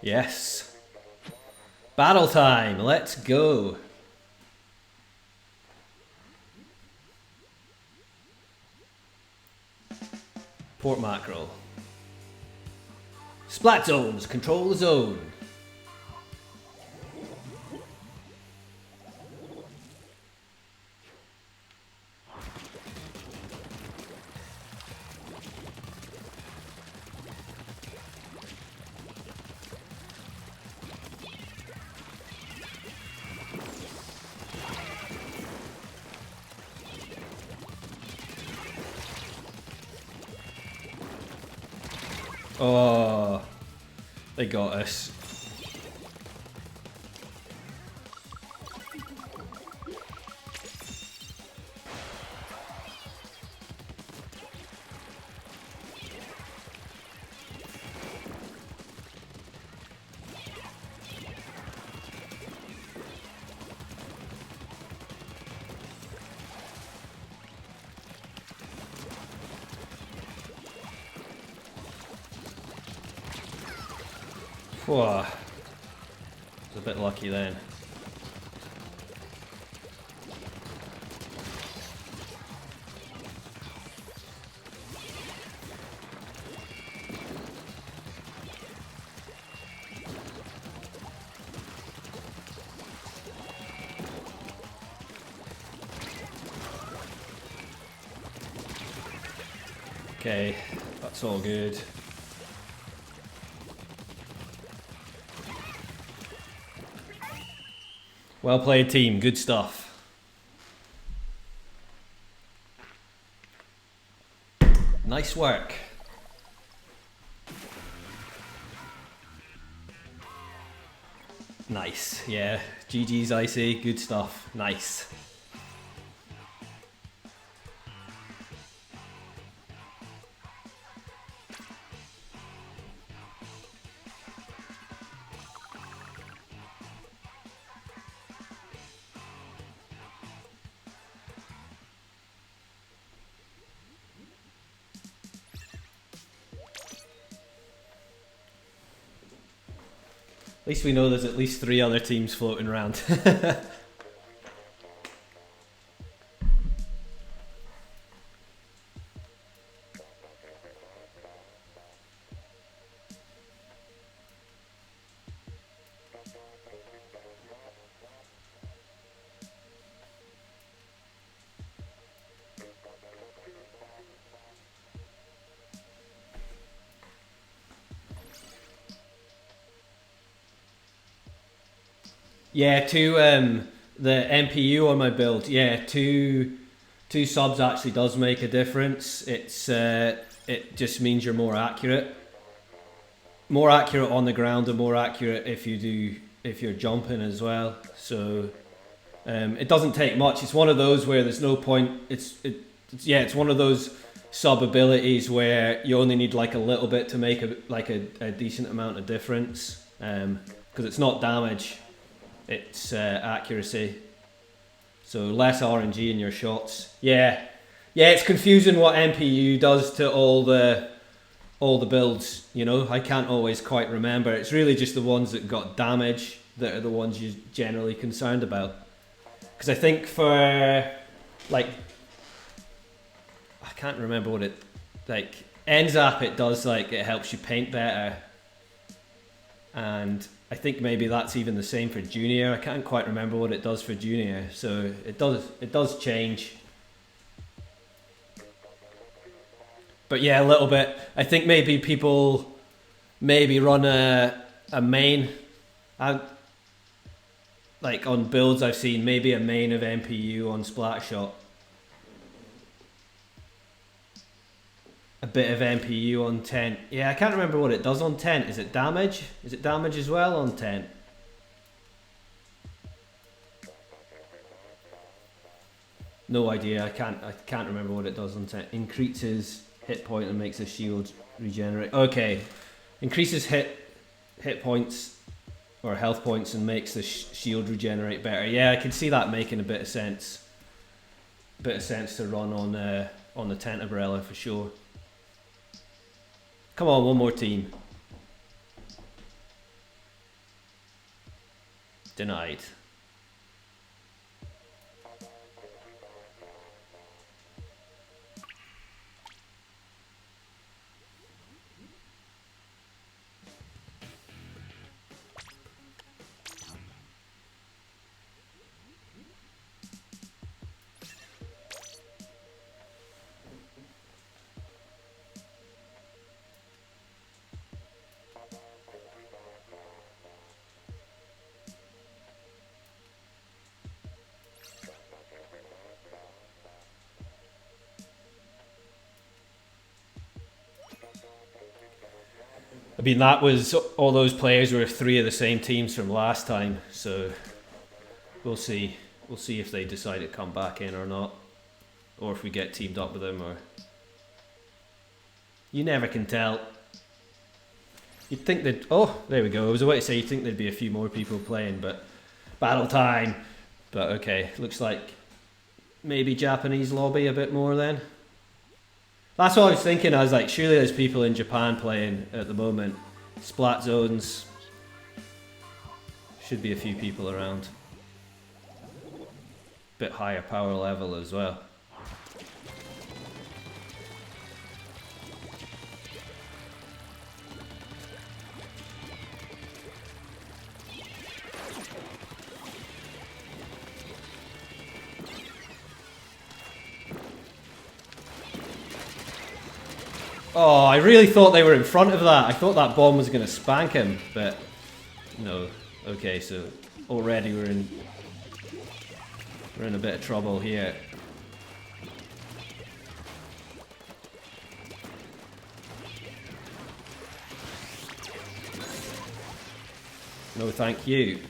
Yes. Battle time, let's go. Port mackerel. Splat zones, control the zone. Oh, they got us. Whoa. I was a bit lucky then. Okay, that's all good. Well played, team. Good stuff. Nice work. Nice. Yeah. GG's, Icy. Good stuff. Nice. At least we know there's at least 3 other teams floating around. Yeah, the MPU on my build. Yeah, two subs actually does make a difference. It just means you're more accurate on the ground, and more accurate if you're jumping as well. So it doesn't take much. It's one of those where there's no point. It's one of those sub abilities where you only need like a little bit to make a decent amount of difference. Because it's not damage. It's accuracy, so less RNG in your shots. Yeah, it's confusing what MPU does to all the builds. You know, I can't always quite remember. It's really just the ones that got damage that are the ones you're generally concerned about. Because I think for like, I can't remember what it like. NZAP it does like it helps you paint better, and I think maybe that's even the same for Junior. I can't quite remember what it does for Junior, so it does change. But yeah, a little bit. I think maybe people run a main. Like on builds I've seen, maybe a main of MPU on Splatshot. A bit of MPU on tent. Yeah, I can't remember what it does on tent. Is it damage? Is it damage as well on tent? No idea. I can't remember what it does on tent. Increases hit point and makes a shield regenerate. Okay, increases hit points or health points and makes the shield regenerate better. Yeah, I can see that making a bit of sense. Bit of sense to run on the tent umbrella for sure. Come on, one more team. Denied. I mean, that was all those players were 3 of the same teams from last time, so we'll see. We'll see if they decide to come back in or not, or if we get teamed up with them. Or you never can tell. You'd think that. Oh, there we go. I was about to say you'd think there'd be a few more people playing, but battle time. But okay, looks like maybe Japanese lobby a bit more then. That's what I was thinking. I was like, surely there's people in Japan playing at the moment. Splat zones. Should be a few people around. Bit higher power level as well. Oh, I really thought they were in front of that. I thought that bomb was going to spank him, but no. Okay, so already we're in a bit of trouble here. No, thank you.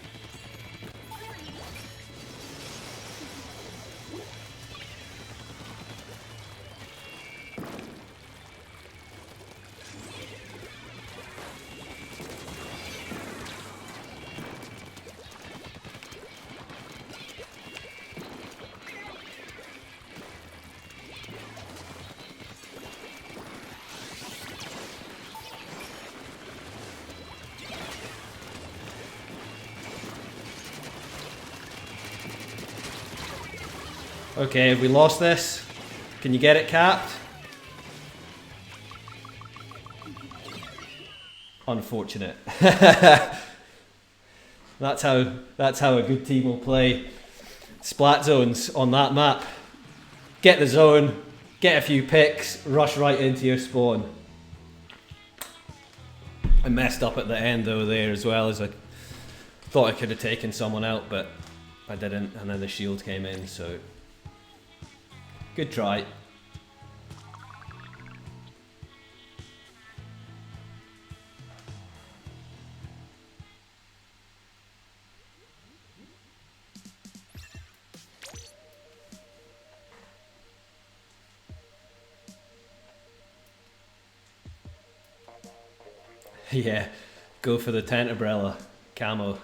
Okay, have we lost this? Can you get it capped? Unfortunate. That's how a good team will play. Splat zones on that map. Get the zone, get a few picks, rush right into your spawn. I messed up at the end though there as well, as I thought I could have taken someone out, but I didn't, and then the shield came in, so good try. Yeah, go for the tent umbrella camo.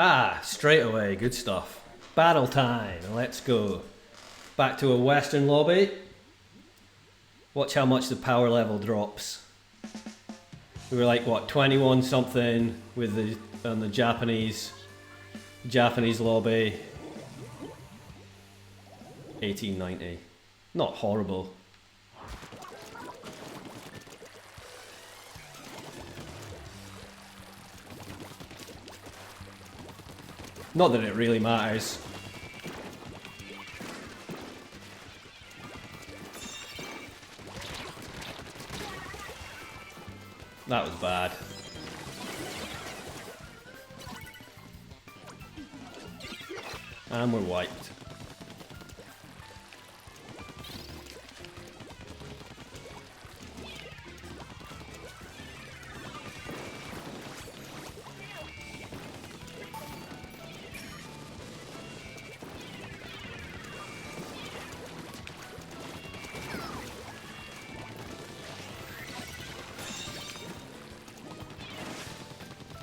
Ah, straight away, good stuff. Battle time. Let's go. Back to a Western lobby. Watch how much the power level drops. We were like, what, 21 something with on the Japanese lobby. 1890. Not horrible. Not that it really matters. That was bad. And we're wiped.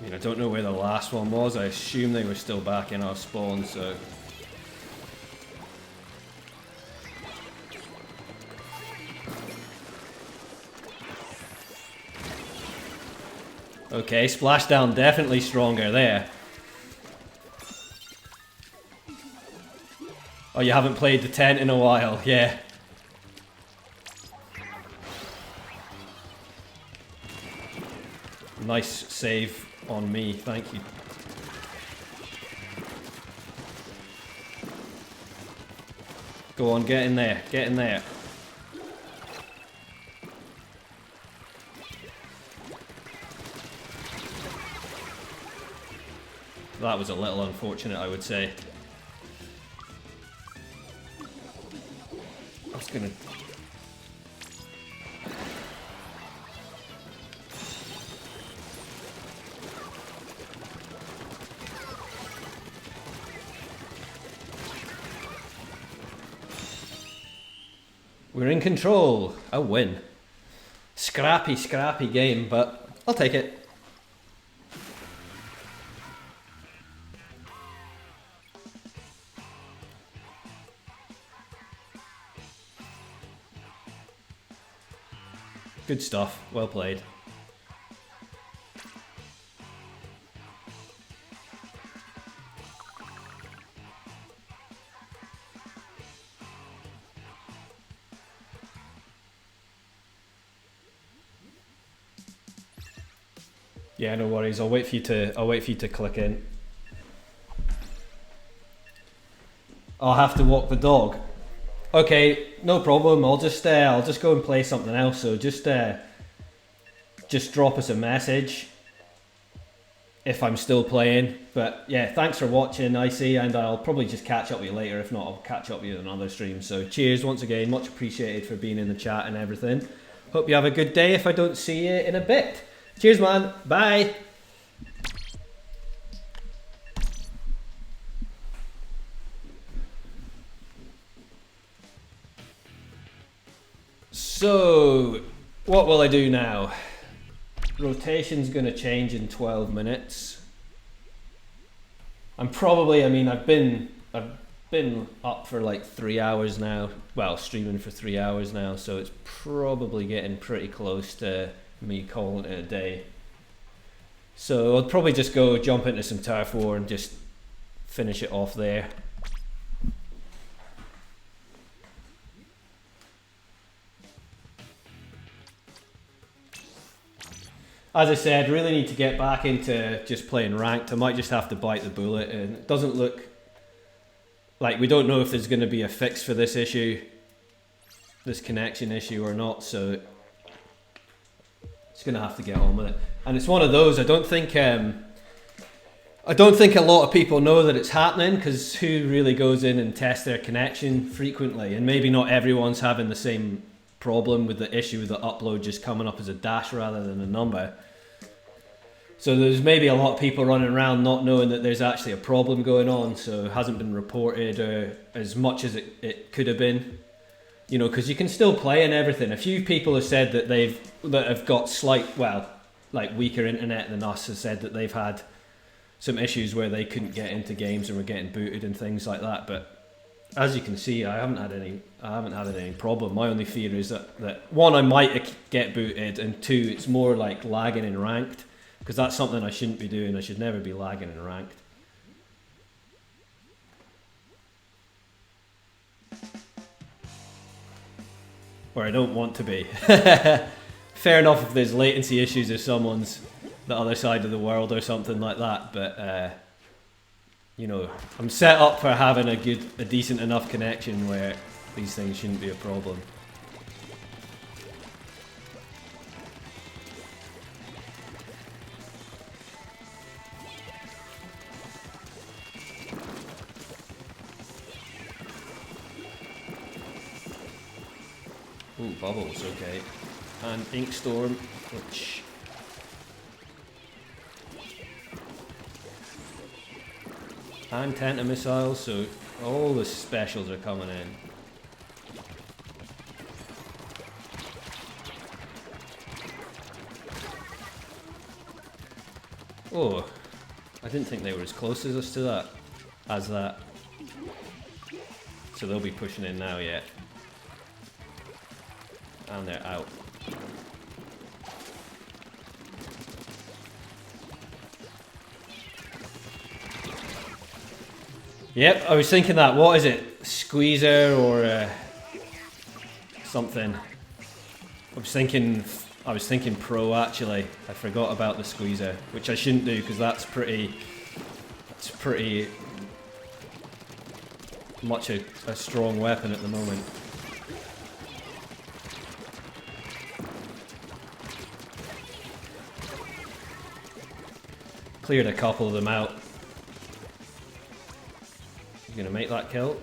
I don't know where the last one was. I assume they were still back in our spawn, so... Okay, splashdown definitely stronger there. Oh, you haven't played the tent in a while, yeah. Nice save on me, thank you. Go on, get in there, get in there. That was a little unfortunate, I would say. I was gonna... We're in control. A win. Scrappy, scrappy game, but I'll take it. Good stuff. Well played. Yeah, no worries. I'll wait for you to click in. I'll have to walk the dog. Okay, no problem. I'll just go and play something else. So just drop us a message if I'm still playing. But yeah, thanks for watching, Icy, and I'll probably just catch up with you later. If not, I'll catch up with you on another stream. So cheers once again. Much appreciated for being in the chat and everything. Hope you have a good day if I don't see you in a bit. Cheers, man. Bye. So, what will I do now? Rotation's going to change in 12 minutes. I've been up for like 3 hours now. Well, streaming for 3 hours now, so it's probably getting pretty close to me calling it a day. So I'll probably just go jump into some turf war and just finish it off there. As I said, really need to get back into just playing ranked. I might just have to bite the bullet, and it doesn't look like, we don't know if there's going to be a fix for this issue, this connection issue or not, so it's going to have to get on with it. And it's one of those, I don't think a lot of people know that it's happening, because who really goes in and tests their connection frequently? And maybe not everyone's having the same problem with the issue with the upload just coming up as a dash rather than a number. So there's maybe a lot of people running around not knowing that there's actually a problem going on, so it hasn't been reported as much as it could have been. You know, because you can still play and everything. A few people have said that have got weaker internet than us, have said that they've had some issues where they couldn't get into games and were getting booted and things like that. But as you can see, I haven't had any problem. My only fear is that one, I might get booted, and two, it's more like lagging in ranked, because that's something I shouldn't be doing. I should never be lagging in ranked. Or I don't want to be. Fair enough if there's latency issues if someone's the other side of the world or something like that, but you know, I'm set up for having a decent enough connection where these things shouldn't be a problem. Ooh, bubbles, okay. And Ink Storm, which... and Tenta Missiles, so all the specials are coming in. Oh, I didn't think they were as close as us to that, as that. So they'll be pushing in now, yeah. And they're out. Yep, I was thinking that. What is it? Squeezer or something? I was thinking Pro actually. I forgot about the Squeezer, which I shouldn't do because that's pretty much a strong weapon at the moment. Cleared a couple of them out. You gonna make that kill?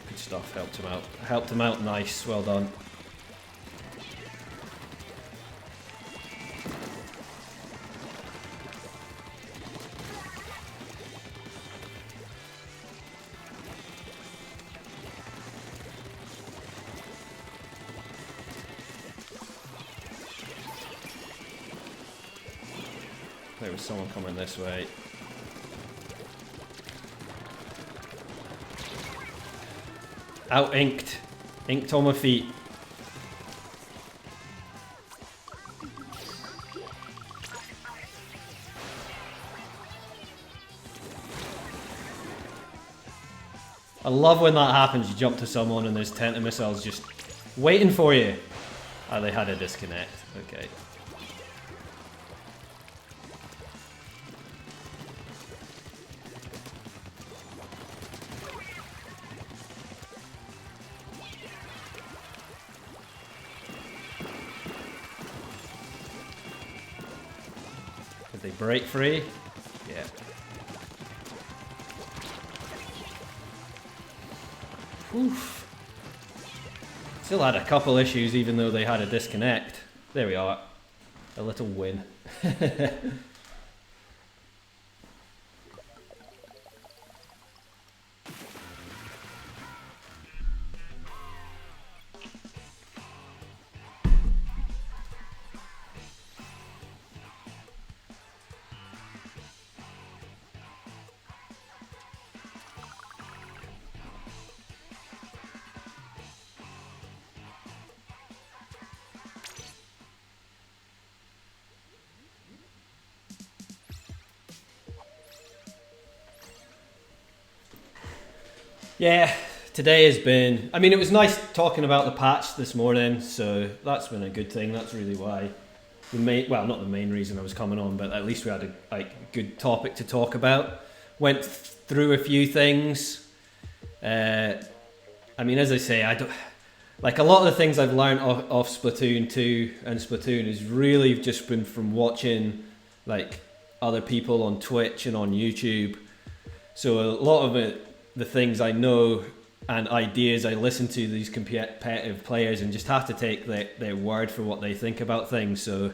Good stuff, helped him out. Helped him out, nice, well done. There was someone coming this way. Out inked. Inked on my feet. I love when that happens. You jump to someone and there's Tenta Missiles just waiting for you. Oh, they had a disconnect. Okay. Did they break free? Yeah. Oof. Still had a couple issues even though they had a disconnect. There we are. A little win. Yeah, today has been... I mean, it was nice talking about the patch this morning, so that's been a good thing. That's really why... well, not the main reason I was coming on, but at least we had a good topic to talk about. Went through a few things. I mean, as I say, I don't... Like, a lot of the things I've learned off Splatoon 2 and Splatoon is really just been from watching, like, other people on Twitch and on YouTube. So a lot of it... the things I know and ideas, I listen to these competitive players and just have to take their word for what they think about things. So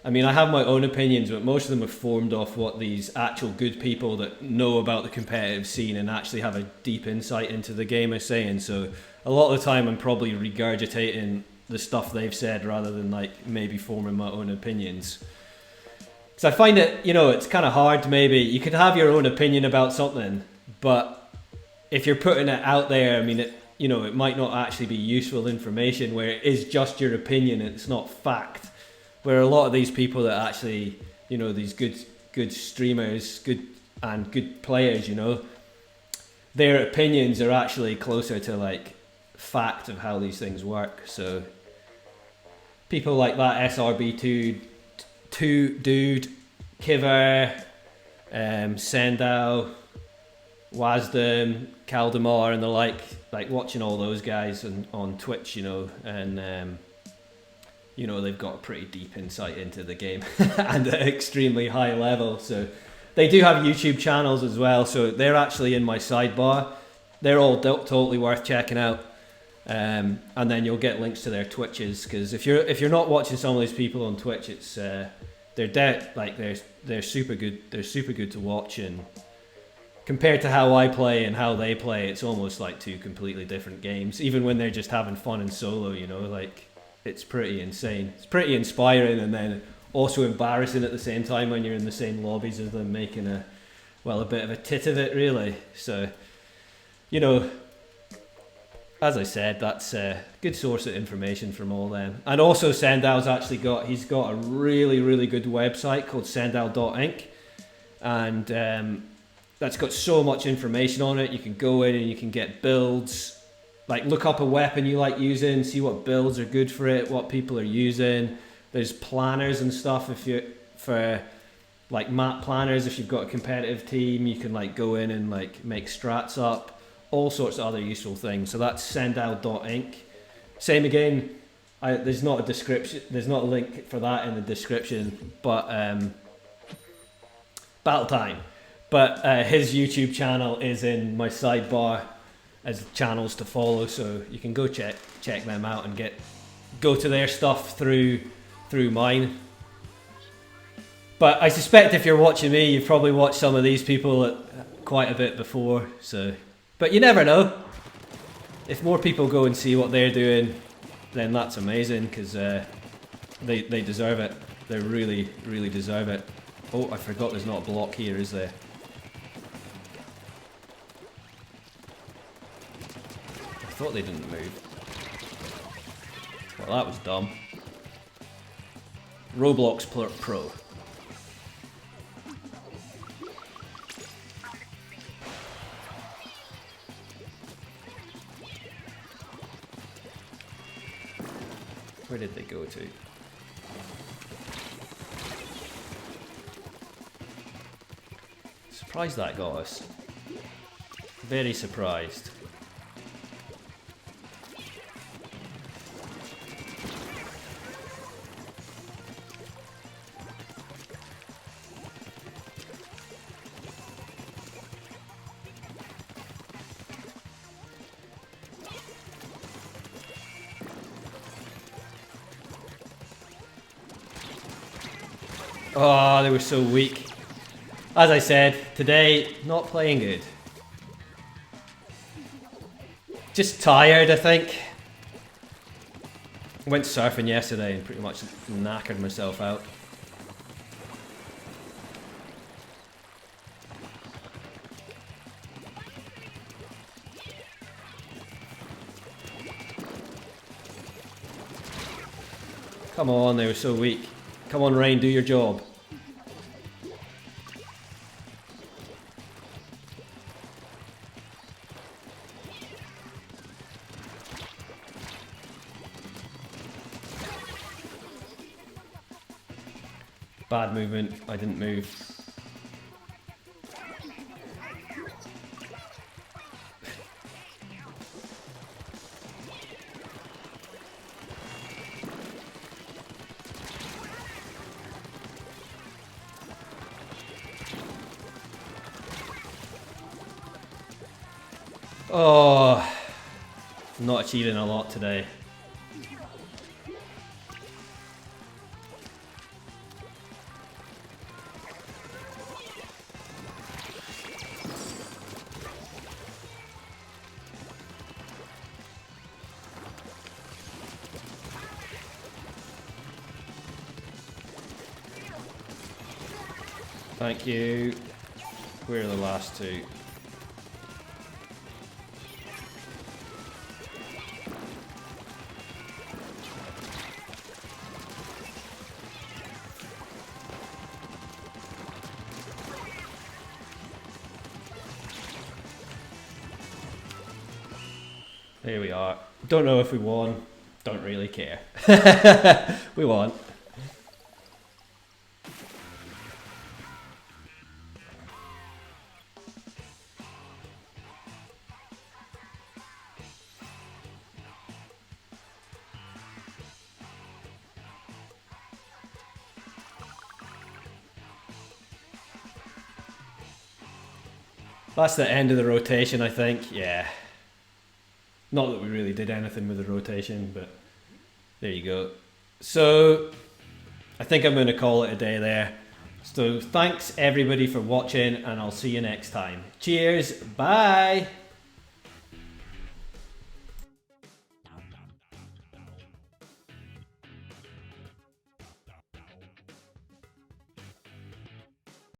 I mean, I have my own opinions, but most of them are formed off what these actual good people that know about the competitive scene and actually have a deep insight into the game are saying. So a lot of the time I'm probably regurgitating the stuff they've said rather than like maybe forming my own opinions. Because I find it, you know, it's kind of hard maybe. You can have your own opinion about something, but if you're putting it out there, I mean, it might not actually be useful information where it is just your opinion and it's not fact. Where a lot of these people that actually, you know, these good streamers, good players, you know, their opinions are actually closer to like fact of how these things work. So people like that SRB2 dude, Kiver, Sendao, Wasdom, Kaldemar and the like watching all those guys on Twitch, you know, and you know, they've got a pretty deep insight into the game and at an extremely high level. So they do have YouTube channels as well. So they're actually in my sidebar. They're all totally worth checking out. And then you'll get links to their Twitches, because if you're not watching some of these people on Twitch, it's they're super good. They're super good to watch, and compared to how I play and how they play, it's almost like two completely different games. Even when they're just having fun in solo, you know, like. It's pretty insane. It's pretty inspiring and then also embarrassing at the same time when you're in the same lobbies as them, making a bit of a tit of it, really. So, you know, as I said, that's a good source of information from all them. And also Sendao's actually he's got a really, really good website called sendao.inc, and that's got so much information on it. You can go in and you can get builds. Like, look up a weapon you like using, see what builds are good for it, what people are using. There's planners and stuff for like map planners. If you've got a competitive team, you can like go in and like make strats up, all sorts of other useful things. So that's sendao.inc. Same again, there's not a description, there's not a link for that in the description, but Battle Time. But his YouTube channel is in my sidebar as channels to follow, so you can go check them out and go to their stuff through mine. But I suspect if you're watching me, you've probably watched some of these people quite a bit before. So, but you never know. If more people go and see what they're doing, then that's amazing, because they deserve it. They really, really deserve it. Oh, I forgot there's not a block here, is there? I thought they didn't move. Well, that was dumb. Roblox Pro. Where did they go to? Surprised that got us. Very surprised. Oh, they were so weak. As I said, today, not playing good. Just tired, I think. Went surfing yesterday and pretty much knackered myself out. Come on, they were so weak. Come on, Rain, do your job. Bad movement, I didn't move. Oh, not achieving a lot today. Thank you. Where are the last two? There we are. Don't know if we won. Don't really care. We won. That's the end of the rotation, I think. Yeah. Not that we really did anything with the rotation, but there you go. So, I think I'm going to call it a day there. So, thanks everybody for watching, and I'll see you next time. Cheers. Bye.